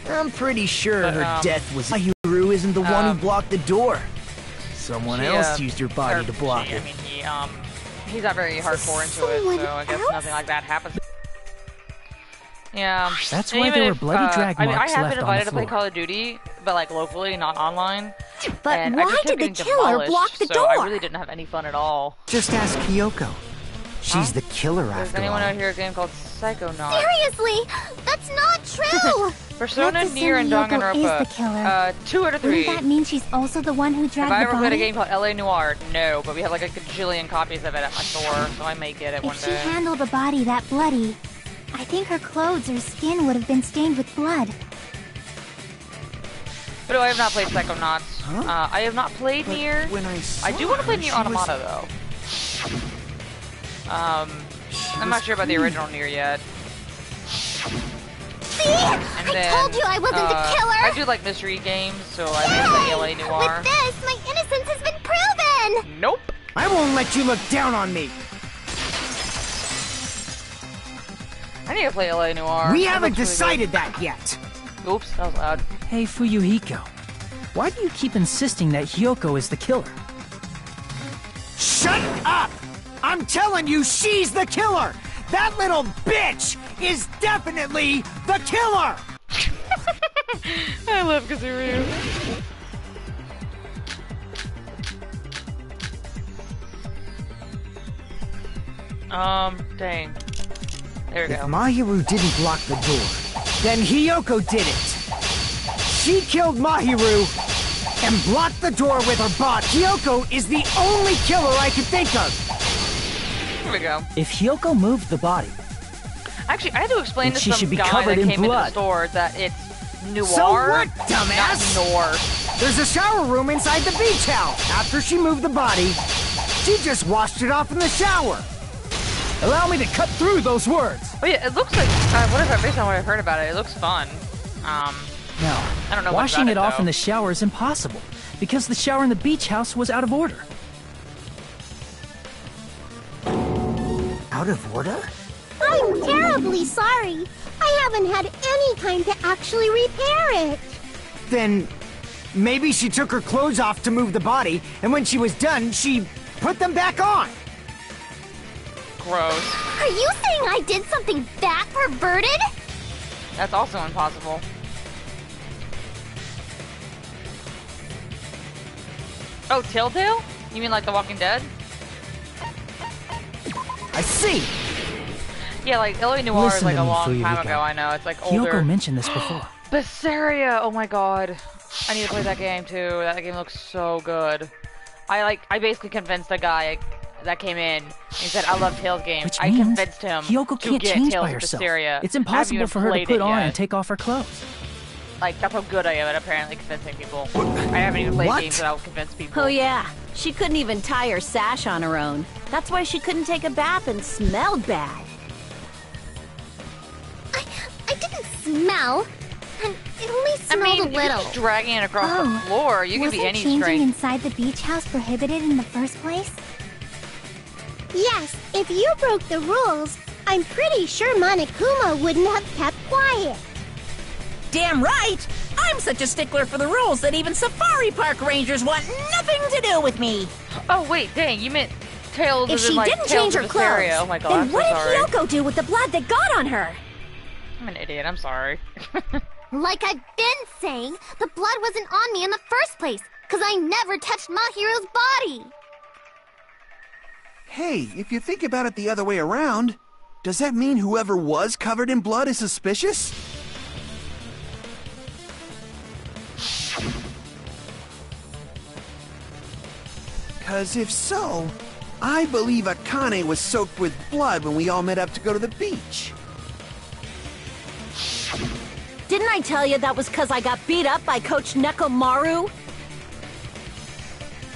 I'm pretty sure But, her death was... Mahiru isn't the one who blocked the door. Someone She, else used her body or to block she, it. I mean, he's not very hardcore into it, Someone so I guess else? nothing like that happens. Yeah. That's and why even there were if, bloody drag I mean, I marks have left been on the invited to play floor. Call of Duty, but like locally, not online. But And I why just kept did the getting killer demolished, block the so door? I really didn't have any fun at all. Just ask Hiyoko. She's the killer Does after anyone all. out here a game called Psychonauts? Seriously? That's not true! Persona, Let's Nier, and assume Yoko Danganronpa. is the killer. 2 out of 3. Wouldn't that mean she's also the one who Have dragged I the ever body? played a game called LA Noire? No, but we have like a gajillion copies of it at my store, so I may get it one If she day. handled a body that bloody, I think her clothes or skin would have been stained with blood. But I have not played Psychonauts. Huh? I have not played But Nier. when I saw I do want to play her, Nier she was- Automata though. I'm not sure about the original Nier yet. See? And I told you I wasn't the killer! I do like mystery games, so I may play LA Noire. With this, my innocence has been proven! Nope. I won't let you look down on me. I need to play LA Noire. We That haven't looks really decided that yet. good. Oops, that was loud. Hey, Fuyuhiko. Why do you keep insisting that Hiyoko is the killer? Shut up! I'm telling you, she's the killer! That little bitch is definitely the killer! I love Kazuryu. Dang. There we If go. Mahiru didn't block the door, then Hiyoko did it. She killed Mahiru and blocked the door with her body. Hiyoko is the only killer I can think of. Here we go. If Hiyoko moved the body, Actually, I had to explain Then to she some should be guy covered that in came into the blood. store that it's noir, So what, dumbass? not noir. There's a shower room inside the beach house. After she moved the body, she just washed it off in the shower. allow me to cut through those words. Oh yeah, it looks like based on what I've heard about it, it looks fun. No. I don't know much Washing about it off though. in the shower is impossible, because the shower in the beach house was out of order. Out of order? I'm terribly sorry. I haven't had any time to actually repair it. Then maybe she took her clothes off to move the body, and when she was done, she put them back on. Gross. Are you saying I did something that perverted? That's also impossible. Oh, Telltale? You mean like The Walking Dead? I see. Yeah, like LA Noire is Listen like to a me, long time Fuyuhiko. ago. I know it's like older. Hiyoko mentioned this before. Berseria! Oh my god. I need to play that game too. That game looks so good. I basically convinced a guy that came in and said, I love Tales games. Which I means convinced him Hiyoko to can't get change Tales by of herself. Berseria. It's I haven't impossible even for her to played put it on yet. and take off her clothes. Like, that's how good I am at apparently convincing people. I haven't even played What? games that I'll convince people. Oh yeah, she couldn't even tie her sash on her own. That's why she couldn't take a bath and smelled bad. I didn't smell. And it only I smelled mean, a you're little. just dragging it across the floor. You can Wasn't be any changing strength. inside the beach house prohibited in the first place? Yes, if you broke the rules, I'm pretty sure Monokuma wouldn't have kept quiet. Damn right! I'm such a stickler for the rules that even safari park rangers want nothing to do with me! Oh, wait, dang, you meant Tails If as in, she like, didn't Tales change her of Vesperia. clothes, Oh my god, then I'm so what sorry. did Hiyoko do with the blood that got on her? I'm an idiot, I'm sorry. Like I've been saying, the blood wasn't on me in the first place, because I never touched Mahiru's body. Hey, if you think about it the other way around, does that mean whoever was covered in blood is suspicious? Because if so, I believe Akane was soaked with blood when we all met up to go to the beach. Didn't I tell you that was because I got beat up by Coach Nekomaru?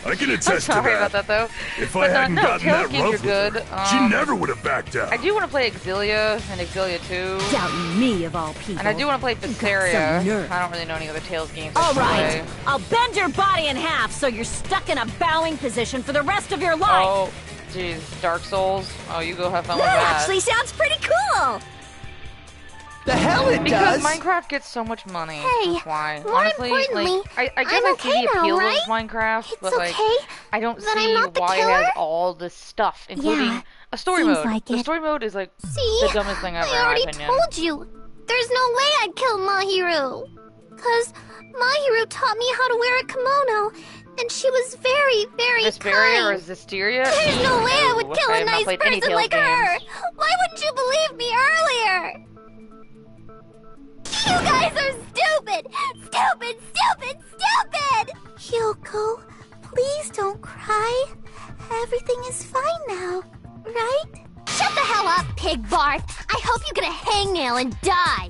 I can I'm attest to sorry that. about that, though. If But, I hadn't no, gotten Tails that games rough are with good. her, she never would have backed down. I do want to play Exilia and Exilia 2. Doubting me, of all people. And I do want to play Some Vesperia. nerve. I don't really know any other Tails games. I All should right, play. I'll bend your body in half so you're stuck in a bowing position for the rest of your life. Oh, jeez. Dark Souls? Oh, you go have fun with That that. actually sounds pretty cool! The hell it Because does! Minecraft gets so much money. Hey, That's why. more Honestly, importantly, like, I guess I'm I okay see the now, appeal right? of Minecraft, It's but like, okay I don't that I'm see not the why it has killer? all this stuff, including Yeah, a story seems mode. like The it. story mode is like See, the dumbest thing ever, I in my already opinion. told you. There's no way I'd kill Mahiru. Because Mahiru taught me how to wear a kimono, and she was very, very Vesperia or kind. Zestiria? There's no way I would kill I a have not nice played any person Tales like her. games. Why wouldn't you believe me earlier? You guys are stupid! Stupid, stupid, stupid! Hyoko, please don't cry. Everything is fine now, right? Shut the hell up, pig Barth! I hope you get a hangnail and die!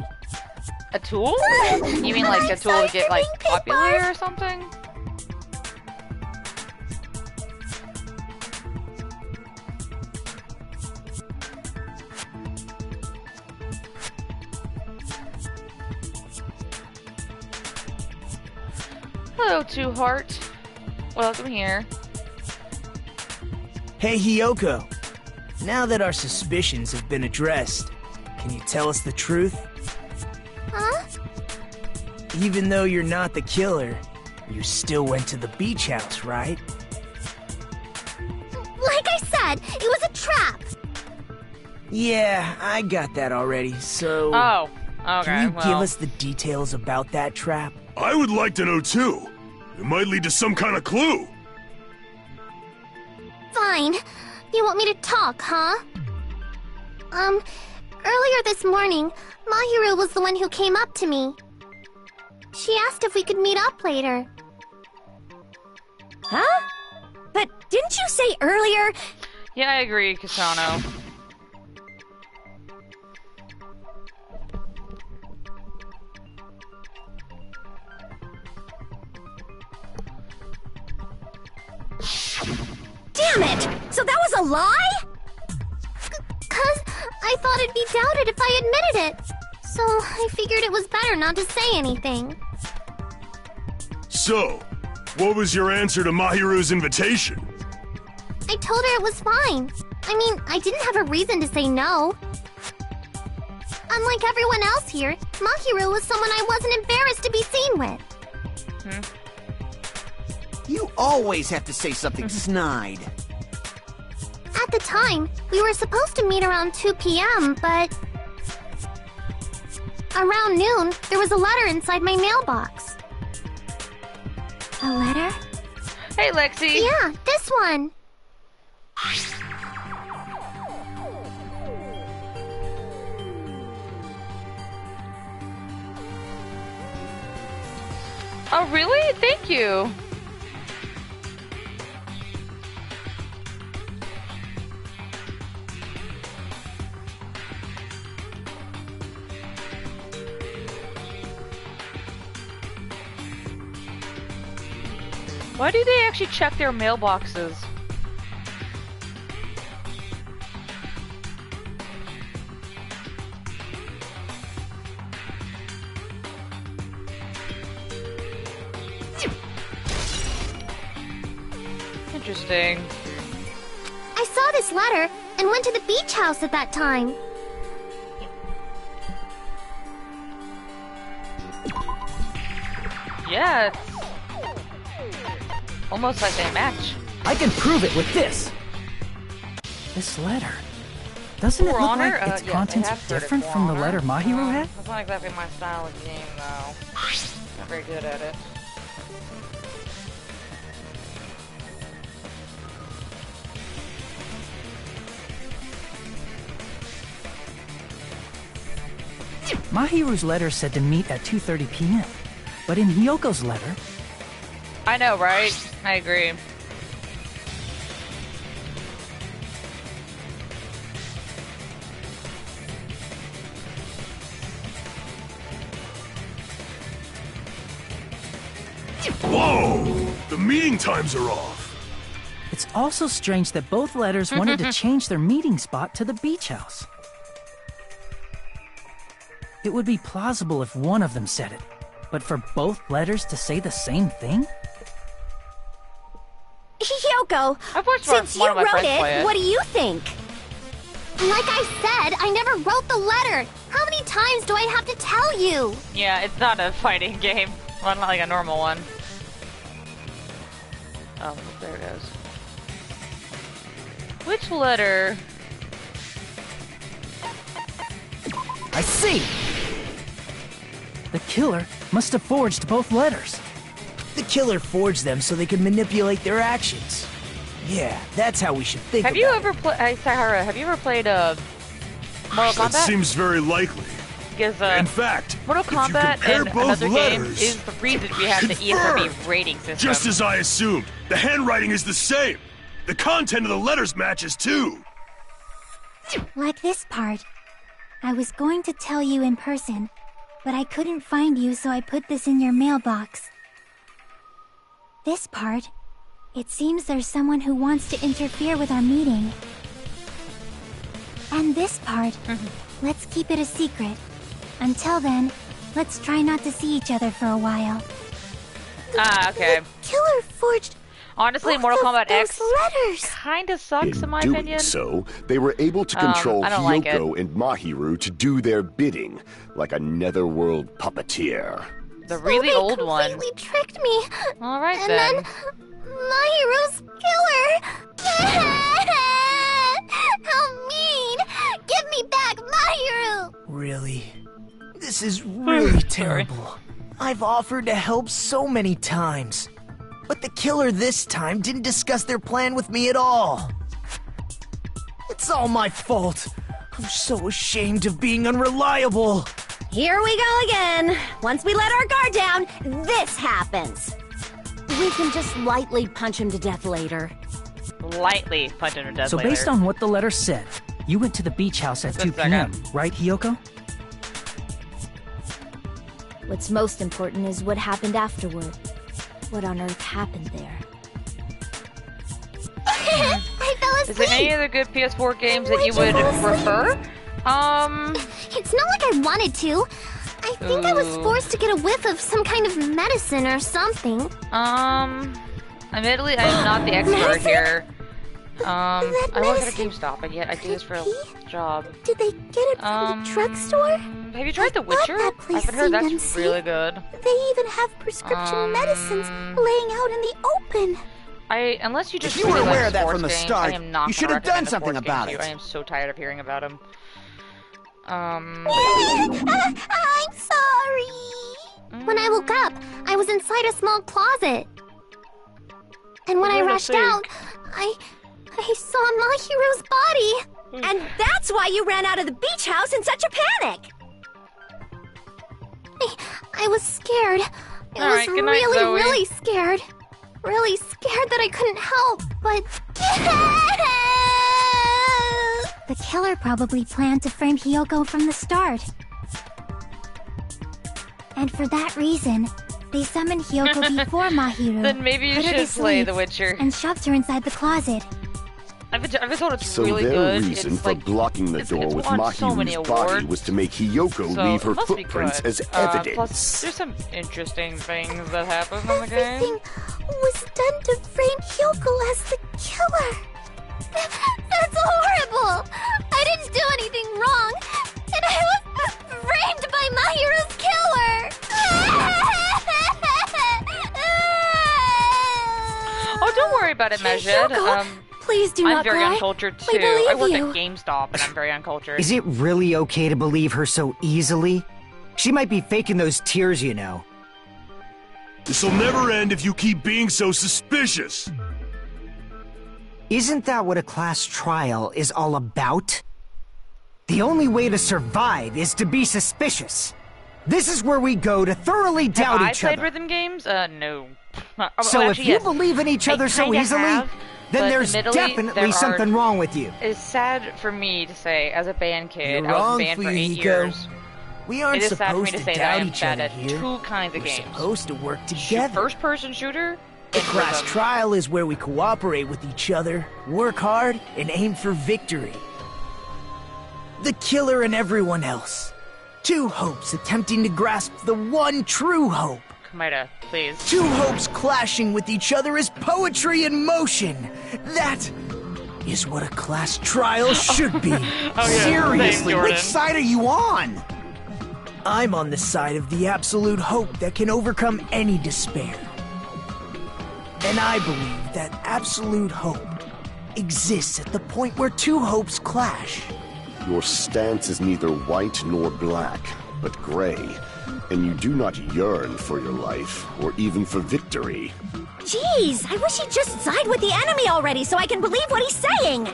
A tool? You mean like a tool to get like popular or something? Hello, Two Heart. Welcome here. Hey, Hiyoko. Now that our suspicions have been addressed, can you tell us the truth? Huh? Even though you're not the killer, you still went to the beach house, right? Like I said, it was a trap! Yeah, I got that already, so... Oh, okay, Can you well. give us the details about that trap? I would like to know too. It might lead to some kind of clue. Fine. You want me to talk, huh? Earlier this morning, Mahiru was the one who came up to me. She asked if we could meet up later. Huh? But didn't you say earlier? Yeah, I agree, Kasano. Damn it! So that was a lie? 'Cause I thought it'd be doubted if I admitted it. So I figured it was better not to say anything. So, what was your answer to Mahiru's invitation? I told her it was fine. I mean, I didn't have a reason to say no. Unlike everyone else here, Mahiru was someone I wasn't embarrassed to be seen with. You always have to say something snide. At the time, we were supposed to meet around 2 p.m., but... Around noon, there was a letter inside my mailbox. A letter? Hey, Lexi! Yeah, this one. Oh, really? Thank you! Why do they actually check their mailboxes? Interesting. I saw this letter and went to the beach house at that time. Yeah, it's almost like they match. I can prove it with this. This letter. Doesn't it For look Honor? like its Yeah, contents they are have heard it different for from the Honor. letter Mahiru had? That's not exactly my style of game, though. Not very good at it. Mahiru's letter said to meet at 2:30 p.m. But in Hyoko's letter... I know, right? I agree. Whoa! The meeting times are off. It's also strange that both letters wanted to change their meeting spot to the beach house. It would be plausible if one of them said it, but for both letters to say the same thing? Hyoko, I've watched since you one of my wrote friends play it, it. what do you think? Like I said, I never wrote the letter. How many times do I have to tell you? Yeah, it's not a fighting game. Well, not like a normal one. Oh, there it goes. Which letter? I see! The killer must have forged both letters. The killer forged them so they could manipulate their actions. Yeah, that's how we should think Have about you it. ever played? Hey, Sahara, have you ever played Mortal That Kombat? seems very likely. Because In fact, Mortal if you Kombat compare and both another game letters, is the reason we have the confirmed. ESRB rating system. Just as I assumed, the handwriting is the same. The content of the letters matches too. Like this part. I was going to tell you in person, but I couldn't find you, so I put this in your mailbox. This part. It seems there's someone who wants to interfere with our meeting. And this part. Let's keep it a secret. Until then, let's try not to see each other for a while. Ah, okay. Killer forged Honestly, both Mortal of Kombat those X letters. kind of sucks in my doing opinion. so, they were able to control I don't like it. Hyoko and Mahiru to do their bidding, like a netherworld puppeteer. The really they old one. completely tricked me. All right And then. then Mahiru's killer. How mean! Give me back Mahiru. Really? This is really terrible. I've offered to help so many times. But the killer this time didn't discuss their plan with me at all. It's all my fault. I'm so ashamed of being unreliable. Here we go again. Once we let our guard down, this happens. We can just lightly punch him to death later. Lightly punch him to death So later. based on what the letter said, you went to the beach house at Just a 2 p.m., second. right, Hyoko? What's most important is what happened afterward. What on earth happened there? I fell Is there any asleep. other good PS4 games that you Why'd would you fall asleep? prefer? It's not like I wanted to. I think I was Ooh. forced to get a whiff of some kind of medicine or something. Admittedly, I am not the expert Medicine? here. That I work at a medicine GameStop, and yet I do this for a job. Did they get it from the drugstore? Have you tried The thought Witcher? that place I've heard seemed that's unsafe. really good. They even have prescription medicines laying out in the open. Unless you just If you were really aware like of that sports from the games, start, I am not you should gonna have done recommend a something sports game about to you. it. I am so tired of hearing about them. I'm sorry. When I woke up, I was inside a small closet. And when I rushed out, I saw Mahiru's body. And that's why you ran out of the beach house in such a panic! I was scared. I All was right, good night, really, Zoe. really scared. Really scared that I couldn't help, but... The killer probably planned to frame Hyoko from the start. And for that reason, they summoned Hyoko before Mahiru. Then maybe you put her to should play sleep, The Witcher. And shoved her inside the closet. I've been told it's So really their good. reason It's for like, blocking the door it's with won so many Mahiru's body awards. was to make Hyoko So leave her it must be footprints good. as evidence. Plus, there's some interesting things that happen in the Everything game. was done to frame Hyoko as the killer. Oh, don't worry about it, Majid. Hyoko, please do I'm not very cry. uncultured We too. I believe work you. at GameStop and I'm very uncultured. Is it really okay to believe her so easily? She might be faking those tears, you know. This'll never end if you keep being so suspicious. Isn't that what a class trial is all about? The only way to survive is to be suspicious. This is where we go to thoroughly doubt Have each I played other. rhythm games? No. So Actually, if you yes. believe in each I other so kinda easily, have, then but there's admittedly, definitely there something are- wrong with you. It's sad for me to say, as a band kid, You're I was wrong, in band for 8 Fuyuhiko. years. We aren't It is sad for me supposed to to say that I doubt am each bad other at here. two kinds of We're games. supposed to work together. First-person shooter The and class rhythm. trial is where we cooperate with each other, work hard, and aim for victory. The killer and everyone else. Two hopes attempting to grasp the one true hope. Kamida, please. Two hopes clashing with each other is poetry in motion. That is what a class trial should be. Seriously, Jordan. which side are you on? I'm on the side of the absolute hope that can overcome any despair. And I believe that absolute hope exists at the point where two hopes clash. Your stance is neither white nor black, but gray, and you do not yearn for your life, or even for victory. Jeez, I wish he'd just side with the enemy already so I can believe what he's saying!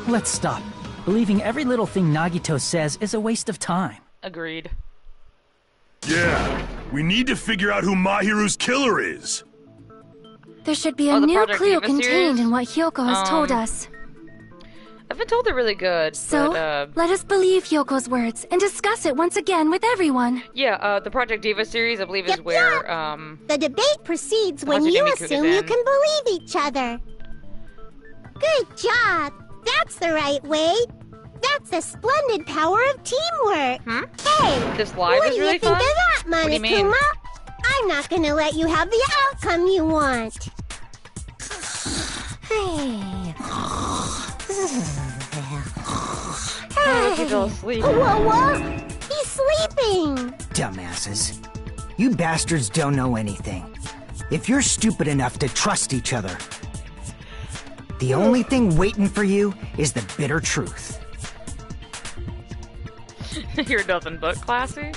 Let's stop. Believing every little thing Nagito says is a waste of time. Agreed. Yeah, we need to figure out who Mahiru's killer is. There should be a Oh, the new Project clue Diva contained series? in what Hyoko has told us. I've been told they're really good, So, but, let us believe Hyoko's words and discuss it once again with everyone. yeah, the Project Diva series, I believe, is where, The debate proceeds when Hatsune you Miku assume is you in. can believe each other. Good job. That's the right way. That's the splendid power of teamwork. Hey, This live what is do really you think fun? of that, What do you mean? Monokuma? I'm not gonna let you have the outcome you want. he fell asleep. Whoa, he's sleeping. Dumbasses. You bastards don't know anything. If you're stupid enough to trust each other, the only thing waiting for you is the bitter truth. You're nothing but classy.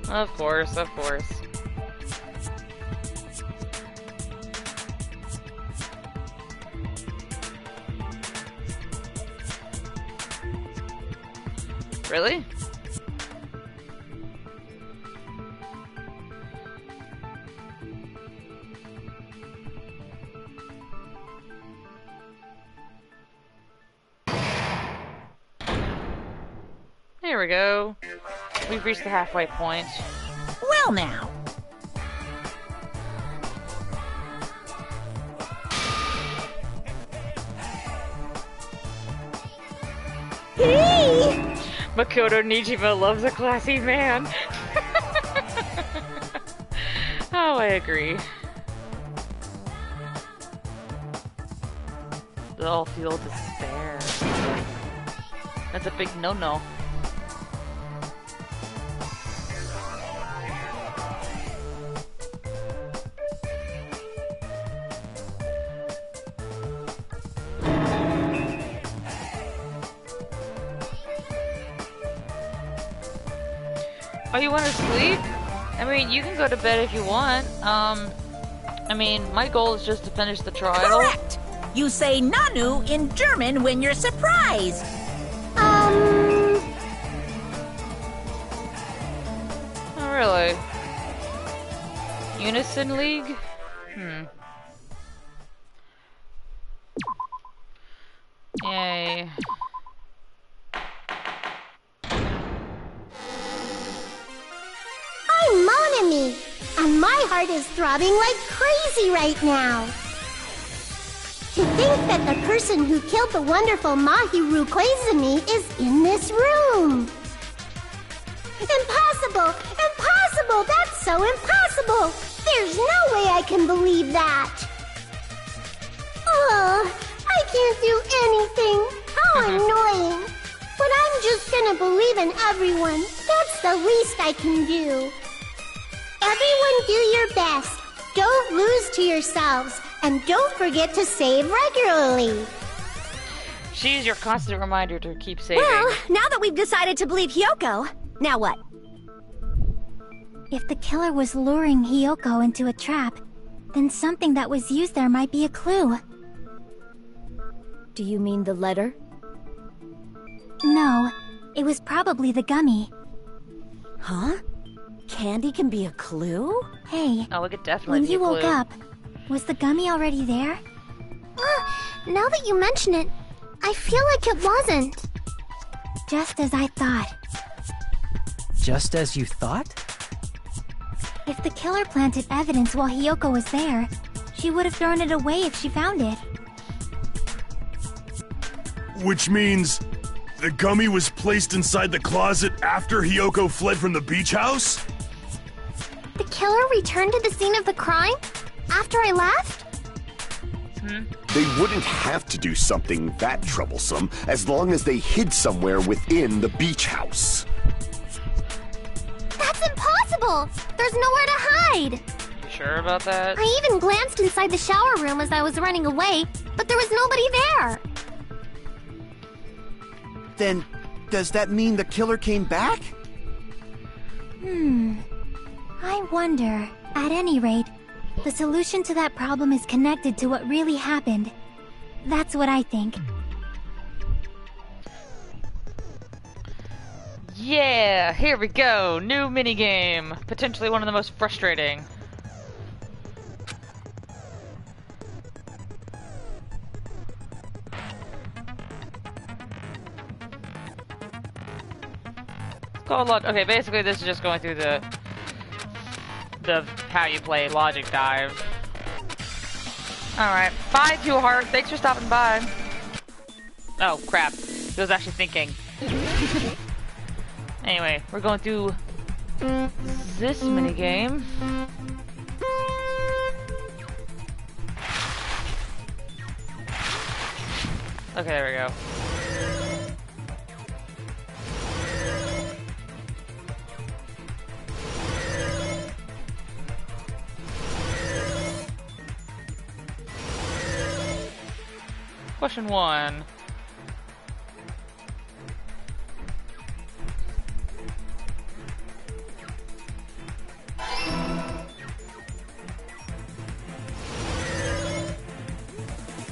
Of course, of course. Really? There we go. We've reached the halfway point. Well now. Hey! Makoto Nijima loves a classy man. Oh, I agree. They all feel despair. That's a big no-no. Oh, you want to sleep? I mean, you can go to bed if you want. I mean, my goal is just to finish the trial. Correct! You say Nanu in German when you're surprised. Oh, really? Unison League? Yay. I'm Monami, and my heart is throbbing like crazy right now. To think that the person who killed the wonderful Mahiru Koizumi is in this room. Impossible! Impossible! That's so impossible! There's no way I can believe that! Ugh, I can't do anything! How annoying! But I'm just gonna believe in everyone. That's the least I can do. Everyone do your best. Don't lose to yourselves. And don't forget to save regularly. She's your constant reminder to keep saving. Well, now that we've decided to believe Hiyoko, now what? If the killer was luring Hiyoko into a trap, then something that was used there might be a clue. Do you mean the letter? No, it was probably the gummy. Huh? Candy can be a clue? Hey, Oh, it could definitely when be you a clue. woke up, was the gummy already there? Now that you mention it, I feel like it wasn't. Just as I thought. Just as you thought? If the killer planted evidence while Hiyoko was there, she would have thrown it away if she found it. Which means the gummy was placed inside the closet after Hiyoko fled from the beach house? The killer returned to the scene of the crime? After I left? They wouldn't have to do something that troublesome as long as they hid somewhere within the beach house. That's impossible! There's nowhere to hide! You sure about that? I even glanced inside the shower room as I was running away, but there was nobody there! Then, does that mean the killer came back? I wonder. At any rate, the solution to that problem is connected to what really happened. That's what I think. Yeah, here we go. New minigame. Potentially one of the most frustrating. It's called okay, basically this is just going through the how you play logic dive. Alright. Bye, Two Heart. Thanks for stopping by. Oh, crap. I was actually thinking. Anyway, we're going through this minigame. Okay, there we go. Question 1.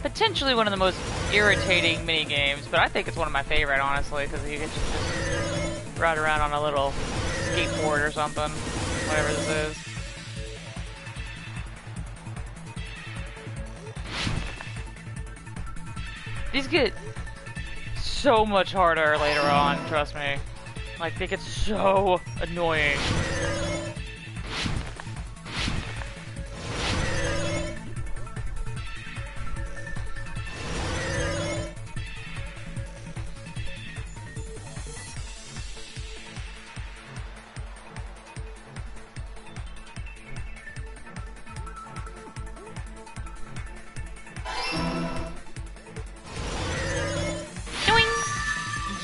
Potentially one of the most irritating mini games, but I think it's one of my favorite, honestly, because you get to just ride around on a little skateboard or something, whatever this is. These get so much harder later on, trust me. Like, they get so annoying.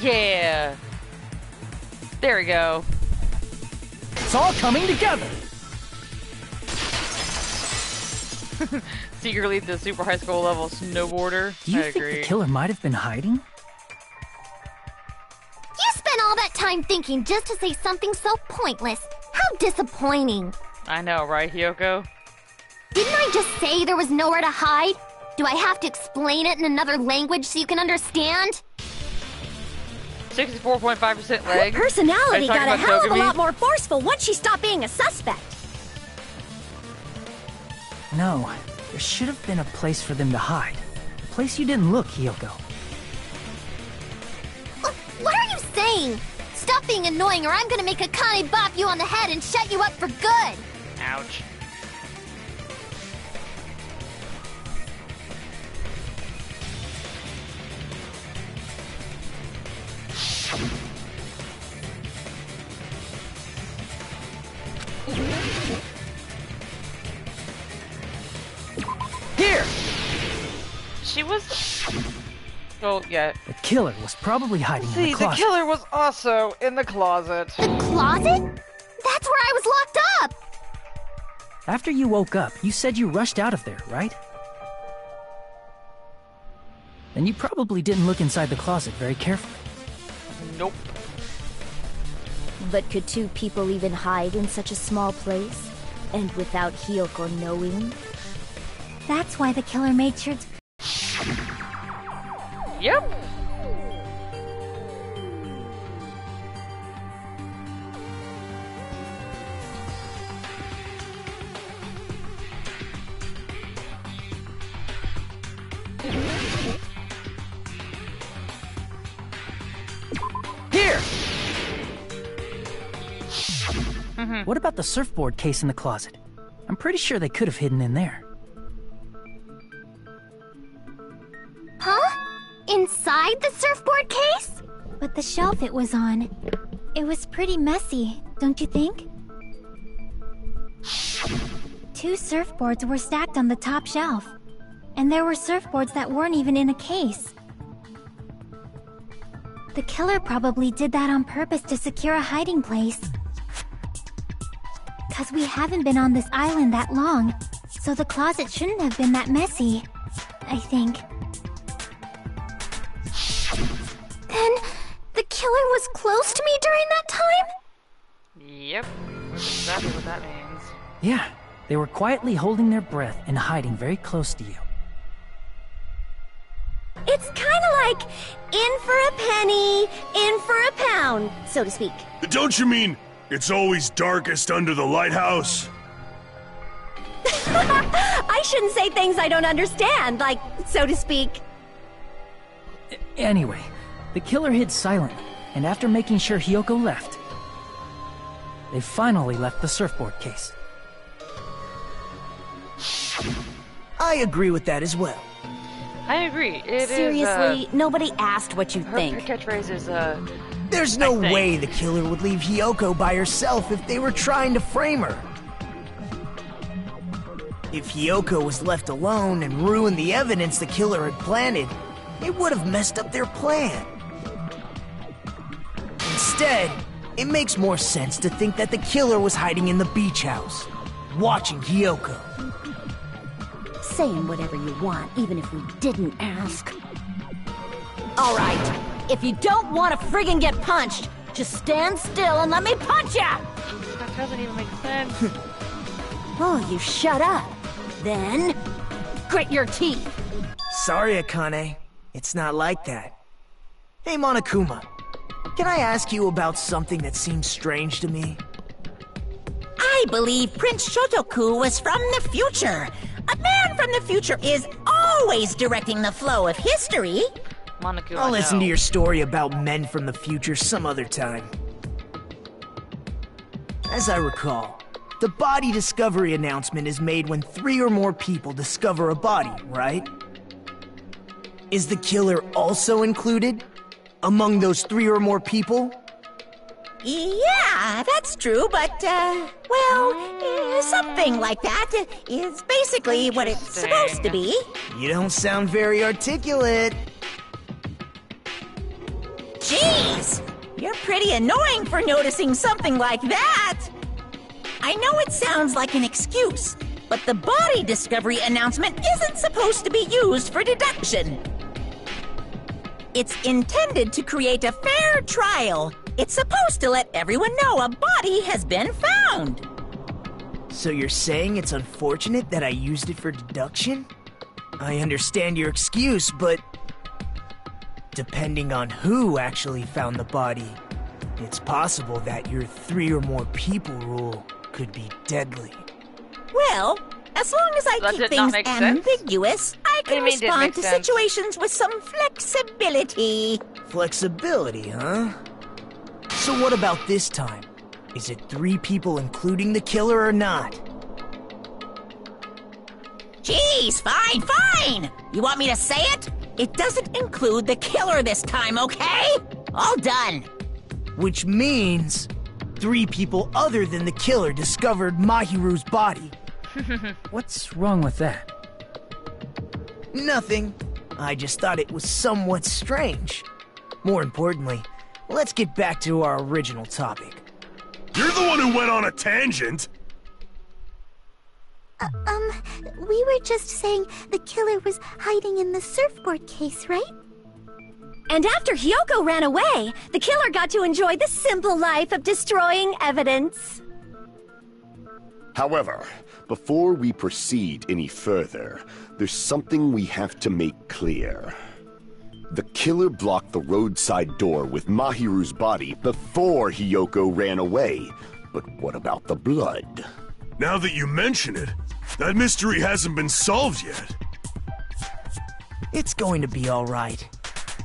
Yeah. There we go. It's all coming together. Secretly the super high school level snowboarder. Do you I think agree. the killer might have been hiding? You spent all that time thinking just to say something so pointless. How disappointing. I know, right, Hiyoko? Didn't I just say there was nowhere to hide? Do I have to explain it in another language so you can understand? 64.5% leg. Her personality Are you talking got a about hell of a Togami? lot more forceful once she stopped being a suspect. No, there should have been a place for them to hide. A place you didn't look, Hiyoko. What are you saying? Stop being annoying or I'm gonna make Akane bop you on the head and shut you up for good! Ouch. Here! She was... Oh, yeah. The killer was probably hiding in See, the the closet. killer was also in the closet. The closet? That's where I was locked up! After you woke up, you said you rushed out of there, right? Then you probably didn't look inside the closet very carefully. Nope. But could two people even hide in such a small place? And without Hiyoko knowing? That's why the killer made sure to... Yep. Here! What about the surfboard case in the closet? I'm pretty sure they could have hidden in there. Huh? Inside the surfboard case? But the shelf it was on, it was pretty messy, don't you think? 2 surfboards were stacked on the top shelf. And there were surfboards that weren't even in a case. The killer probably did that on purpose to secure a hiding place. 'Cause we haven't been on this island that long, so the closet shouldn't have been that messy, I think. Then, the killer was close to me during that time? Yep. That's exactly what that means. Yeah, they were quietly holding their breath and hiding very close to you. It's kinda like in for a penny, in for a pound, so to speak. Don't you mean it's always darkest under the lighthouse? I shouldn't say things I don't understand, like, so to speak. Anyway, the killer hid silently, and after making sure Hiyoko left, they finally left the surfboard case. I agree with that as well. I agree. It Seriously, is, nobody asked what you her think. catchphrase is, There's no way the killer would leave Hiyoko by herself if they were trying to frame her. If Hiyoko was left alone and ruined the evidence the killer had planted, it would have messed up their plan. Instead, it makes more sense to think that the killer was hiding in the beach house, watching Hiyoko. Saying whatever you want, even if we didn't ask. Alright, if you don't want to friggin' get punched, just stand still and let me punch ya! that doesn't even make sense. Oh, you shut up. Then, grit your teeth. Sorry, Akane. It's not like that. Hey, Monokuma. Can I ask you about something that seems strange to me? I believe Prince Shotoku was from the future. A man from the future is always directing the flow of history. Monaco, I'll listen to your story about men from the future some other time. As I recall, the body discovery announcement is made when 3 or more people discover a body, right? Is the killer also included among those 3 or more people? Yeah, that's true, but, something like that is basically what it's supposed to be. You don't sound very articulate. Jeez, you're pretty annoying for noticing something like that. I know it sounds like an excuse, but the body discovery announcement isn't supposed to be used for deduction. It's intended to create a fair trial. It's supposed to let everyone know a body has been found. So you're saying it's unfortunate that I used it for deduction? I understand your excuse, but depending on who actually found the body, it's possible that your 3 or more people rule could be deadly. Well, as long as I keep things ambiguous, I can respond to situations with some flexibility. Flexibility, huh? So what about this time? Is it 3 people including the killer or not? Jeez, fine! You want me to say it? It doesn't include the killer this time, okay? All done. Which means 3 people other than the killer discovered Mahiru's body. What's wrong with that? Nothing. I just thought it was somewhat strange. More importantly, let's get back to our original topic. You're the one who went on a tangent! We were just saying the killer was hiding in the surfboard case, right? And after Hyoko ran away, the killer got to enjoy the simple life of destroying evidence. However, before we proceed any further, there's something we have to make clear. The killer blocked the roadside door with Mahiru's body before Hyoko ran away. But what about the blood? Now that you mention it, that mystery hasn't been solved yet. It's going to be alright.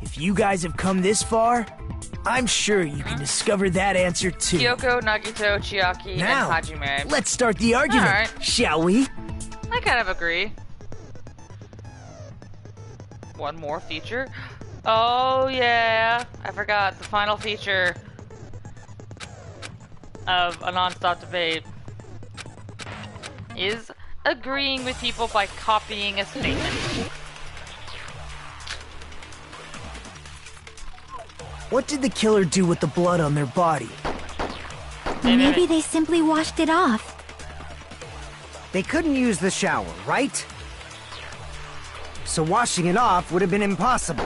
If you guys have come this far, I'm sure you can discover that answer too. Kyoko, Nagito, Chiaki, Now, and Hajime. let's start the argument, Alright. shall we? I kind of agree. One more feature. Oh yeah, I forgot the final feature of a non-stop debate is agreeing with people by copying a statement. What did the killer do with the blood on their body? Maybe they simply washed it off. They couldn't use the shower, right? So washing it off would have been impossible.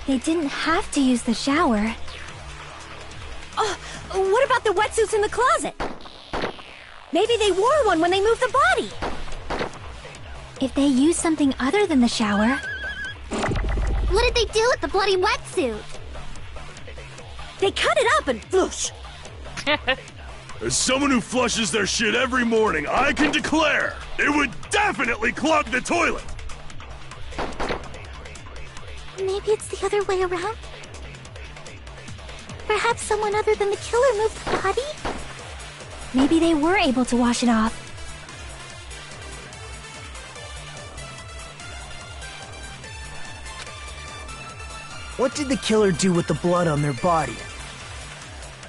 They didn't have to use the shower. Oh, what about the wetsuits in the closet? Maybe they wore one when they moved the body. If they used something other than the shower... What did they do with the bloody wetsuit? They cut it up and whoosh. As someone who flushes their shit every morning, I can declare it would definitely clog the toilet. Maybe it's the other way around? Perhaps someone other than the killer moved the body? Maybe they were able to wash it off. What did the killer do with the blood on their body?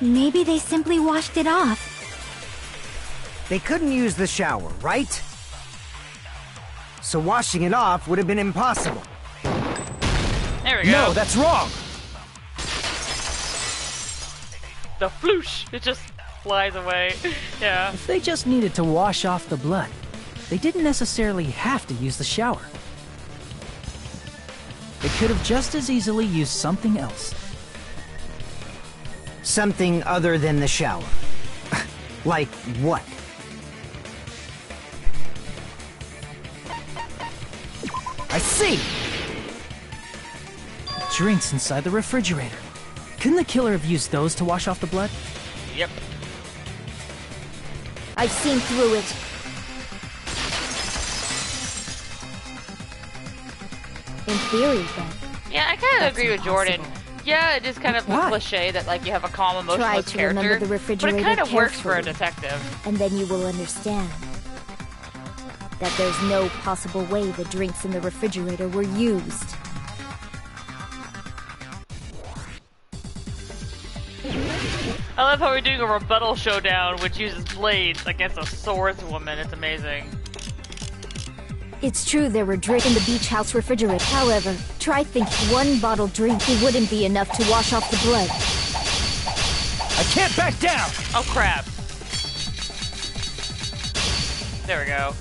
Maybe they simply washed it off. They couldn't use the shower, right? So washing it off would have been impossible. There we go. No, that's wrong! The floosh! It just flies away. Yeah. If they just needed to wash off the blood, they didn't necessarily have to use the shower. They could have just as easily used something else. Something other than the shower. Like what? I see! Drinks inside the refrigerator. Couldn't the killer have used those to wash off the blood? Yep. I've seen through it. In theory, then. Yeah, I kind of That's agree with Jordan. impossible. Yeah, it is kind of a Why? cliche that like you have a calm, Try emotionless to remember character, the refrigerator but it kind of works for a carefully. detective. And then you will understand that there's no possible way the drinks in the refrigerator were used. I love how we're doing a rebuttal showdown which uses blades against a swordswoman. It's amazing. It's true there were drinks in the beach house refrigerator. However, try think one bottle drink wouldn't be enough to wash off the blood. I can't back down! Oh crap. There we go.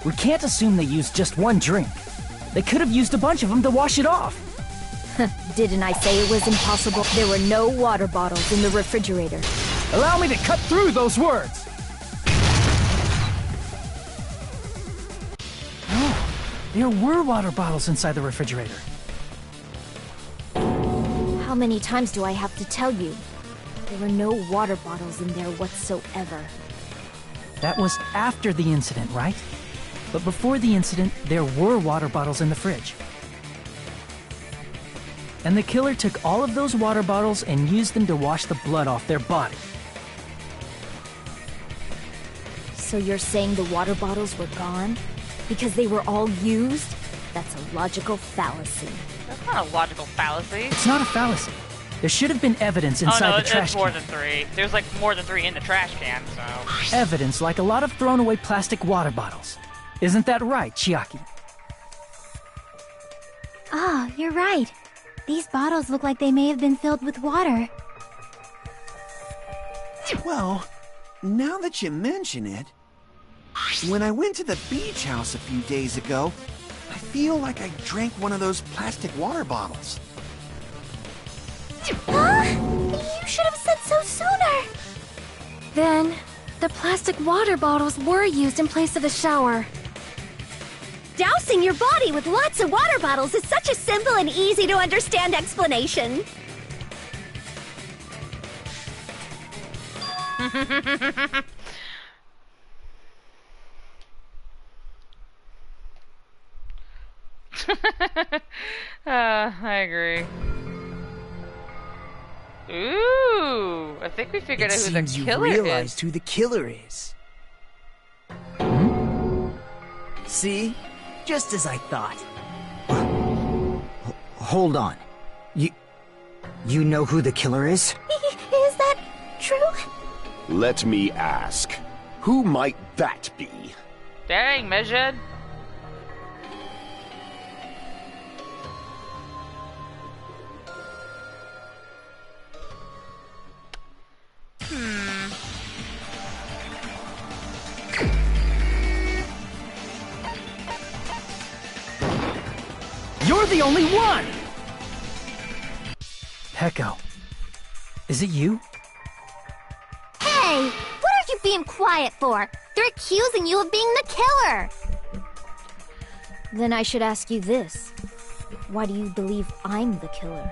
We can't assume they used just one drink. They could have used a bunch of them to wash it off. Didn't I say it was impossible? There were no water bottles in the refrigerator. Allow me to cut through those words! No, there were water bottles inside the refrigerator. How many times do I have to tell you? There were no water bottles in there whatsoever. That was after the incident, right? But before the incident, there were water bottles in the fridge. And the killer took all of those water bottles and used them to wash the blood off their body. So you're saying the water bottles were gone? Because they were all used? That's a logical fallacy. That's not a logical fallacy. It's not a fallacy. There should have been evidence inside oh no, the trash it's more can. than 3. There's like more than 3 in the trash can, so... Evidence like a lot of thrown away plastic water bottles. Isn't that right, Chiaki? Oh, you're right. These bottles look like they may have been filled with water. Well, now that you mention it, When I went to the beach house a few days ago, I feel like I drank one of those plastic water bottles. Huh? You should have said so sooner. Then, the plastic water bottles were used in place of the shower. Dousing your body with lots of water bottles is such a simple and easy to understand explanation. I agree. Ooh, I think we figured out who the killer you is. realized who the killer is. See? Just as I thought. Hold on. You know who the killer is? Is that true? Let me ask. Who might that be? Dang, Mejed. You're the only one! Peko. Is it you? Hey! What are you being quiet for? They're accusing you of being the killer! Then I should ask you this. Why do you believe I'm the killer?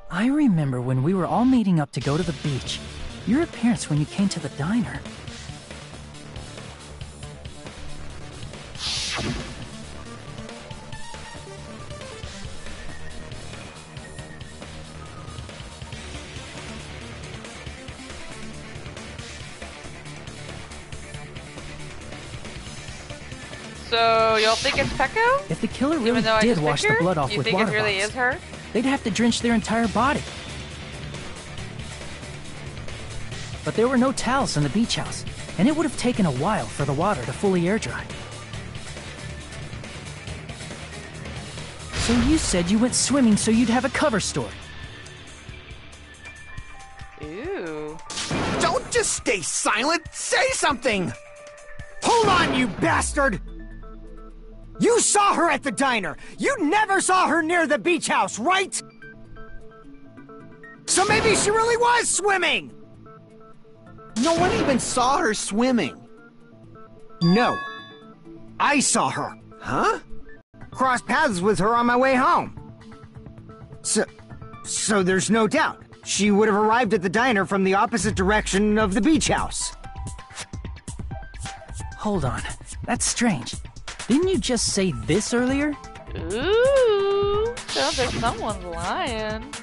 I remember when we were all meeting up to go to the beach. Your appearance when you came to the diner. So, y'all think it's Peko? If the killer really Even though I did just wash the figured? blood off You with think water it really bottles, is her? they'd have to drench their entire body. But there were no towels in the beach house, and it would have taken a while for the water to fully air dry. So you said you went swimming so you'd have a cover story. Ooh. Don't just stay silent! Say something! Hold on, you bastard! You saw her at the diner! You never saw her near the beach house, right? So maybe she really was swimming! No one even saw her swimming. No. I saw her. Huh? Crossed paths with her on my way home. So there's no doubt. She would have arrived at the diner from the opposite direction of the beach house. Hold on. That's strange. Didn't you just say this earlier? Ooh. Sounds like someone's lying.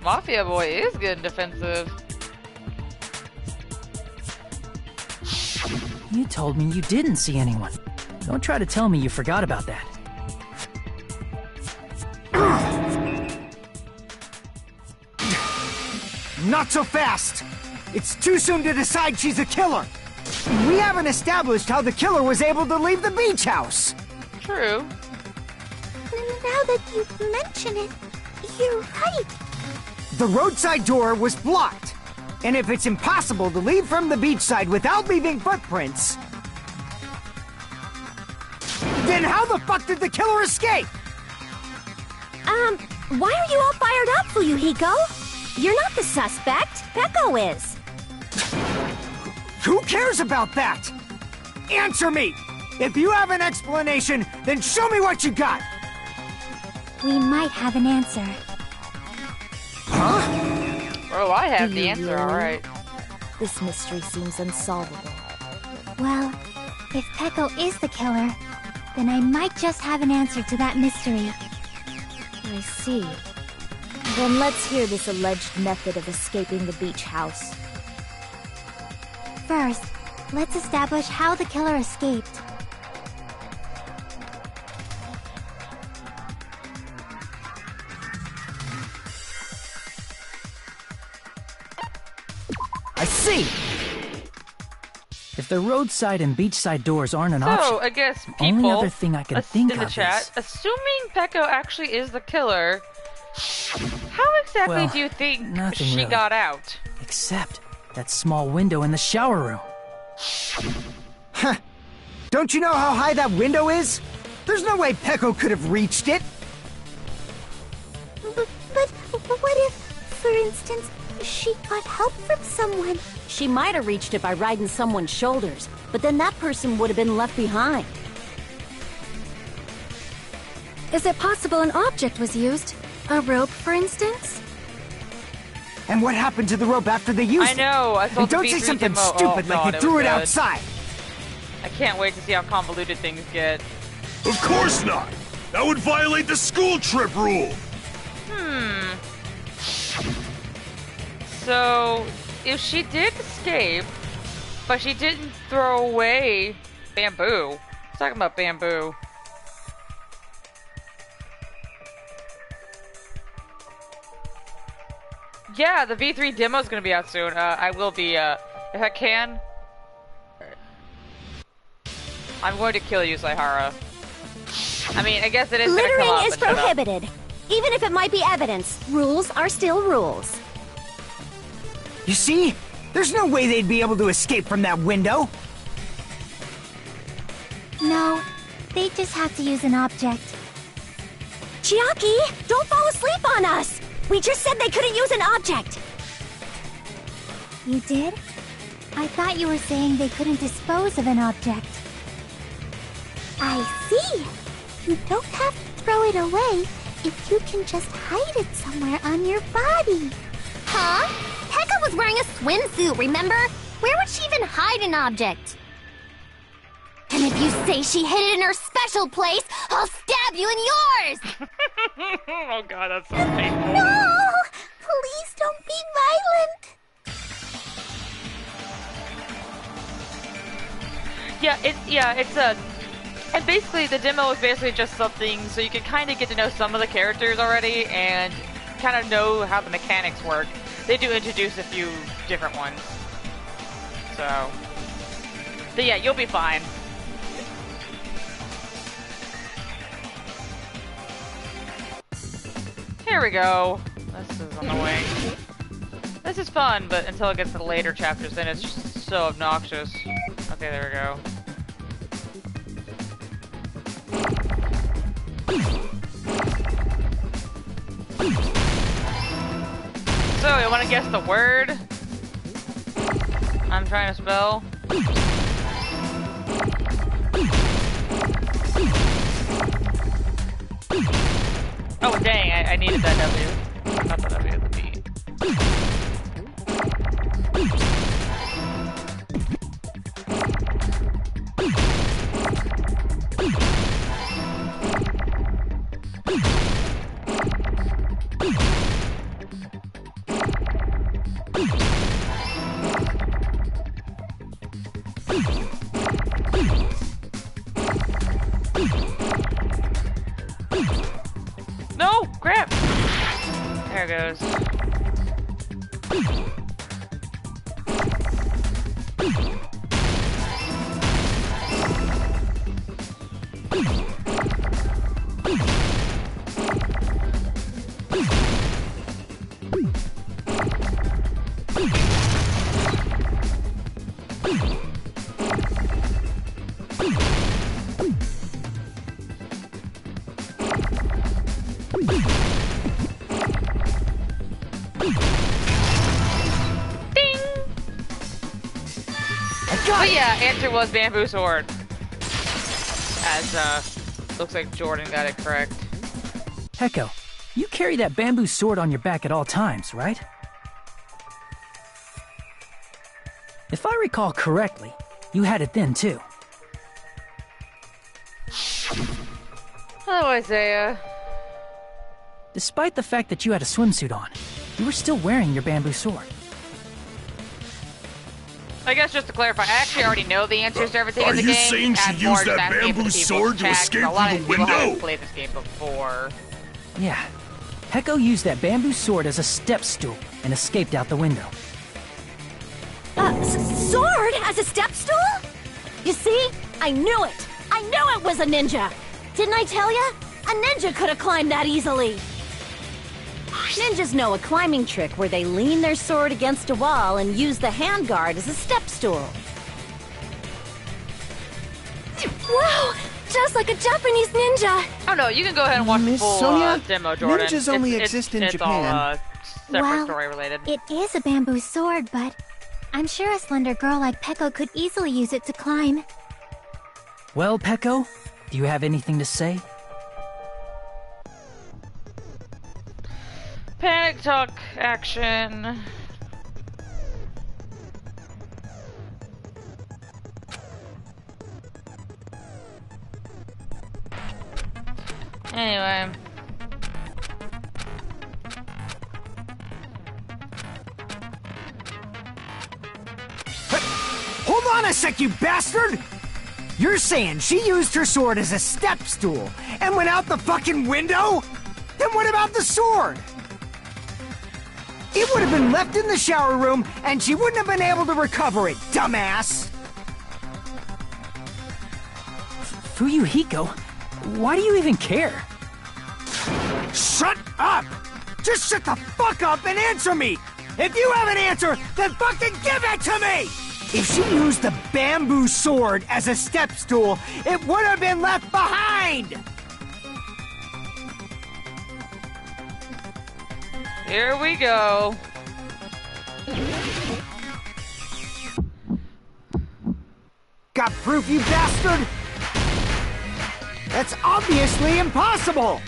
Mafia boy is getting defensive. You told me you didn't see anyone. Don't try to tell me you forgot about that. Not so fast! It's too soon to decide she's a killer! We haven't established how the killer was able to leave the beach house! True. Now that you mention it, you're right. The roadside door was blocked. And if it's impossible to leave from the beachside without leaving footprints, then how the fuck did the killer escape? Why are you all fired up, Fuyuhiko? You're not the suspect. Peko is. Who cares about that? Answer me! If you have an explanation, then show me what you got! We might have an answer. Oh, I have Do the you answer, really? alright. This mystery seems unsolvable. Well, if Peko is the killer, then I might just have an answer to that mystery. I see. Then let's hear this alleged method of escaping the beach house. First, let's establish how the killer escaped. I see! If the roadside and beachside doors aren't an So, option, I guess the people only other thing I can think in the of chat, is... assuming Peko actually is the killer, how exactly Well, do you think nothing she really. got out? Except that small window in the shower room. Huh. Don't you know how high that window is? There's no way Peko could have reached it. But what if, for instance, she got help from someone? She might have reached it by riding someone's shoulders, but then that person would have been left behind. Is it possible an object was used? A rope, for instance? And what happened to the rope after they used it? I know, I saw And the don't say V3 something demo. stupid Oh, like God, they it threw was it good. outside. I can't wait to see how convoluted things get. Of course not! That would violate the school trip rule! So, if she did escape, but she didn't throw away bamboo. Let's talk about bamboo. Yeah, the V3 demo is going to be out soon. I will be, if I can. I'm going to kill you, Saihara. I mean, I guess it is going to come Littering up. is but shut up. prohibited. Even if it might be evidence, rules are still rules. You see? There's no way they'd be able to escape from that window. No, they just have to use an object. Chiaki, don't fall asleep on us! We just said they couldn't use an object! You did? I thought you were saying they couldn't dispose of an object. I see. You don't have to throw it away if you can just hide it somewhere on your body. Huh? Pekka was wearing a swimsuit, remember? Where would she even hide an object? And if you say she hid it in her special place, I'll stab you in yours! Oh god, that's so painful. No! Please don't be violent! And basically the demo is basically just something so you can kind of get to know some of the characters already and kind of know how the mechanics work. They do introduce a few different ones. So, but yeah, you'll be fine. Here we go. This is annoying. This is fun, but until it gets to the later chapters, then it's just so obnoxious. Okay, there we go. So, you want to guess the word I'm trying to spell? Oh dang, I needed that W. Not the W, the B. No! Crap! There it goes. But yeah, answer was bamboo sword. As, looks like Jordan got it correct. Heko, you carry that bamboo sword on your back at all times, right? If I recall correctly, you had it then too. Hello, Isaiah. Despite the fact that you had a swimsuit on, you were still wearing your bamboo sword. I guess just to clarify, I actually already know the answers to everything in the game. Are you saying she and more used that just asking bamboo for people's sword to checks. escape A lot through of the people haven't window? played this game before. Yeah. Heko used that bamboo sword as a step stool and escaped out the window. sword as a step stool? You see? I knew it! I knew it was a ninja! Didn't I tell ya? A ninja could have climbed that easily! Ninjas know a climbing trick where they lean their sword against a wall and use the handguard as a step stool. Wow! Just like a Japanese ninja! Oh no, you can go ahead and watch the Miss full Sonia, demo, Jordan. ninjas only exist in it's Japan. all separate Well, story related. It is a bamboo sword, but I'm sure a slender girl like Peko could easily use it to climb. Well, Peko, do you have anything to say? Panic talk action. Anyway. Hold on a sec, you bastard! You're saying she used her sword as a step stool and went out the fucking window? Then what about the sword? It would have been left in the shower room and she wouldn't have been able to recover it, dumbass! Fuyuhiko, why do you even care? Shut up! Just shut the fuck up and answer me! If you have an answer, then fucking give it to me! If she used the bamboo sword as a step stool, it would have been left behind! Here we go. Got proof, you bastard? That's obviously impossible!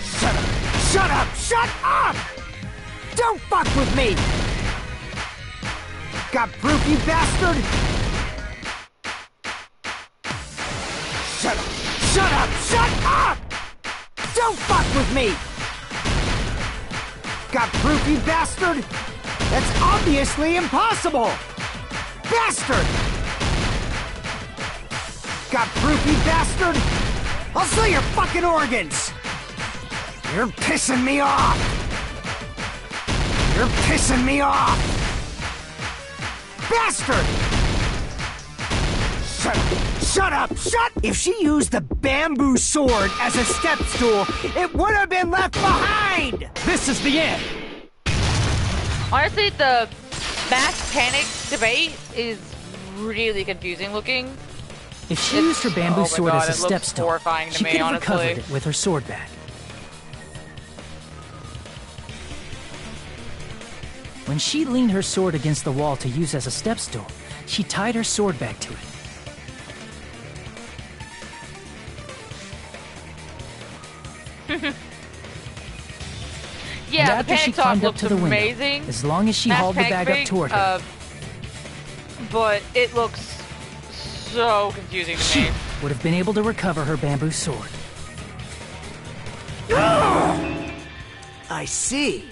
Shut up! Shut up! Shut up! Don't fuck with me! Got proof, you bastard? Shut up! Shut up! Shut up! Don't fuck with me! Got proof, you bastard? That's obviously impossible! Bastard! Got proof, you bastard? I'll sell your fucking organs! You're pissing me off! You're pissing me off! Bastard! Shut up! Shut up! Shut! If she used the bamboo sword as a step stool, it would have been left behind! This is the end! Honestly, the mass panic debate is really confusing looking. If she used her bamboo sword God, as a it step looks stool, horrifying to she me, could have honestly. recovered it with her sword back. When she leaned her sword against the wall to use as a step stool, she tied her sword back to it. Yeah, And the after she panic talk climbed up looks to the window, amazing. as long as she Mass hauled the panic bag debate, up toward her, but it looks so confusing to she me. would have been able to recover her bamboo sword. I see.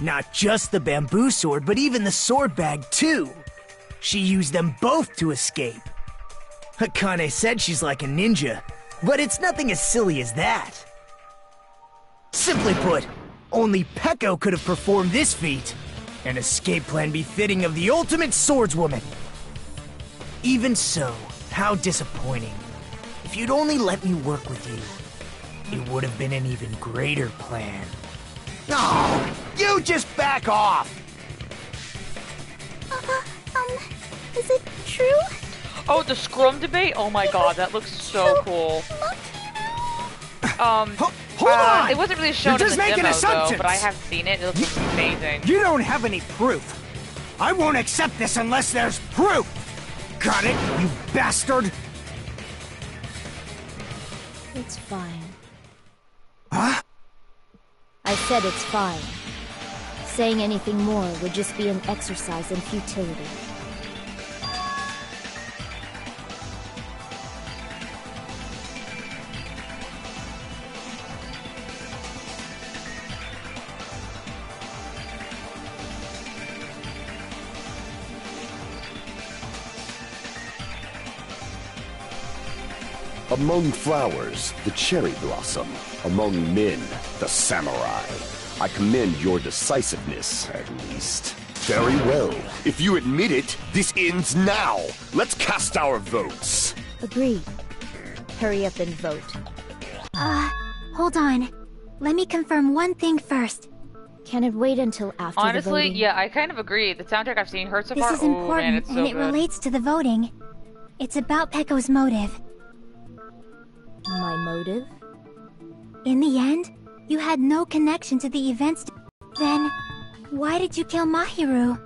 Not just the bamboo sword, but even the sword bag, too. She used them both to escape. Akane said she's like a ninja, but it's nothing as silly as that. Simply put, only Peko could have performed this feat. An escape plan befitting of the ultimate swordswoman. Even so, how disappointing. If you'd only let me work with you, it would have been an even greater plan. Oh, you just back off! Is it true? Oh, the scrum debate? Oh my god, that looks so cool. Hold on! It wasn't really shown You're in just the making demo, though, assumptions. but I have seen it. It looks amazing. You don't have any proof. I won't accept this unless there's proof. Got it, you bastard? It's fine. Huh? I said it's fine. Saying anything more would just be an exercise in futility. Among flowers, the cherry blossom. Among men, the samurai. I commend your decisiveness, at least. Very well. If you admit it, this ends now. Let's cast our votes. Agreed. Hurry up and vote. Hold on. Let me confirm one thing first. Can it wait until after the Honestly, voting? yeah, I kind of agree. The soundtrack I've seen heard so This far, is oh important, man, it's so and it good. relates to the voting. It's about Pecco's motive. My motive? In the end, you had no connection to the events. Then, why did you kill Mahiru?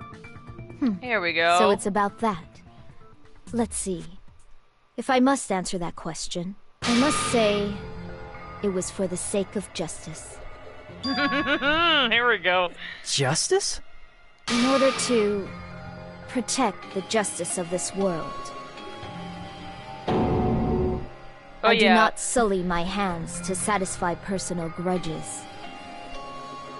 Here we go. So it's about that. Let's see. If I must answer that question, I must say it was for the sake of justice. Here we go. Justice? In order to protect the justice of this world. I do not sully my hands to satisfy personal grudges.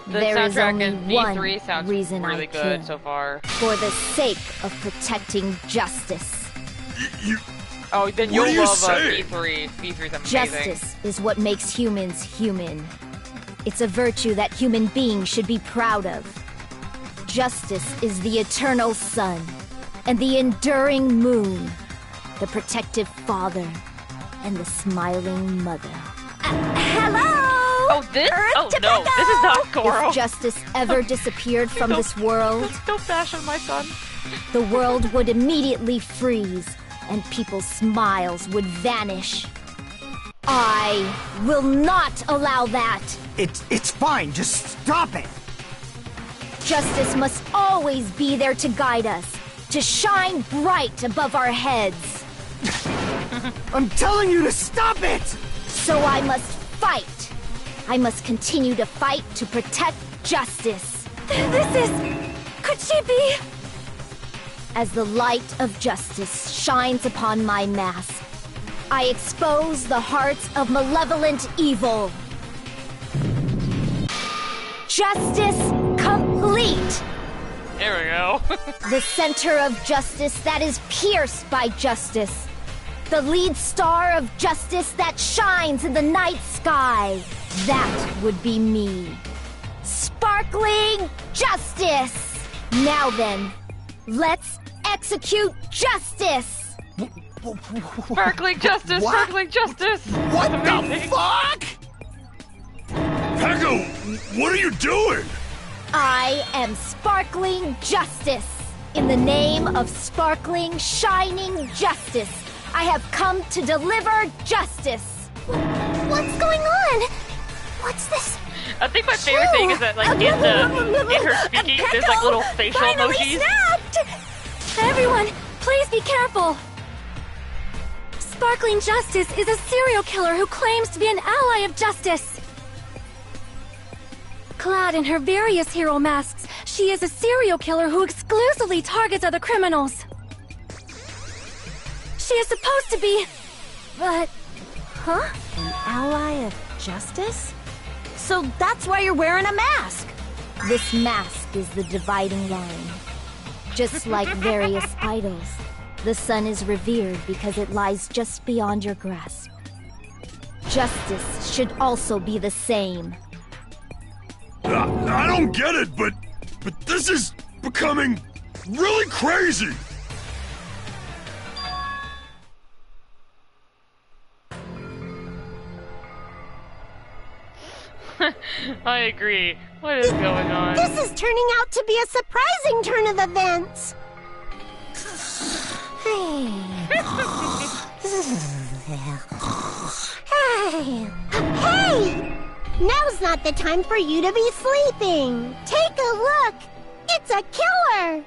The There is soundtrack only in one V3 sounds reason really I good kill. so far. For the sake of protecting justice. Oh, then What you'll are you love saying? V3. V3's amazing. Justice is what makes humans human. It's a virtue that human beings should be proud of. Justice is the eternal sun, and the enduring moon, the protective father, and the smiling mother. Hello! Oh, this? Oh, no. This is not Goro. If justice ever disappeared from this world, Don't bash on my son. the world would immediately freeze, and people's smiles would vanish. I will not allow that! It's fine, just stop it! Justice must always be there to guide us, to shine bright above our heads. I'm telling you to stop it! So I must fight. I must continue to fight to protect justice. Could she be? As the light of justice shines upon my mask, I expose the hearts of malevolent evil. Justice complete! There we go. The center of justice that is pierced by justice. The lead star of justice that shines in the night sky. That would be me. Sparkling justice! Now then, let's execute justice! Sparkling justice! What? Sparkling justice! What Amazing. the fuck? Pecco, what are you doing? I am sparkling justice. In the name of sparkling, shining justice, I have come to deliver justice. What's going on? What's this? I think my favorite thing is that, like, in her speaking, there's like little facial Finally emojis. snapped! Everyone, please be careful! Sparkling Justice is a serial killer who claims to be an ally of justice. Clad in her various hero masks, she is a serial killer who exclusively targets other criminals. She is supposed to be... but... Huh? An ally of justice? So that's why you're wearing a mask! This mask is the dividing line. Just like various idols, the sun is revered because it lies just beyond your grasp. Justice should also be the same. I don't get it, but this is becoming really crazy. I agree. What is going on? This is turning out to be a surprising turn of events. Hey! Now's not the time for you to be sleeping. Take a look. It's a killer.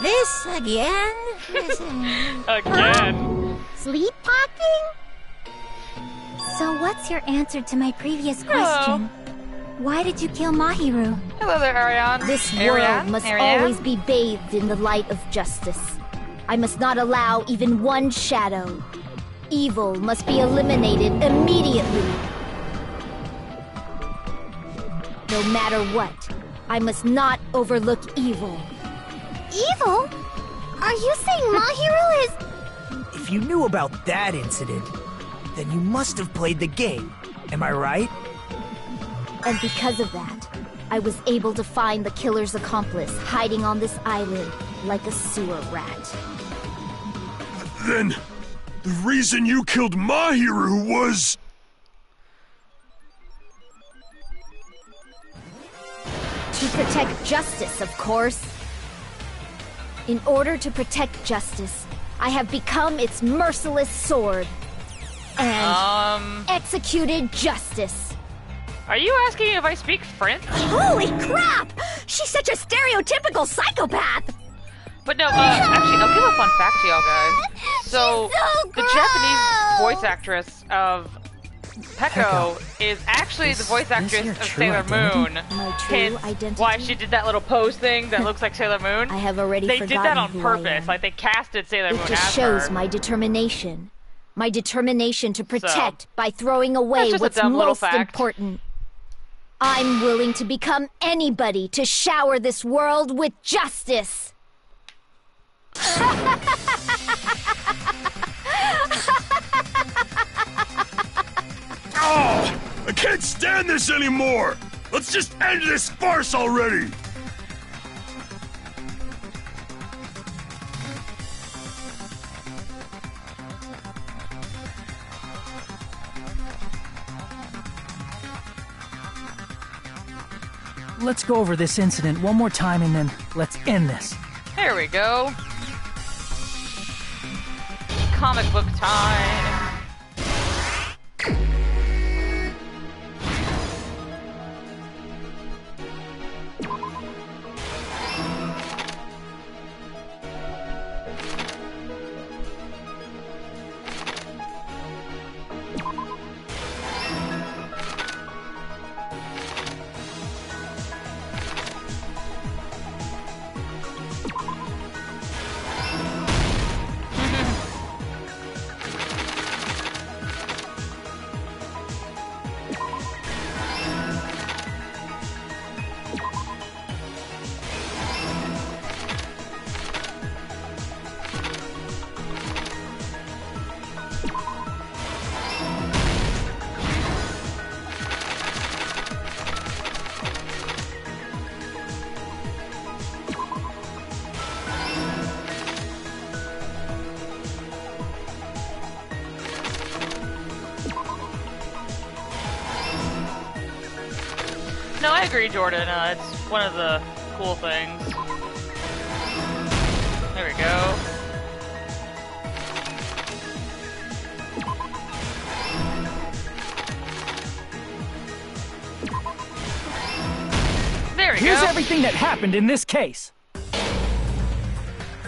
This again? Again. Sleepwalking? So what's your answer to my previous question? Why did you kill Mahiru? Hello there, Ariane. This Ariane? world must Ariane? always be bathed in the light of justice. I must not allow even one shadow. Evil must be eliminated immediately. No matter what, I must not overlook evil. Evil? Are you saying Mahiru is... If you knew about that incident, then you must have played the game Am I right? And because of that, I was able to find the killer's accomplice hiding on this island like a sewer rat. Then, the reason you killed Mahiru was... To protect justice, of course. In order to protect justice, I have become its merciless sword. And executed justice. Are you asking if I speak French? Holy crap! She's such a stereotypical psychopath! But no, actually, I'll give a fun fact to y'all guys. So, the Japanese voice actress of Peko is actually the voice actress of Sailor Moon. My true identity? Why she did that little pose thing that looks like Sailor Moon. I have already They forgotten did that on who I purpose. am. Like, they casted Sailor Moon It just as shows her. my determination. My determination to protect by throwing That's away just a what's dumb little most fact. important. I'm willing to become anybody to shower this world with justice. Oh! I can't stand this anymore! Let's just end this farce already! Let's go over this incident one more time and then let's end this. There we go. Comic book time. No, I agree, Jordan. It's one of the cool things. There we go. There we Here's go. everything that happened in this case.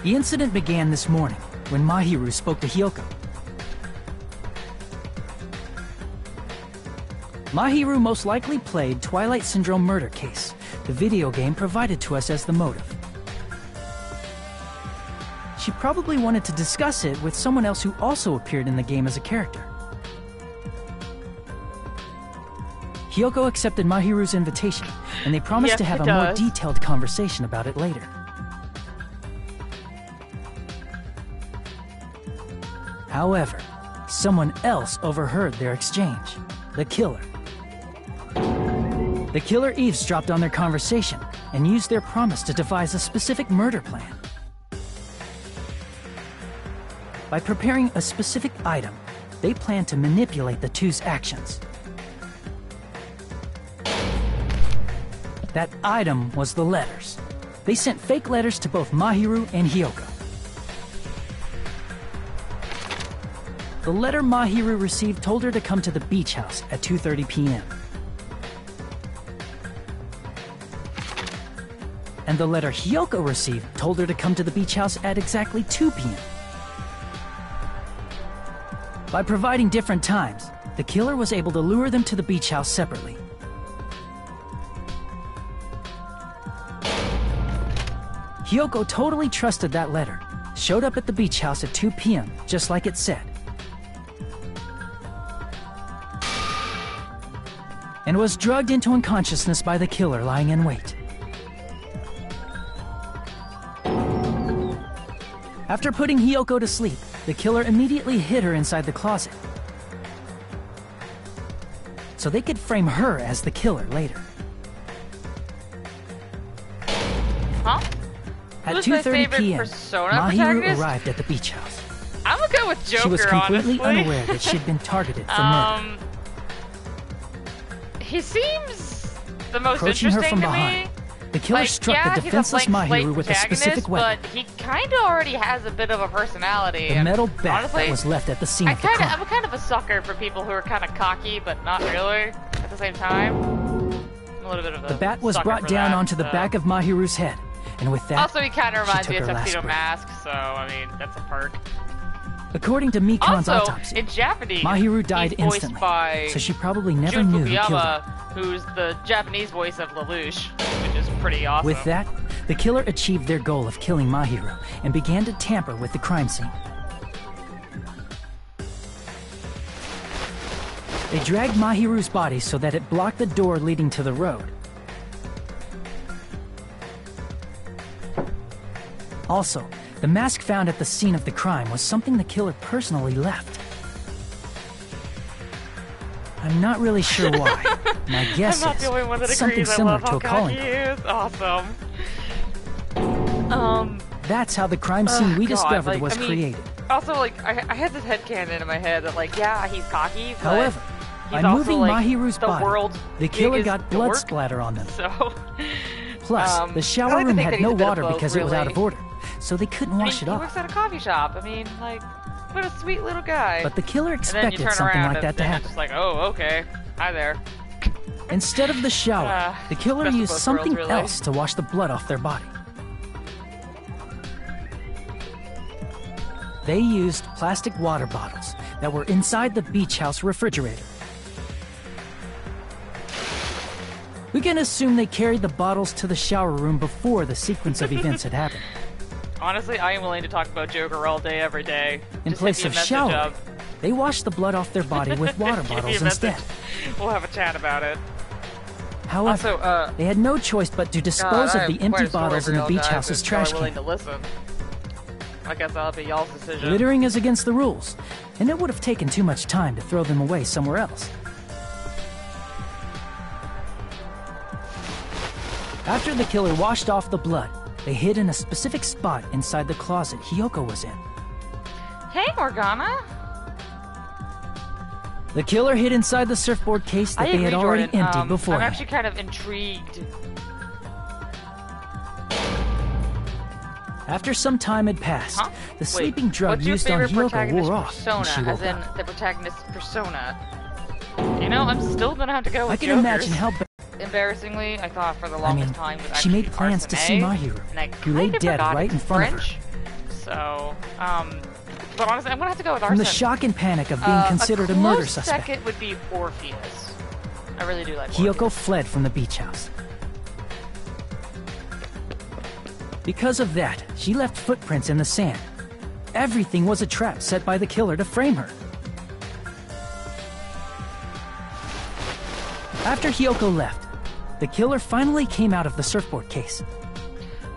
The incident began this morning when Mahiru spoke to Hyoko. Mahiru most likely played Twilight Syndrome Murder Case, the video game provided to us as the motive. She probably wanted to discuss it with someone else who also appeared in the game as a character. Hyoko accepted Mahiru's invitation, and they promised Yes, to have it a more does. detailed conversation about it later. However, someone else overheard their exchange. The killer. The killer eavesdropped on their conversation and used their promise to devise a specific murder plan. By preparing a specific item, they planned to manipulate the two's actions. That item was the letters. They sent fake letters to both Mahiru and Hyoko. The letter Mahiru received told her to come to the beach house at 2:30 p.m. And the letter Hyoko received told her to come to the beach house at exactly 2 p.m. By providing different times, the killer was able to lure them to the beach house separately. Hyoko totally trusted that letter, showed up at the beach house at 2 p.m., just like it said, and was drugged into unconsciousness by the killer lying in wait. After putting Hyoko to sleep, the killer immediately hid her inside the closet. So so they could frame her as the killer later. Huh? At Who's my 2:30 favorite p.m., Persona Mahiru protagonist? arrived at the beach house. I'm gonna go with Joker, She was completely honestly. unaware that she'd been targeted for murder. He seems the most Approaching her interesting from to behind, me. the killer Like, struck yeah, the defenseless he's a blank slate Mahiru with a specific protagonist, weapon. But he kind of already has a bit of a personality. The and metal bat honestly, that was left at the scene of the crime. I'm kind of a sucker for people who are kind of cocky, but not really at the same time. I'm a little bit of a The bat was sucker brought for down that, onto the so. back of Mahiru's head, and with that, Also, he kind of she reminds took me of her last Tuxedo breath. Mask, so I mean that's a perk. According to Mikan's Also, autopsy, in Japanese, Mahiru died he's voiced instantly, by so she probably never Jun knew who killed Fukuyama, her. who's the Japanese voice of Lelouch, which is pretty awesome. With that, the killer achieved their goal of killing Mahiru and began to tamper with the crime scene. They dragged Mahiru's body so that it blocked the door leading to the road. Also, the mask found at the scene of the crime was something the killer personally left. I'm not really sure why. My guess I'm not is the only one that it's something agrees. I similar love to how a calling cocky he card. is. Awesome. That's how the crime scene we God, discovered like, was I mean, created. Also, like, I had this headcanon in my head that, like, yeah, he's cocky, but However, he's by also, moving like, Mahiru's the body, world's the killer biggest got blood dork, splatter on them. So, Plus, the I shower like to room think had that no he's a bit of water both, because it was out of really. order, so they couldn't wash it he off. works at a coffee shop. I mean, like, what a sweet little guy. But the killer And then you expected turn something around like that and to then happen. it's just like, oh, okay. Hi there. Instead of the shower, the killer best of used both something worlds, really. else to wash the blood off their body. They used plastic water bottles that were inside the beach house refrigerator. We can assume they carried the bottles to the shower room before the sequence of events had happened. Honestly, I am willing to talk about Joker all day, every day. In Just place hit of me a message showering, up. they washed the blood off their body with water Give me a bottles message. instead. We'll have a chat about it. However, Also, they had no choice but to dispose God, I of the have empty quite a story bottles for in the y'all beach guys house's if trash y'all are willing can. to listen. I guess that'll be y'all's decision. Littering is against the rules, and it would have taken too much time to throw them away somewhere else. After the killer washed off the blood, they hid in a specific spot inside the closet Hiyoko was in. Hey, Morgana. The killer hid inside the surfboard case that I they agree, had already Jordan. emptied I'm beforehand. actually kind of intrigued. After some time had passed, Huh? the sleeping Wait, drug what's your used on favorite Hiyoko protagonist wore off, persona, and she as woke in up. the protagonist's persona? You know, I'm still gonna have to go with I can Joker's. imagine how Embarrassingly, I thought for the I longest mean, time it was she made actually plans to see Arsene, Mahiru, and I who lay kind of dead forgot right it's in front of her. French. So, but honestly, I'm gonna have to go with From Arsene. the shock and panic of being considered a murder close suspect, second would be Orpheus. I really do like Hiyoko fled from the beach house. Because of that, she left footprints in the sand. Everything was a trap set by the killer to frame her. After Hiyoko left, the killer finally came out of the surfboard case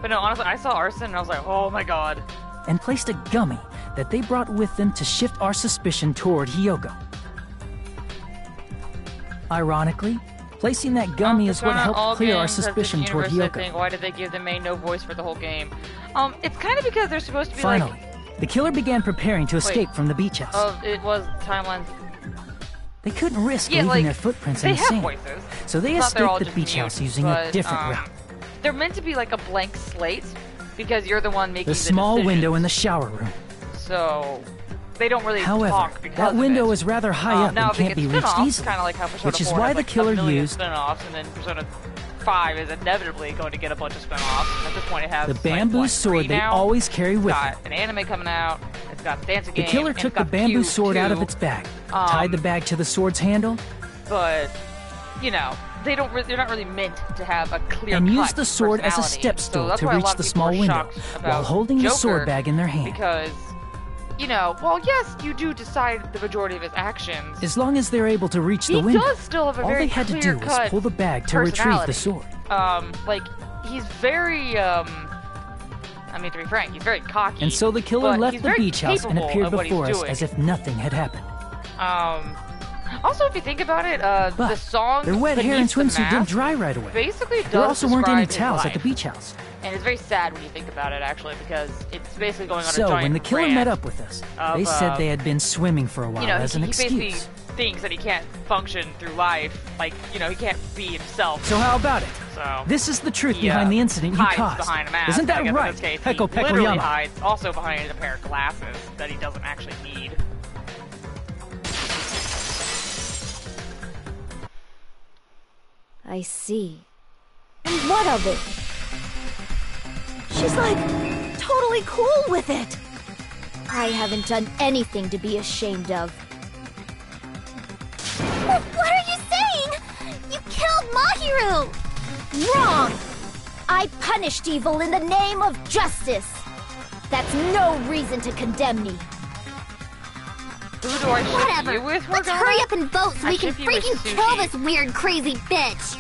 But no, honestly, I saw Arsene and I was like, oh my god. and placed a gummy that they brought with them to shift our suspicion toward Hiyoko. Ironically, placing that gummy is what Persona, all helped clear our games have this suspicion toward universe, I Hiyoko. think. Why did they give the main no voice for the whole game? It's kind of because they're supposed to be Finally, like... the killer began preparing to escape Wait. from the beach house. Oh, it was timelines. They couldn't risk Yeah, leaving like, their footprints they in the have sand, voices. so they It's not they're all escaped the just beach mute, house using a but, different route. They're meant to be like a blank slate because you're the one making The small decisions. window in the shower room. So they don't really However, talk because that of window it. is rather high up now and if it can't be gets reached spin-offs, easily, kind of like how Persona which is 4 why has the like killer a million used spin-offs, and then Persona 5 is inevitably going to get a bunch of spin-offs. At this point, it has the like, bamboo what, sword 3 they now? always carry It's with got them. an anime coming out. It's got a dancing The game. killer and took it's the got bamboo Cube sword out of too. its bag, tied the bag to the sword's handle, But you know, they're not really meant to have a clear and cut used the sword as a personality. step So stool that's to why a reach lot of the people small were window shocked while about holding the Joker, sword bag in their hand. Because, you know, well, yes, you do decide the majority of his actions. As long as they're able to reach the He window, does still have a all very they had to do was clear-cut pull the bag to retrieve the sword. Like, he's very, I mean, to be frank, he's very cocky. And so the killer but left he's the very beach house and capable appeared of what he's before us doing. as if nothing had happened. Also, if you think about it, But the song their wet hair and Beneath the swimsuit didn't Mask dry right away. basically does There also weren't any describe his towels at the life. beach house. And it's very sad when you think about it, actually, because it's basically going on a So giant when the killer rant met up with us, they said they had been swimming for a while you know, as an he basically excuse. thinks that he can't function through life, like, you know, he can't be himself. So how about it? So This is the truth he, behind the incident you hides caused. behind a mask. Isn't that I guess right, In this case, Peko he literally Pekoyama? hides also behind a pair of glasses that he doesn't actually need. I see. And what of it? She's like totally cool with it. I haven't done anything to be ashamed of. What are you saying? You killed Mahiru! Wrong! I punished evil in the name of justice. That's no reason to condemn me. Who do I ship Whatever. you with, Let's Morgana? hurry up and vote so I we can ship you with freaking kill Sushi. this weird, crazy bitch!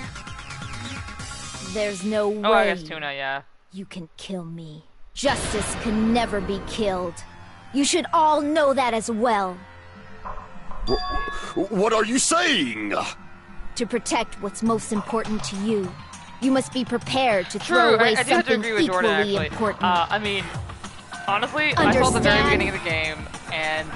There's no way Oh, I guess Tuna, yeah. you can kill me. Justice can never be killed. You should all know that as well. What are you saying? To protect what's most important to you, you must be prepared to True, throw away I do have to something agree with Jordan, equally actually. important. I mean, honestly, I saw the very Understand? beginning of the game, and,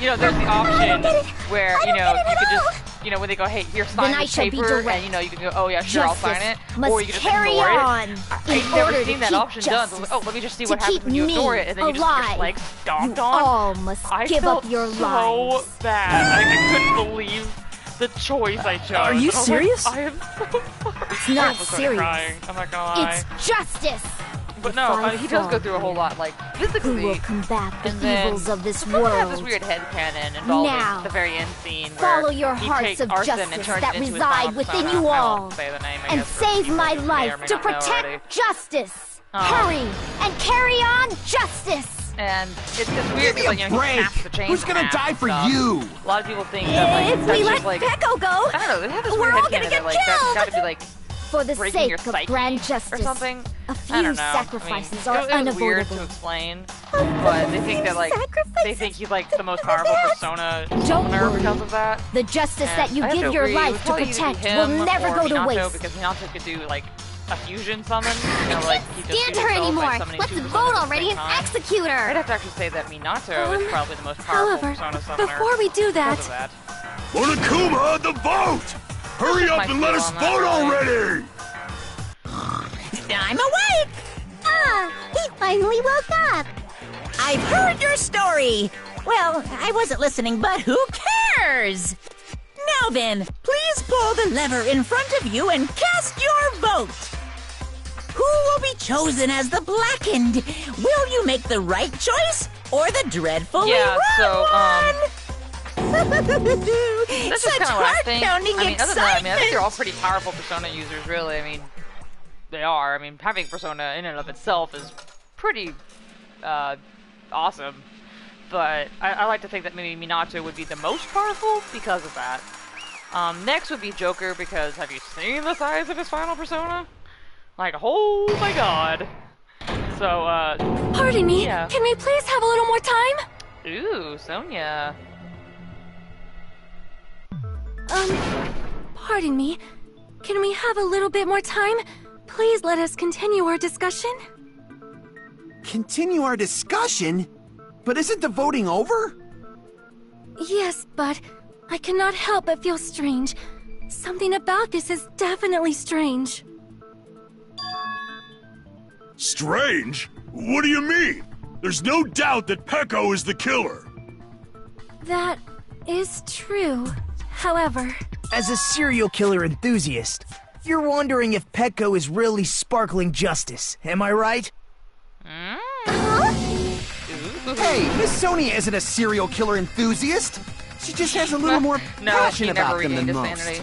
you know, there's the option where, you know, you could just, you know, when they go, hey, here, sign Then I this shall be paper, direct. and, you know, you can go, oh, yeah, sure, I'll sign it. Must Or you can just carry ignore on it. in I've never order seen to that keep option done, so I was like, oh, justice. let me just see To what happens keep when you me ignore it, and then you just get, alive. like, stomped You on. all must I give felt up your so lives. bad. I couldn't believe the choice I chose. Are you And I was serious? Like, I am so sorry. It's not I almost started serious. crying. I'm not gonna lie. It's justice. But If no, I he does go fall through a whole here, lot, like, Who physically. will combat the And then evils of this I have world? this weird headcanon involving Now, the very end scene where follow your he hearts takes of arson and justice turns that it into his reside final within persona. you I all, won't say the name, I and guess, for save people my who may or life may to not know protect already. justice. Oh. Hurry and carry on justice. And it's weird me because, like, a you know, he break. snaps the chains Who's in gonna half die and for stuff. you? A lot of people think that, like, If that's we let just, like, Peko go, I don't know, they have this we're weird all headcanon gonna get that, like, that's killed. gotta be, like, for the breaking your sake of psyche grand or justice, something. a I few don't know. sacrifices I mean, are it was weird unavoidable. to explain, but they think that, like, they think he's, like, the most powerful persona Don't summoner worry. because of that. The justice And that you I have give to your agree, it would life to probably either be protect will him never or go to Minato, waste. because Minato could do, like, a fusion summon. You know, like, he just Stand shoots her himself by anymore! summoning Let's two vote personas at the already same and time. execute I'd her! have to actually say that Minato is probably the most powerful However, persona summoner. before we do that, because of that. Monokuma, the vote! Hurry up and let us vote already! I'm awake! Ah, he finally woke up. I've heard your story! Well, I wasn't listening, but who cares? Now then, please pull the lever in front of you and cast your vote! Who will be chosen as the Blackened? Will you make the right choice or the dreadfully Yeah, wrong so, one? That's just Such kind of what I think. I heart-pounding mean, other than that, I mean, I think they're all excitement. pretty powerful Persona users, really. I mean, they are. I mean, having Persona in and of itself is pretty awesome. But I like to think that maybe Minato would be the most powerful because of that. Next would be Joker, because have you seen the size of his final Persona? Like, oh my god. So, pardon me, yeah. can we please have a little more time? Ooh, Sonia. Pardon me, can we have a little bit more time? Please let us continue our discussion. Continue our discussion? But isn't the voting over? Yes, but I cannot help but feel strange. Something about this is definitely strange. Strange? What do you mean? There's no doubt that Peko is the killer. That is true. However, As a serial killer enthusiast, you're wondering if Petco is really sparkling justice, am I right? Hey, Miss Sonia isn't a serial killer enthusiast. She just has a little more No, passion she about never them regained than his most. sanity.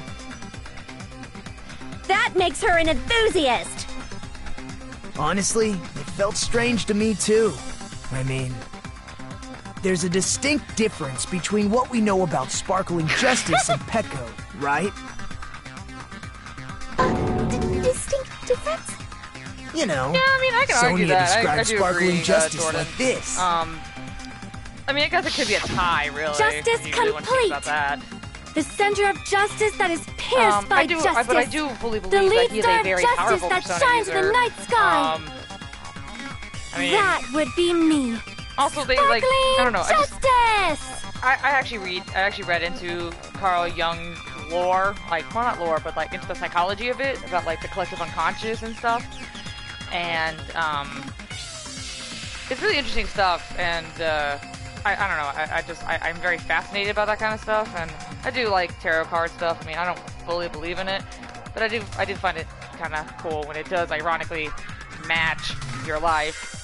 That makes her an enthusiast. Honestly, it felt strange to me too. I mean, there's a distinct difference between what we know about sparkling justice and Petco, right? Distinct difference? You know, Yeah, I mean, I can Sonia argue that. I describes do sparkling agree, justice Jordan. like this. I mean, I guess it could be a tie, really. Justice if you really want to think complete. about that. The center of justice that is pierced by justice. But I do fully believe the that lead he's star a of very justice powerful that Persona shines in user. the night sky. I mean, that would be me. Also, they Sparkling I don't know. Justice. I actually read into Carl Jung's lore, like, well, not lore, but like into the psychology of it, about like the collective unconscious and stuff. And it's really interesting stuff. And I don't know. I'm very fascinated by that kind of stuff, and I do like tarot card stuff. I mean, I don't fully believe in it, but I do find it kind of cool when it does ironically match your life.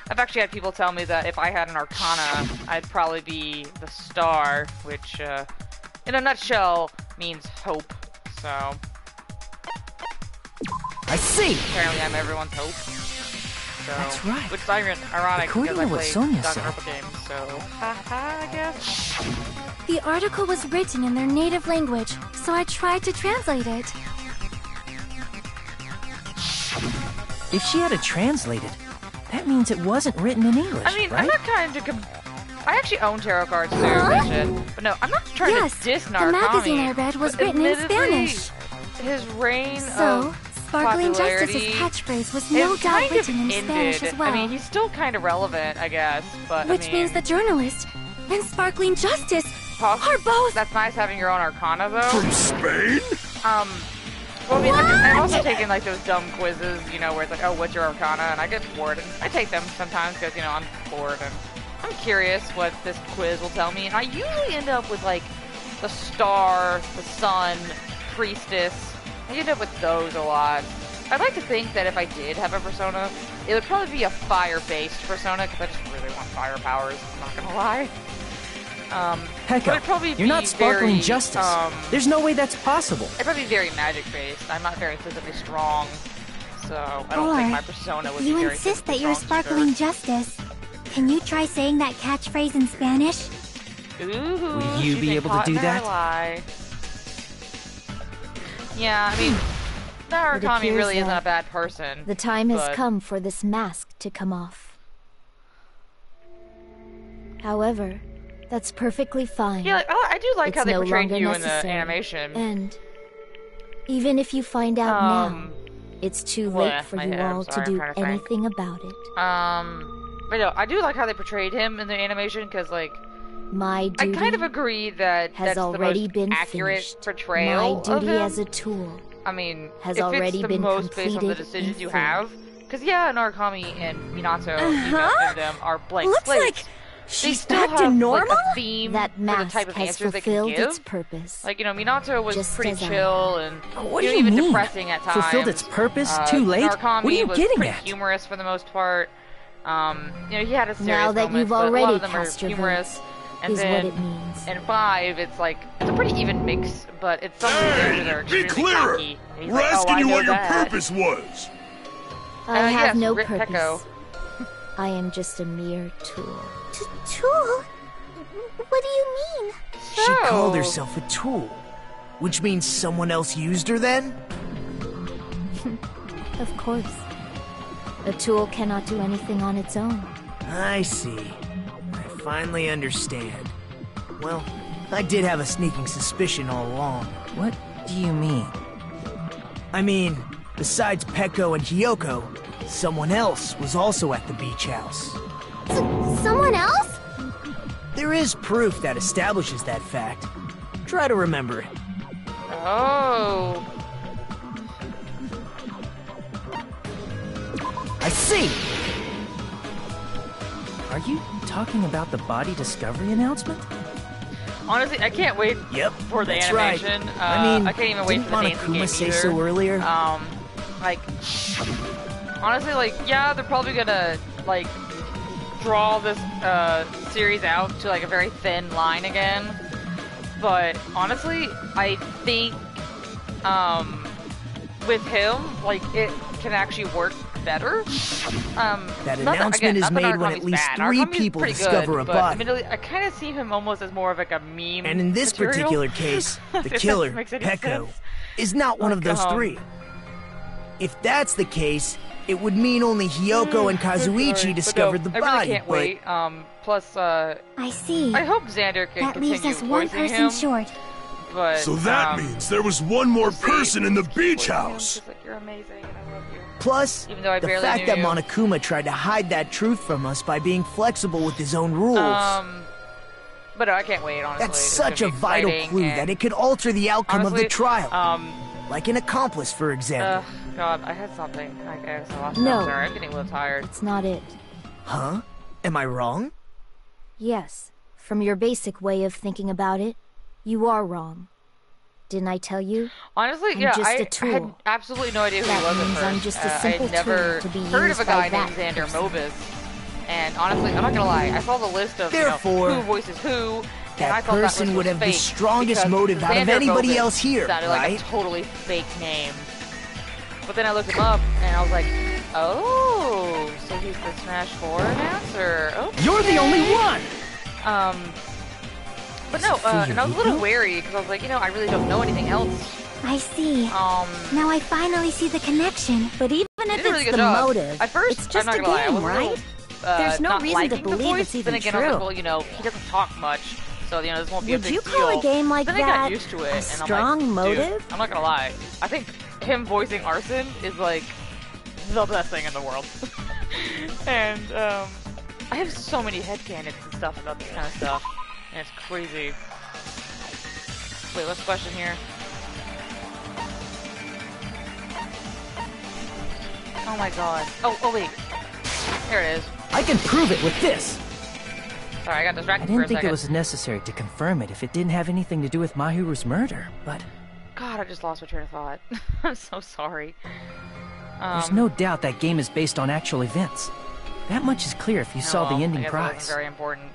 I've actually had people tell me that if I had an Arcana, I'd probably be the star, which, in a nutshell, means hope. So I see. Apparently, I'm everyone's hope. So, That's right. Which is ironic According because I to what play Sonia said. Danganronpa games. So, haha, I guess. The article was written in their native language, so I tried to translate it. If she had it translated, that means it wasn't written in English, I mean, right? I'm not trying to. I actually own tarot cards, so mention, but no, I'm not trying to diss Narukami. The magazine I read was written in Spanish. His reign So, of Sparkling popularity Justice's catchbirth was no is doubt kind of written in Spanish ended. as well. I mean, he's still kind of relevant, I guess, but Which I mean, means the journalist and Sparkling Justice are both. That's nice having your own Arcana, though. From Spain? Well, I mean, I've also taken like those dumb quizzes, you know, where it's like, oh, what's your Arcana? And I get bored, and I take them sometimes because, you know, I'm bored and I'm curious what this quiz will tell me. And I usually end up with like the star, the sun, priestess. I end up with those a lot. I'd like to think that if I did have a persona, it would probably be a fire-based persona because I just really want fire powers. I'm not gonna lie. Pekka, you're not Sparkling Justice. There's no way that's possible. I'd probably be very magic-based. I'm not very physically strong, so I don't think my persona would be You very insist that physically you're strong Sparkling either. Justice. Can you try saying that catchphrase in Spanish? Ooh, Would you she's be a able to hot do that? ally. Yeah, I mean, It Narukami appears really isn't that a bad person. The time has but- come for this mask to come off. However, that's perfectly fine. Yeah, I do like how It's they no portrayed longer you in the necessary. animation. And even if you find out now, it's too late for my you head, I'm all sorry, to I'm do trying to think. anything about it. But no, I do like how they portrayed him in the animation because, like, My I duty kind of agree that has that's already the most been accurate finished. portrayal My duty of him. as a tool I mean, has if already it's the been most based on the completed decisions in you full. have, because yeah, Narukami and Minato and them are blank Looks slates. like They she's still back to have normal? like a theme That for the mask type of has answers they can fulfilled give. its purpose. Like, you know, Minato was Just pretty as I chill and What do you know, you even mean? depressing at times. Fulfilled its purpose? Too late? Narukami What are you was getting pretty at? humorous for the most part. You know, he had a serious Now that moments, you've but a lot already of them are cast your humorous. votes, And is then what it means. in 5, it's like it's a pretty even mix, but it's some of the answers are Be extremely clearer! cocky. And he's We're like, asking I you know what your that. purpose was. I have yes, no Rip purpose. Pecco. I am just a mere tool. Tool? What do you mean? She called herself a tool, which means someone else used her then? Of course. A tool cannot do anything on its own. I see. I finally understand. Well, I did have a sneaking suspicion all along. What do you mean? I mean, besides Pekko and Hiyoko, someone else was also at the beach house. Someone else? There is proof that establishes that fact. Try to remember it. Oh. I see! Are you talking about the body discovery announcement? Honestly, I can't wait for the that's animation. right. I mean, I can't even wait didn't for the dancing Monokuma game say either. so earlier? Like, honestly, like, yeah, they're probably gonna, like, draw this, series out to, like, a very thin line again. But, honestly, I think, with him, like, it can actually work better. That announcement is made when at least 3 people discover a but body. admittedly, I kind of see him almost as more of like a meme. And in this material. particular case, the If that killer, makes any Pekko, sense. is not one of those Like, 3. If that's the case, it would mean only Hiyoko and Kazuichi discovered the I body, really can't but... wait. Plus, I see. I hope Xander can That leaves continue us one voicing person him, short. but, So that means there was one more person in the beach house. Like, you're amazing and I love you. Plus, Even though I the barely fact knew that you. Monokuma tried to hide that truth from us by being flexible with his own rules. But no, I can't wait, honestly. That's It's such a gonna be vital exciting, clue and that it could alter the outcome honestly, of the trial. Like an accomplice, for example. God, I had something. I guess I lost it. No. I'm sorry, I'm getting a little tired. It's not it. Huh? Am I wrong? Yes, from your basic way of thinking about it, you are wrong. Didn't I tell you? Honestly, I'm yeah, just I a tool. had absolutely no idea who That he was at means first. I'm just a I simple had never tool to be heard of used a guy by named that Xander person. Mobus. And honestly, I'm not gonna lie, I saw the list of Therefore, who voices who, and I that thought person that list would was have the fake strongest because motive out of Xander anybody Mobus else here, sounded right? like a totally fake name. But then I looked him up, and I was like, oh, so he's the Smash 4 announcer. Okay. You're the only one! But no, and I was a little wary, because I was like, I really don't know anything else. I see. Now I finally see the connection. But even He if did a really it's good the job. motive, At first, it's just I'm a not gonna lie, I game, was a little, right? There's no not reason to liking the believe voice, it's even then again, I was true. like, well, he doesn't talk much, so, this won't be a Would big you deal. call a game like then I that got used to it, a and strong I'm like, motive? Dude, I'm not gonna lie. I think him voicing Arson is, like, the best thing in the world. And, I have so many headcanons and stuff about this kind of stuff, and it's crazy. Wait, what's the question here? Oh my god. Oh wait. Here it is. I can prove it with this! Sorry, I got I distracted for a didn't think second. it was necessary to confirm it if it didn't have anything to do with Mahiru's murder, but God, I just lost my train of thought. I'm so sorry. there's no doubt that game is based on actual events. That much is clear if you saw the ending I guess prize. That wasn't very important.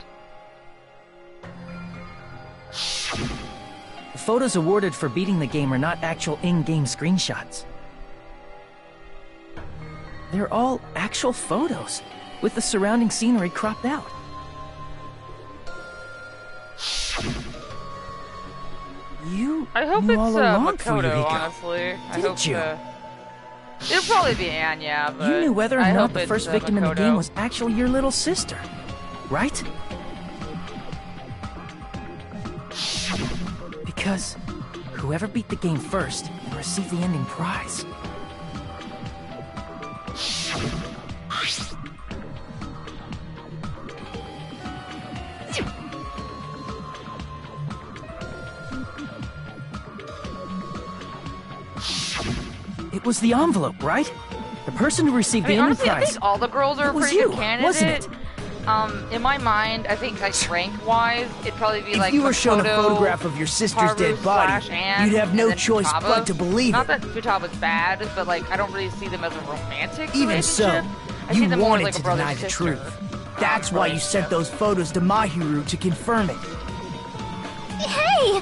The photos awarded for beating the game are not actual in-game screenshots. They're all actual photos, with the surrounding scenery cropped out. You I hope knew it's all along, Makoto, Fuyuhiko. honestly. I Didn't hope you? It'll probably be Anya, but You knew whether or I not hope the it's, first victim in the Makoto. game was actually your little sister, right? Because whoever beat the game first and received the ending prize. It was the envelope, right? The person who received I mean, the ending honestly, I prize. think all the girls are a It was pretty you, good candidate. wasn't it? In my mind, I think like rank-wise, it'd probably be If like you were shown a Makoto, photograph of your sister's Haru dead body, / Ann, you'd have no and then choice Futaba. but to believe Not it. that Futaba's bad, but like I don't really see them as a romantic Even so, relationship. I see you them more wanted like a to brother deny the sister, truth. That's why you sent those photos to Mahiru to confirm it. Hey!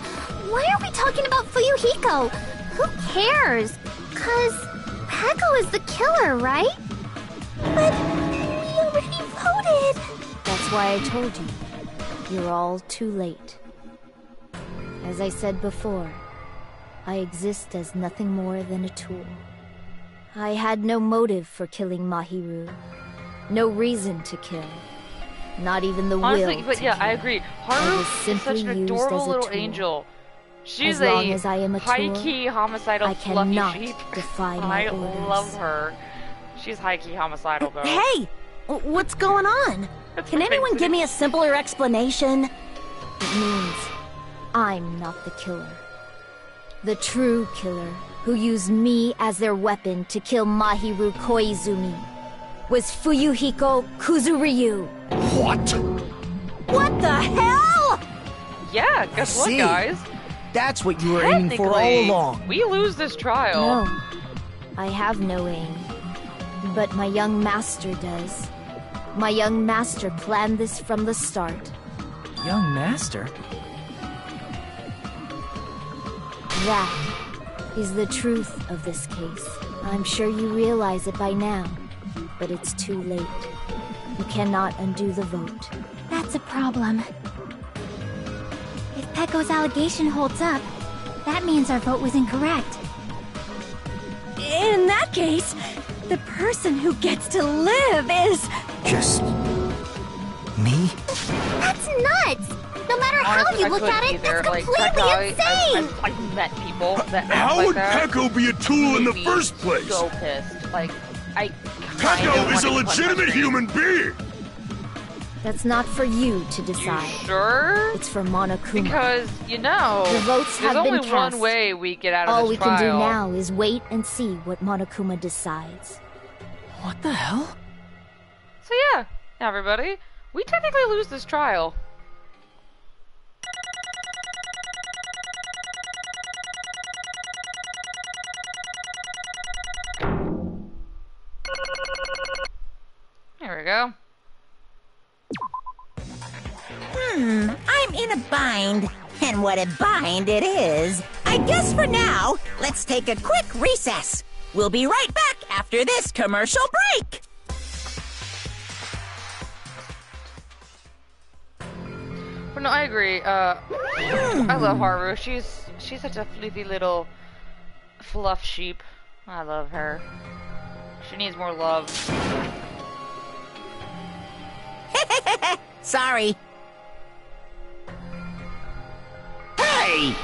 Why are we talking about Fuyuhiko? Who cares? 'Cause Peko is the killer, right? But we already voted! That's why I told you. You're all too late. As I said before, I exist as nothing more than a tool. I had no motive for killing Mahiru. No reason to kill. Not even the Honestly, will but to yeah, kill. I agree. I Haru was is simply such an used adorable as a little tool. angel. She's As long as I am a tool, high-key homicidal I fluffy cannot sheep. defy my I orders. love her. She's high-key homicidal though. Hey! What's going on? Can anyone give me a simpler explanation? It means I'm not the killer. The true killer, who used me as their weapon to kill Mahiru Koizumi, was Fuyuhiko Kuzuryu. What? What the hell? Yeah, guess what, See? guys? That's what you were aiming for all Technically, along. we lose this trial. No, I have no aim. But my young master does. My young master planned this from the start. Young master? That is the truth of this case. I'm sure you realize it by now, but it's too late. You cannot undo the vote. That's a problem. If Peko's allegation holds up, that means our vote was incorrect. In that case, The person who gets to live is... Just... me? That's nuts! No matter how Honestly, you I look couldn't at it, either. that's Like, completely Pekka, insane! I've met people that act How like would that. Pekko be a tool in the Made me first place? So pissed. Like, I Pekko is a legitimate human being! That's not for you to You decide. sure? It's for Monokuma. Because, you know, The votes there's have been only one cast. way we get out of All this we trial. can do now is wait and see what Monokuma decides. What the hell? So yeah, everybody, we technically lose this trial. There we go. I'm in a bind. And what a bind it is. I guess for now, let's take a quick recess. We'll be right back after this commercial break. But no, I agree. I love Haru. She's such a fluffy little fluff sheep. I love her. She needs more love. Sorry. Hey!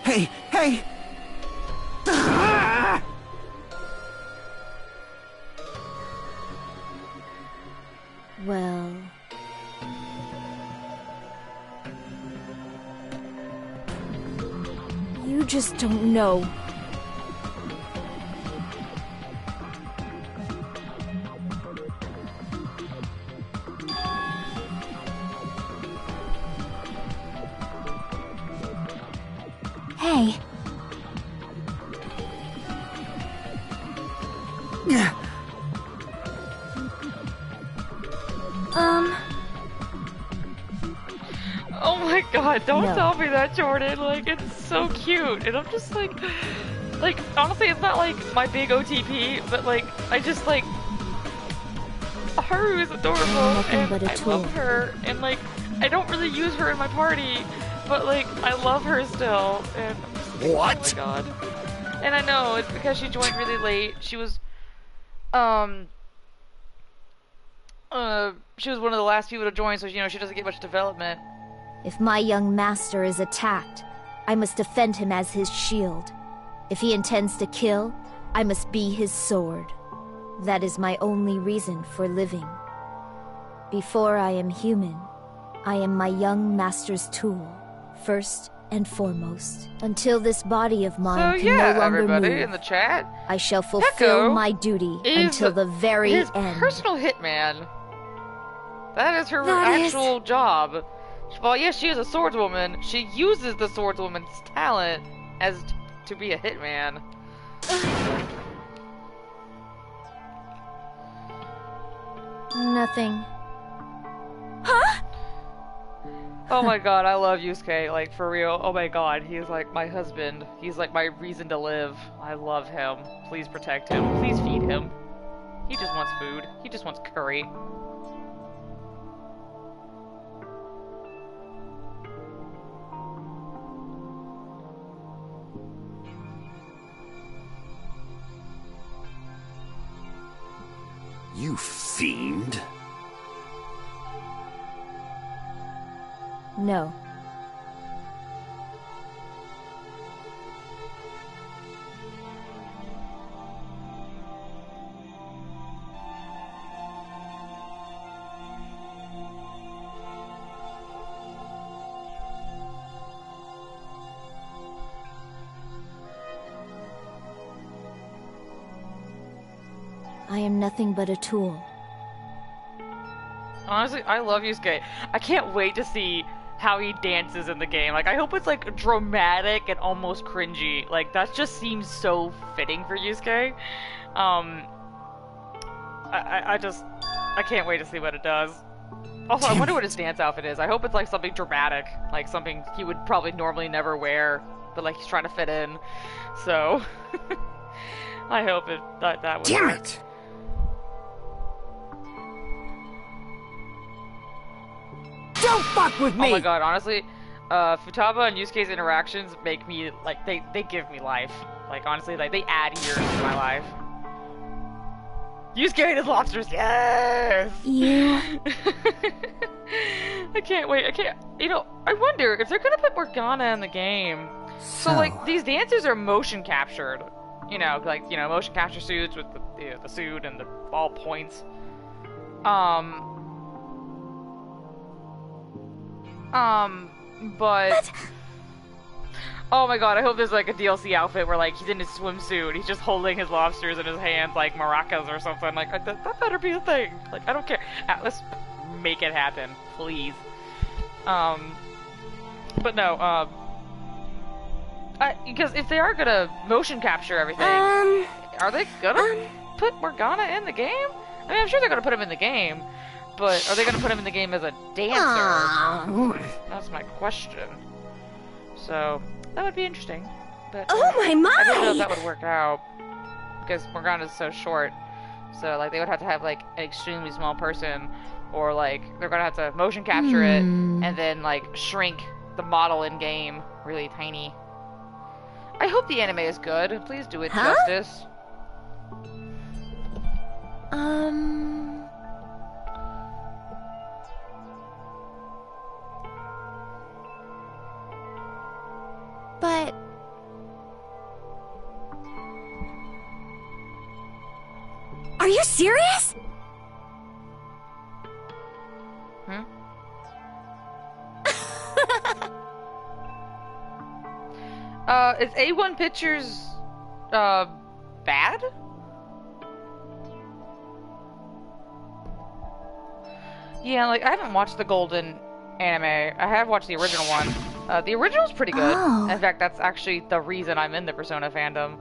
Hey, hey! Ah! Well... You just don't know. Hey, Oh my god, don't No. tell me that, Jordan. Like, it's so cute. And I'm just like, honestly, it's not like my big OTP, but like, I just like, Haru is adorable, Nothing and but a I tool. love her, and like, I don't really use her in my party, but like, I love her still, and I'm just like, What? oh my god. And I know, it's because she joined really late. She was one of the last people to join, so, you know, she doesn't get much development. If my young master is attacked, I must defend him as his shield. If he intends to kill, I must be his sword. That is my only reason for living. Before I am human, I am my young master's tool, first and foremost. Until this body of mine So can yeah, no longer everybody move, in the chat, I shall fulfill Pekko my duty is until the very his end. personal hitman. That is her That is- actual job. Well, yes, she is a swordswoman. She uses the swordswoman's talent as to be a hitman. Nothing. Oh my god, I love Yusuke, like, for real. Oh my god, he is like my husband. He's like my reason to live. I love him. Please protect him. Please feed him. He just wants food. He just wants curry. You fiend. No. I am nothing but a tool. Honestly, I love Yusuke. I can't wait to see how he dances in the game. Like, I hope it's like dramatic and almost cringy. Like, that just seems so fitting for Yusuke. I can't wait to see what it does. Also, I wonder what his dance outfit is. I hope it's like something dramatic, like something he would probably normally never wear, but like he's trying to fit in. So, I hope that would Damn work. it! Don't fuck with me! Oh my god, honestly, Futaba and Yusuke's interactions make me, like, they give me life. Like, honestly, like, they add years to my life. Yusuke and his lobsters, yes! You... I can't wait, you know, I wonder if they're gonna put Morgana in the game. So like, these dancers are motion captured. You know, like, you know, motion capture suits with the suit and the ball points. But... Oh my god, I hope there's like a DLC outfit where like he's in his swimsuit, he's just holding his lobsters in his hands like maracas or something. Like, that better be a thing. Like, I don't care. Let's make it happen, please. But no, because if they are gonna motion capture everything, are they gonna put Morgana in the game? I mean, I'm sure they're gonna put him in the game, but are they gonna put him in the game as a dancer? That's my question. So, that would be interesting. But, oh my! I don't know if that would work out, because Morgana's so short. So, like, they would have to have, like, an extremely small person, or, like, they're gonna have to motion capture it, and then, like, shrink the model in-game really tiny. I hope the anime is good. Please do it justice. But... Are you serious? Is A1 Pictures, bad? Yeah, like, I haven't watched the Golden anime. I have watched the original one. The original's pretty good. Oh. In fact, that's actually the reason I'm in the Persona fandom,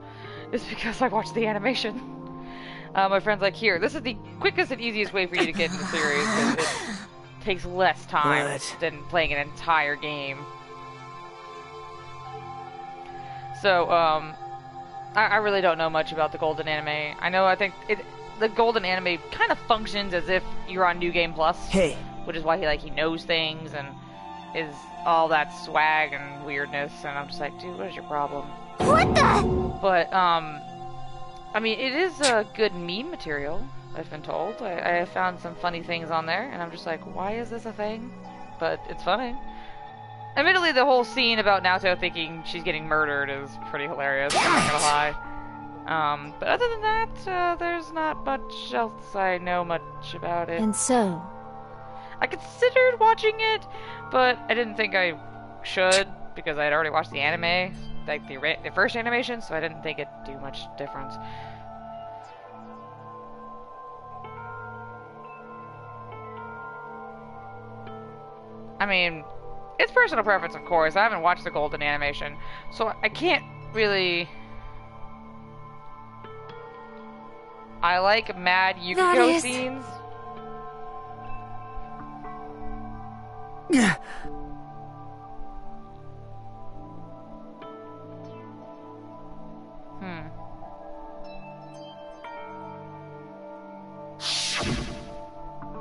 is because I watched the animation. My friend's like, here, this is the quickest and easiest way for you to get into the series, because it takes less time than playing an entire game. So, I really don't know much about the Golden anime. I think the Golden anime kind of functions as if you're on New Game Plus. Hey. Which is why he knows things and is all that swag and weirdness, and I'm just like, dude, what is your problem? What the? But, I mean, it is a good meme material, I've been told. I have found some funny things on there, and I'm just like, why is this a thing? But it's funny. Admittedly, the whole scene about Naoto thinking she's getting murdered is pretty hilarious, I'm not gonna lie. But other than that, there's not much else I know much about it. And so... I considered watching it, but I didn't think I should, because I had already watched the anime, like the first animation, so I didn't think it'd do much difference. I mean, it's personal preference, of course. I haven't watched the Golden animation, so I can't really... I like Mad Yukiko scenes. Yeah.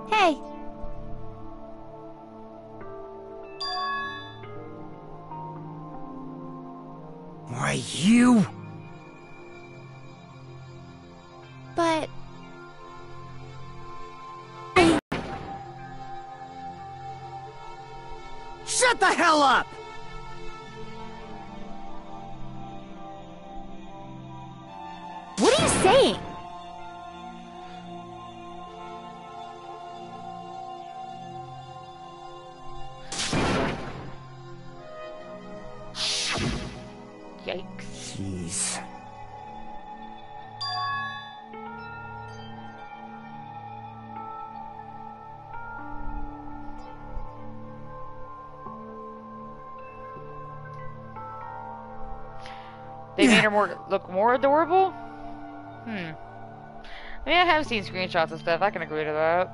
Hey! Why, you... But... Shut the hell up! What are you saying? Yikes. Jeez. They made her look more adorable? I mean, I have seen screenshots and stuff. I can agree to that.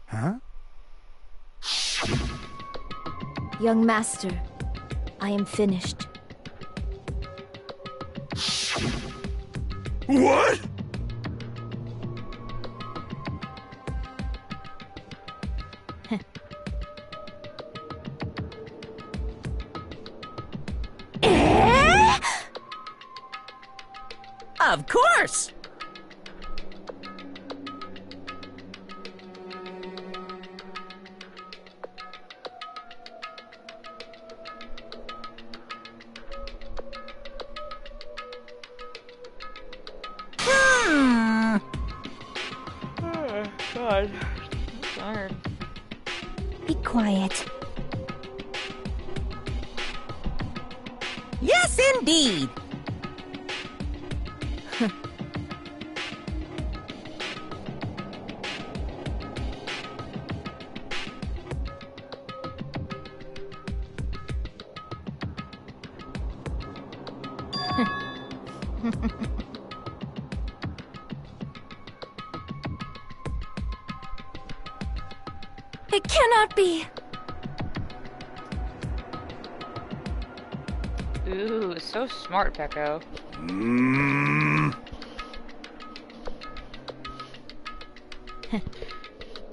Huh? Young master, I am finished. What? Of course! Oh, God. I'm tired. Be quiet. Yes, indeed! It cannot be. Ooh, so smart, Pecco.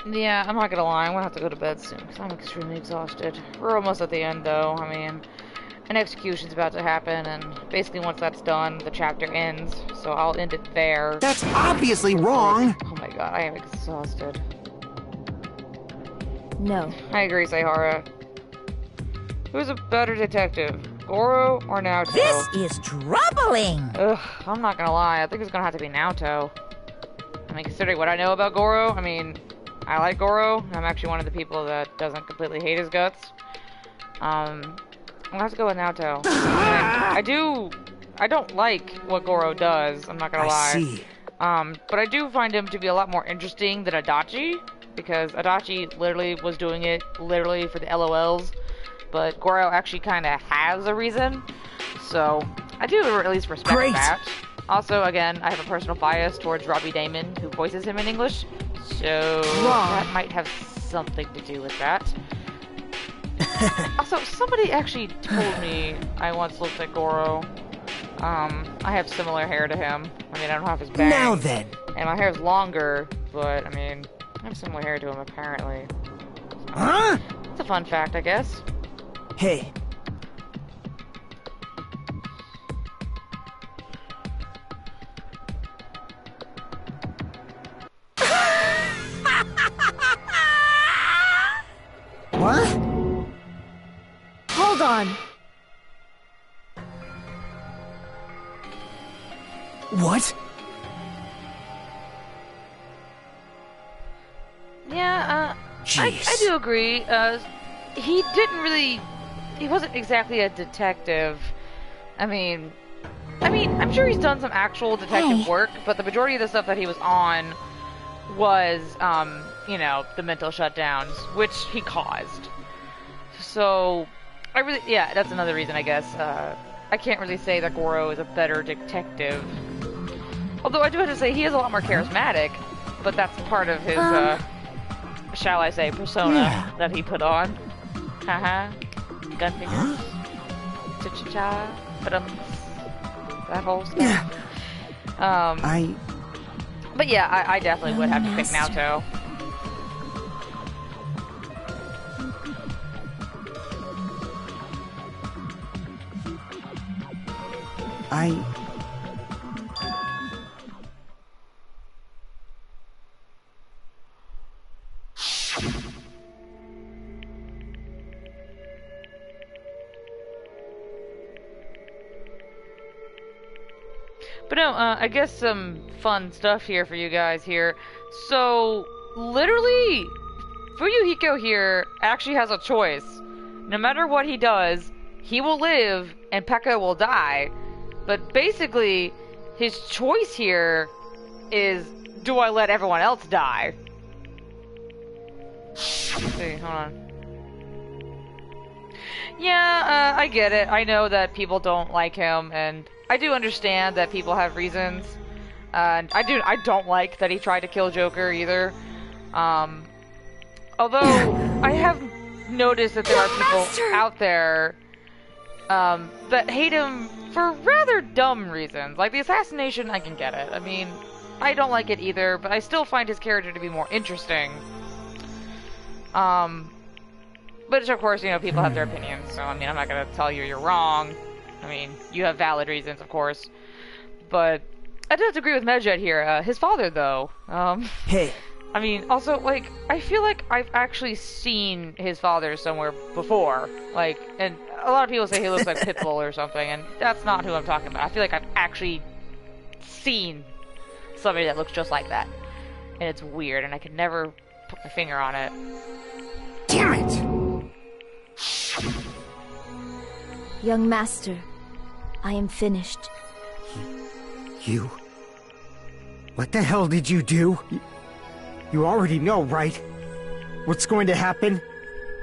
Yeah, I'm not gonna lie, I'm gonna have to go to bed soon, because I'm extremely exhausted. We're almost at the end, though. I mean, an execution's about to happen, and basically once that's done, the chapter ends, so I'll end it there. That's obviously wrong! Oh my god, I am exhausted. No. I agree, Sayhara. Who's a better detective, Goro or Naoto? This is troubling! Ugh, I'm not gonna lie, I think it's gonna have to be Naoto. I mean, considering what I know about Goro, I mean, I like Goro. I'm actually one of the people that doesn't completely hate his guts. I'm gonna have to go with Naoto. I don't like what Goro does, I'm not gonna lie. I see. But I do find him to be a lot more interesting than Adachi, because Adachi literally was doing it literally for the LOLs, but Goro actually kind of has a reason, so I do at least respect that. Also, again, I have a personal bias towards Robbie Damon, who voices him in English, so that might have something to do with that. Also, somebody actually told me I once looked at Goro. I have similar hair to him. I mean, I don't have his bangs. Now then. And my hair's longer, but, I mean, I have similar hair to him, apparently. Huh? It's a fun fact, I guess. Hey. What? Hold on. What? Yeah, I do agree. He didn't really... He wasn't exactly a detective. I mean, I'm sure he's done some actual detective work, but the majority of the stuff that he was on was, you know, the mental shutdowns, which he caused. So, yeah, that's another reason, I guess. I can't really say that Goro is a better detective. Although I do have to say, he is a lot more charismatic, but that's part of his, shall I say, persona that he put on. Haha. Gun fingers. Cha-cha-cha. That whole stuff. But yeah, I definitely would have to pick Naoto. But no, I guess some fun stuff here for you guys here. So, literally, Fuyuhiko here actually has a choice. No matter what he does, he will live and Pekka will die. But basically, his choice here is, do I let everyone else die? Let's see, hold on. Yeah, I get it. I know that people don't like him, and I do understand that people have reasons. And I don't like that he tried to kill Joker either. Although I have noticed that there are people out there that hate him for rather dumb reasons. Like, the assassination, I can get it. I mean, I don't like it either, but I still find his character to be more interesting. But of course, you know, people have their opinions, so I mean, I'm not gonna tell you you're wrong. I mean, you have valid reasons, of course. But I do have to agree with Medjet here. His father, though, Hey. I mean, also, like, I feel like I've actually seen his father somewhere before. Like, and a lot of people say he looks like Pitbull or something, and that's not who I'm talking about. I feel like I've actually seen somebody that looks just like that. And it's weird, and I can never put my finger on it. Damn it! Young master, I am finished. You? What the hell did you do? You already know, right? What's going to happen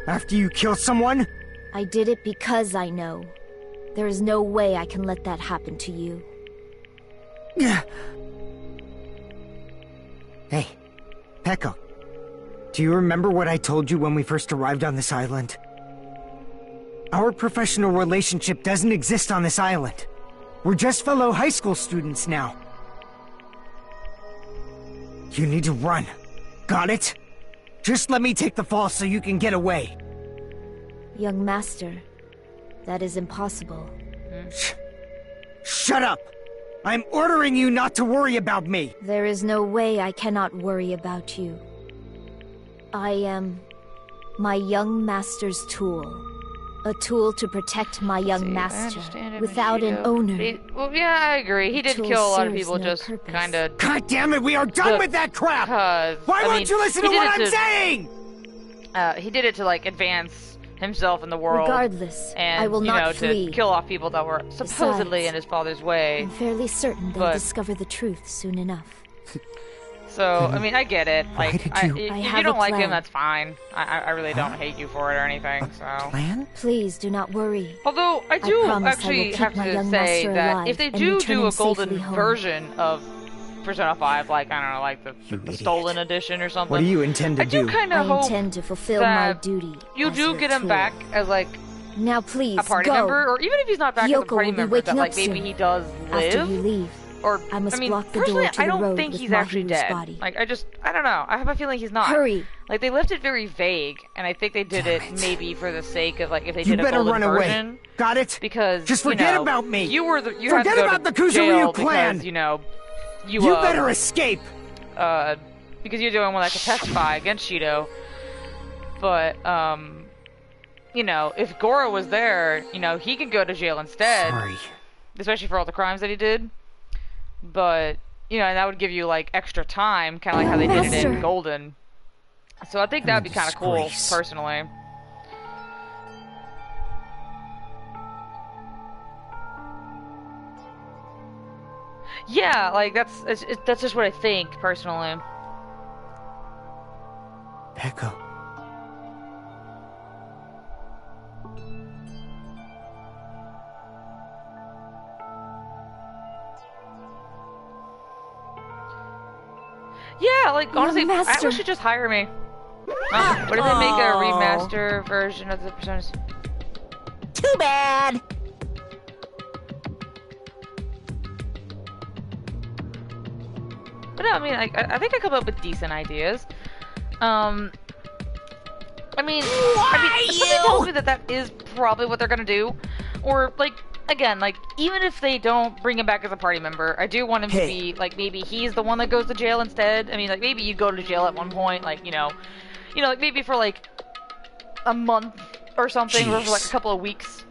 after you kill someone? I did it because I know. There is no way I can let that happen to you. Hey, Pekka. Do you remember what I told you when we first arrived on this island? Our professional relationship doesn't exist on this island. We're just fellow high school students now. You need to run. Got it? Just let me take the fall so you can get away. Young master, that is impossible. Shut up! I'm ordering you not to worry about me! There is no way I cannot worry about you. I am my young master's tool. A tool to protect my young master without an owner. Well, yeah, I agree. He did Tool kill a lot of serves people no just purpose. kind of... God damn it, we are done with that crap! Why won't you listen to what I'm saying? He did it to, like, advance himself in the world. Regardless, and, I will you know, not flee. to kill off people that were supposedly Besides, in his father's way. I'm fairly certain they'll But- discover the truth soon enough. So, I mean, I get it. Like, did if I you have don't a like him, plan. that's fine. I really don't hate you for it or anything, so... Plan? Please do not worry. Although, I do promise I will actually keep have my to young say master that alive if they and do return do him a golden safely home. version of Persona 5, like, I don't know, like the stolen edition or something... What do you intend to I do do? kind I of hope intend to fulfill my that duty. you as do your get him tool. back as, like, Now please a party go. member, or even if he's not back as a Yoko party will be member, waking that, like, up maybe soon. he does live. After you leave, Or, I must mean, block the personally, door to I the don't road think with he's actually Mahiru's dead. body. Like, I don't know. I have a feeling he's not. Hurry. Like, they left it very vague, and I think they did it maybe for the sake of, like, if they You did a better golden run away. version. Got it? Because, Just you forget know, about me. You had Forget to go about to the Kuzuyu jail clan. because, you know, you better escape. Because you're the only one that can testify against Shido. But, you know, if Goro was there, you know, he could go to jail instead. Sorry. Especially for all the crimes that he did. But, you know, and that would give you, like, extra time, kind of like how they did it in Golden. So I think that would be kind of cool, personally. Yeah, like, that's just what I think, personally. Pekka. Yeah, like, honestly, Master. Atlas should just hire me. What if they make a remaster version of the Personas? Too bad. But no, I mean, I think I come up with decent ideas. I mean, something tells me that that is probably what they're gonna do. Or, like, again, like, even if they don't bring him back as a party member, I do want him to be, like, maybe he's the one that goes to jail instead. I mean, like, maybe you go to jail at one point, like, you know, like, maybe for, like, a month or something, or for, like, a couple of weeks,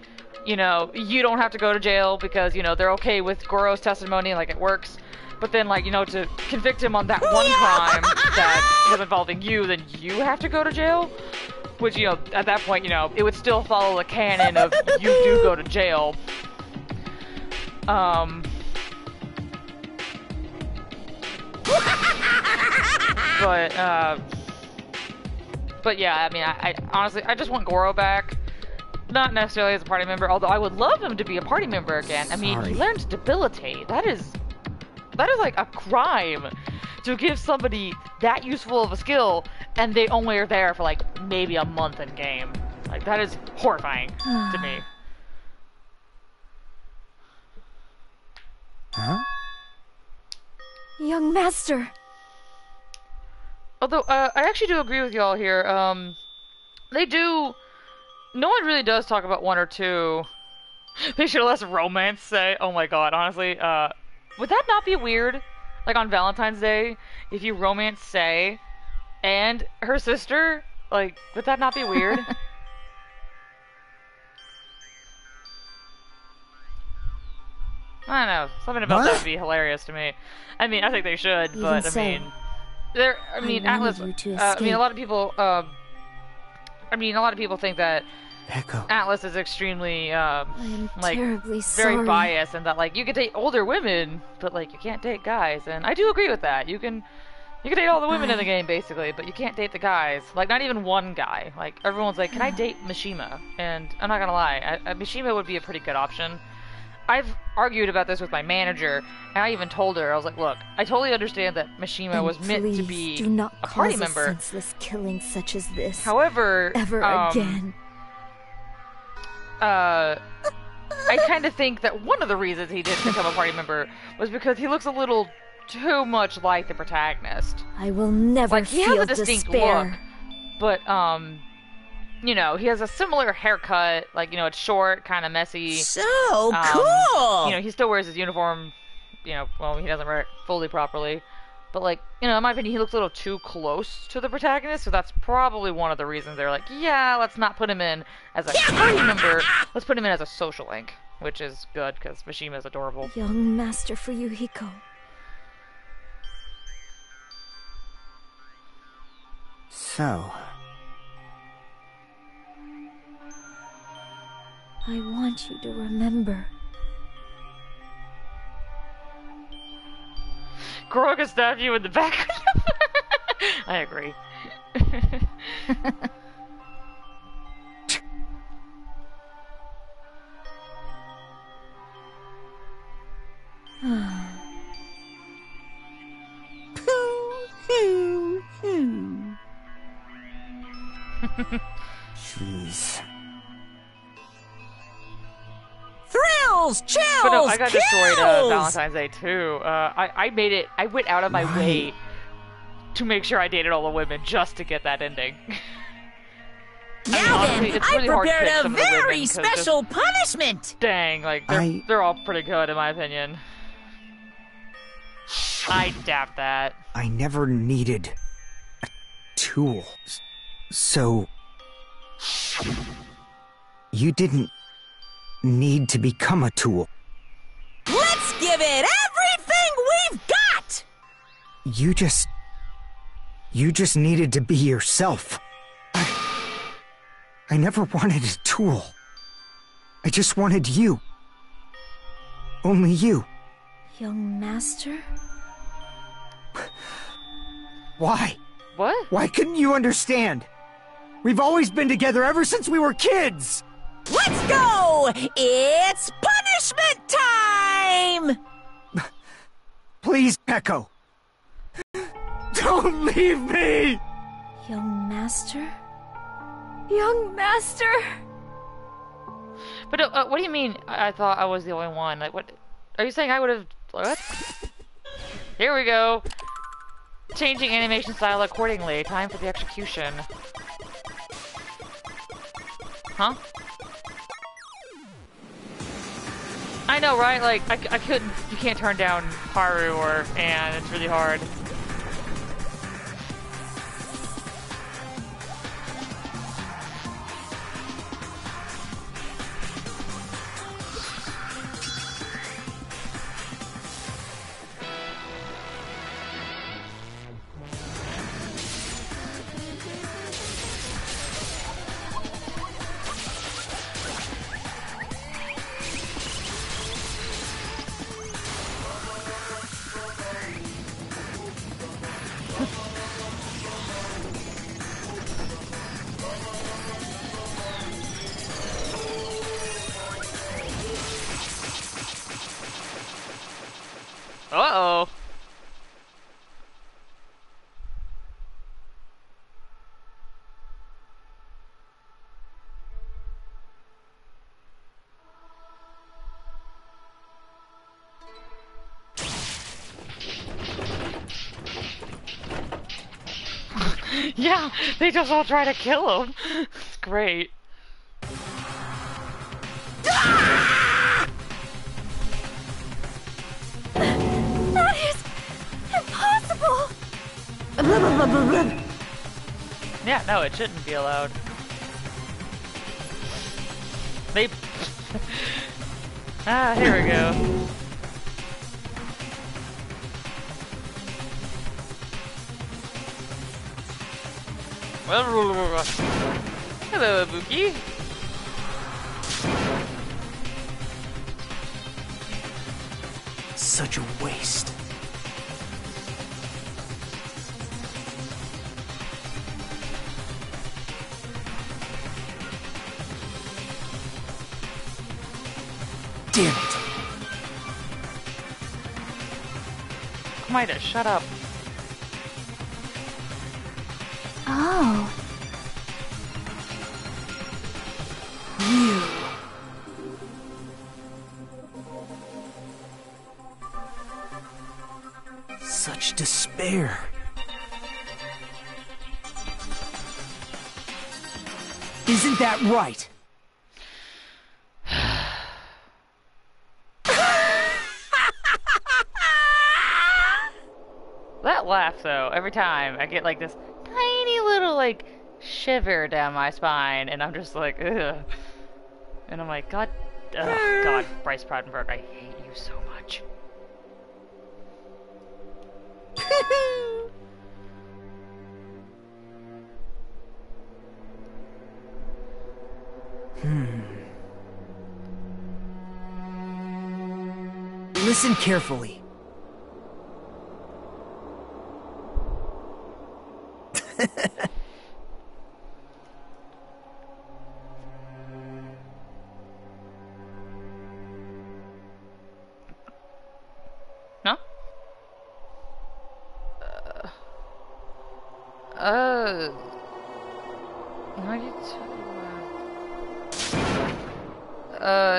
you know, you don't have to go to jail because, you know, they're okay with Goro's testimony, like, it works. But then, like, you know, to convict him on that one crime that was involving you, then you have to go to jail? Which, you know, at that point, you know, it would still follow the canon of you do go to jail. But yeah, I mean, I honestly, I just want Goro back. Not necessarily as a party member, although I would love him to be a party member again. I mean, he learned to debilitate. That is like a crime to give somebody that useful of a skill and they only are there for like maybe a month in game. Like, that is horrifying to me. Young master. Although, I actually do agree with y'all here. They do... No one really does talk about 1 or 2. They should less romance say. Oh my god, honestly, would that not be weird? Like on Valentine's Day, if you romance Sei and her sister, like, would that not be weird? I don't know. Something about that would be hilarious to me. I mean, I think they should, Even but so, I mean, Atlas. you to I mean, escape. a lot of people. A lot of people think that Echo. Atlas is extremely, like, terribly very sorry. biased, and that, like, you can date older women, but, like, you can't date guys. And I do agree with that. You can date all the women in the game, basically, but you can't date the guys. Like, not even one guy. Like, everyone's like, can I date Mishima? And I'm not gonna lie, Mishima would be a pretty good option. I've argued about this with my manager, and I even told her, I was like, look, I totally understand that Mishima And was meant to please be do not a party cause member. senseless killing such as this. However, ever again. I kind of think that one of the reasons he didn't become a party member was because he looks a little too much like the protagonist. I will never Like, he feel has a distinct despair. look, but, you know, he has a similar haircut, like, you know, it's short, kind of messy. So cool! You know, he still wears his uniform, you know, well, he doesn't wear it fully properly. But, like, you know, in my opinion, he looks a little too close to the protagonist, so that's probably one of the reasons they're like, yeah, let's not put him in as a party member, let's put him in as a social link, which is good, because Mishima's adorable. Young Master Fuyuhiko. So, I want you to remember. Kuroka stabbed you in the back. I agree. jeez. Thrills, chills, But no, I got destroyed kills! Valentine's Day too. I went out of my way to make sure I dated all the women just to get that ending. Now honestly, then, it's really I hard to prepared pick a some of the women, very 'cause special punishment! Dang, like, they're all pretty good in my opinion. I doubt that. I never needed a tool. So, you didn't need to become a tool. Let's give it everything we've got! You just needed to be yourself. I never wanted a tool. I just wanted you. Only you. Young Master? Why? What? Why couldn't you understand? We've always been together ever since we were kids! Let's go! It's punishment time! Please, Echo. Don't leave me! Young Master? Young master! But what do you mean? I thought I was the only one. Like, what? Are you saying I would have? What? Here we go. Changing animation style accordingly. Time for the execution. Huh? I know, right? Like, I couldn't. You can't turn down Haru or Anne. It's really hard. Uh-oh. Yeah, they just all try to kill him. It's great. That is impossible! Yeah, no, it shouldn't be allowed. They... Ah, here we go. Hello, Ibuki. Such a waste. Damn it. Maida, shut up. Oh. You. Such despair. Isn't that right? That laugh, though, every time I get like this tiny little like shiver down my spine, and I'm just like, ugh. And I'm like, God, God, Bryce Proudenberg, I hate you so much. Listen carefully. No?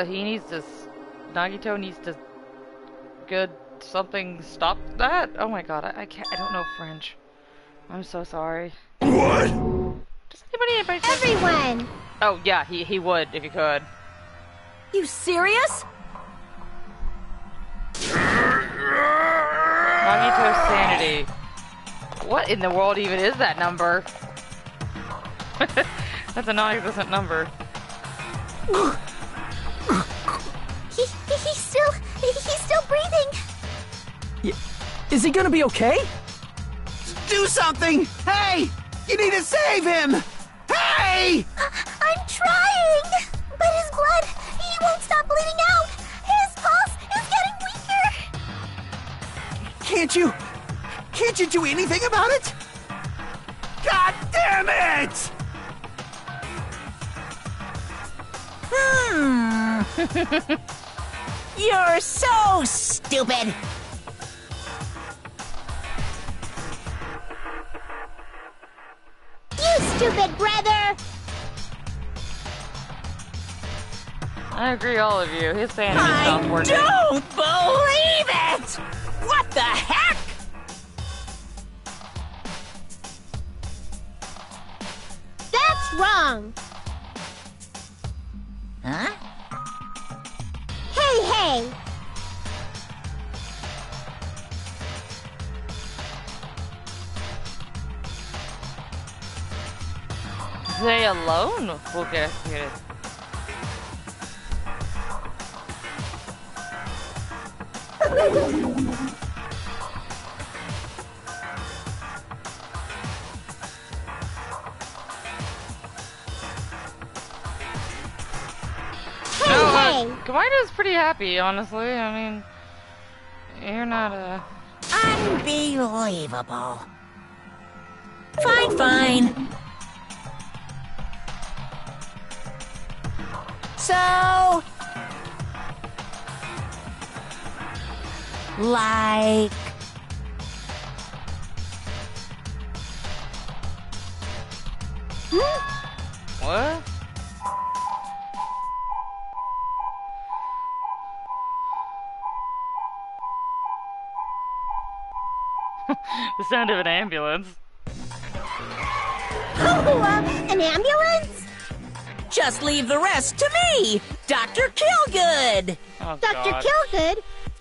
He needs to, Nagito needs to good something stop that? Oh my god, I can't, I don't know French. I'm so sorry. What? Does anybody Everyone! Oh yeah, he would if he could. You serious? Nagito's sanity. What in the world even is that number? That's a non-existent number. He's still breathing. Is he gonna be okay? Do something! Hey! You need to save him! Hey! I'm trying, but his blood, he won't stop bleeding out. His pulse is getting weaker. Can't you do anything about it? God damn it! You're so stupid. You stupid brother! I agree, all of you. His sanity stopped I working. don't believe it! What the heck? That's wrong! Huh? Hey! They alone will get executed. Hey! Kawaido's pretty happy, honestly. I mean, you're not a... Unbelievable. Fine. So... like... What? The sound of an ambulance. An ambulance? Just leave the rest to me, Dr. Killgood. Oh, Dr. God. Killgood,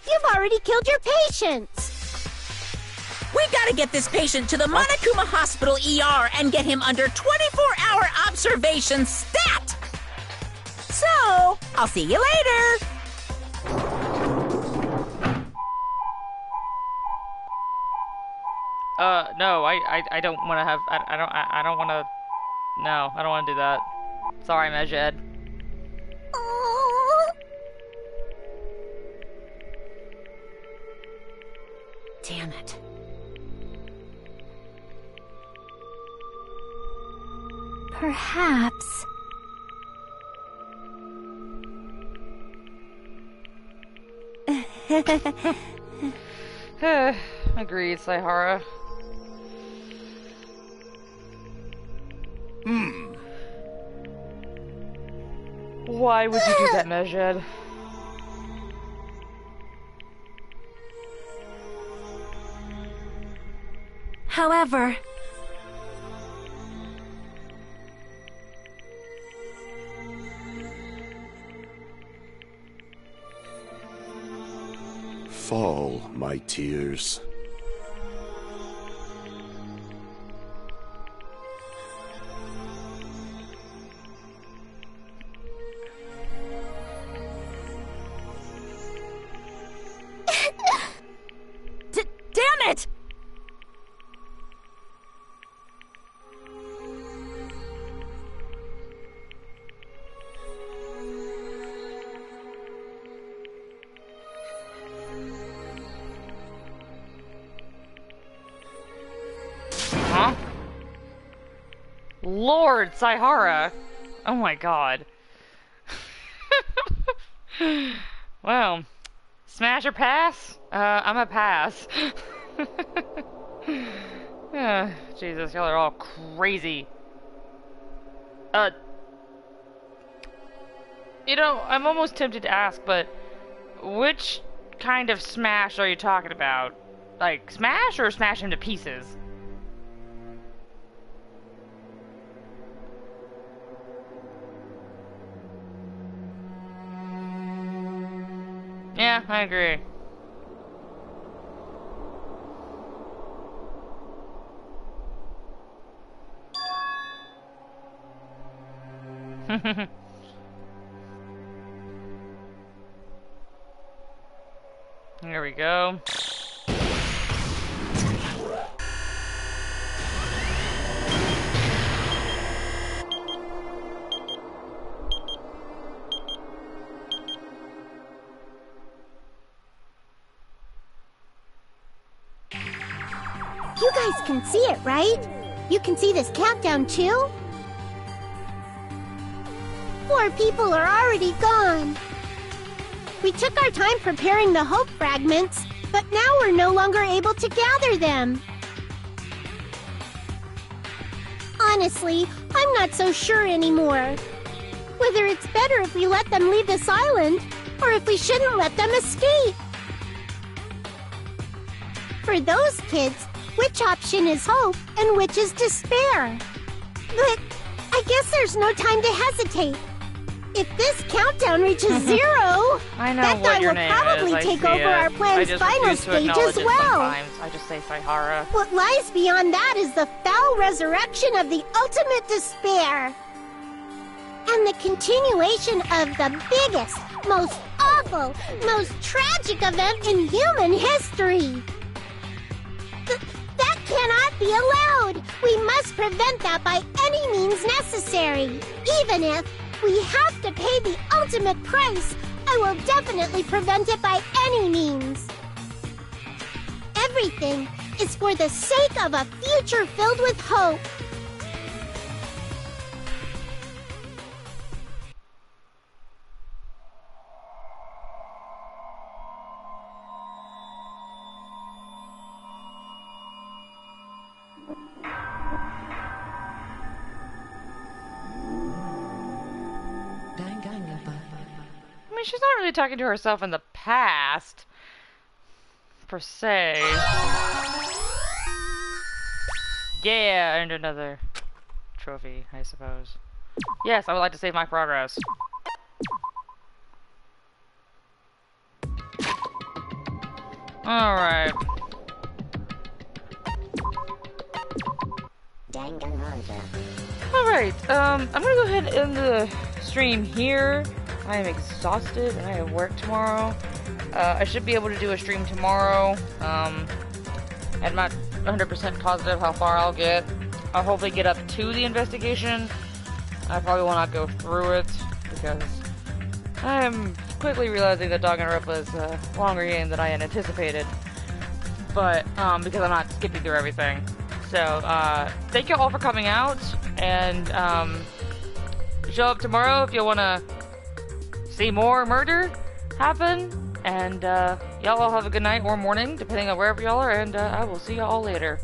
you've already killed your patients. We gotta get this patient to the Monokuma Hospital ER and get him under 24-hour observation stat! So, I'll see you later! No, I don't want to have, I don't want to, no, I don't want to do that. Sorry, Majed. Oh. Damn it. Perhaps. Agreed, Saihara. Why would you do that, Majed? However, Fall, my tears. Damn it! Huh? Lord Saihara! Oh my god. Well, smash or pass? I'm a pass. Jesus, y'all are all crazy. You know, I'm almost tempted to ask, but which kind of smash are you talking about? Like, smash or smash him to pieces? Yeah, I agree. There we go. You guys can see it, right? You can see this countdown too? 4 people are already gone. We took our time preparing the hope fragments, but now we're no longer able to gather them. Honestly, I'm not so sure anymore. Whether it's better if we let them leave this island, or if we shouldn't let them escape. For those kids, which option is hope and which is despair? But I guess there's no time to hesitate. If this countdown reaches 0, I know that what guy your will name probably is. take I see over our it. plan's I just final refuse to stage acknowledge as it well. Sometimes. I just say Saihara. What lies beyond that is the foul resurrection of the ultimate despair. And the continuation of the biggest, most awful, most tragic event in human history. That cannot be allowed. We must prevent that by any means necessary. Even if we have to pay the ultimate price, I will definitely prevent it by any means. Everything is for the sake of a future filled with hope. I mean, she's not really talking to herself in the past, per se. Yeah, and another trophy, I suppose. Yes, I would like to save my progress. Alright. Alright, I'm gonna go ahead and end the stream here. I am exhausted and I have work tomorrow. I should be able to do a stream tomorrow. I'm not 100% positive how far I'll get. I'll hopefully get up to the investigation. I probably will not go through it because I'm quickly realizing that Danganronpa is a longer game than I had anticipated. But, because I'm not skipping through everything. So, thank you all for coming out, and, show up tomorrow if you wanna see more murder happen, and, y'all all have a good night or morning, depending on wherever y'all are, and, I will see y'all later.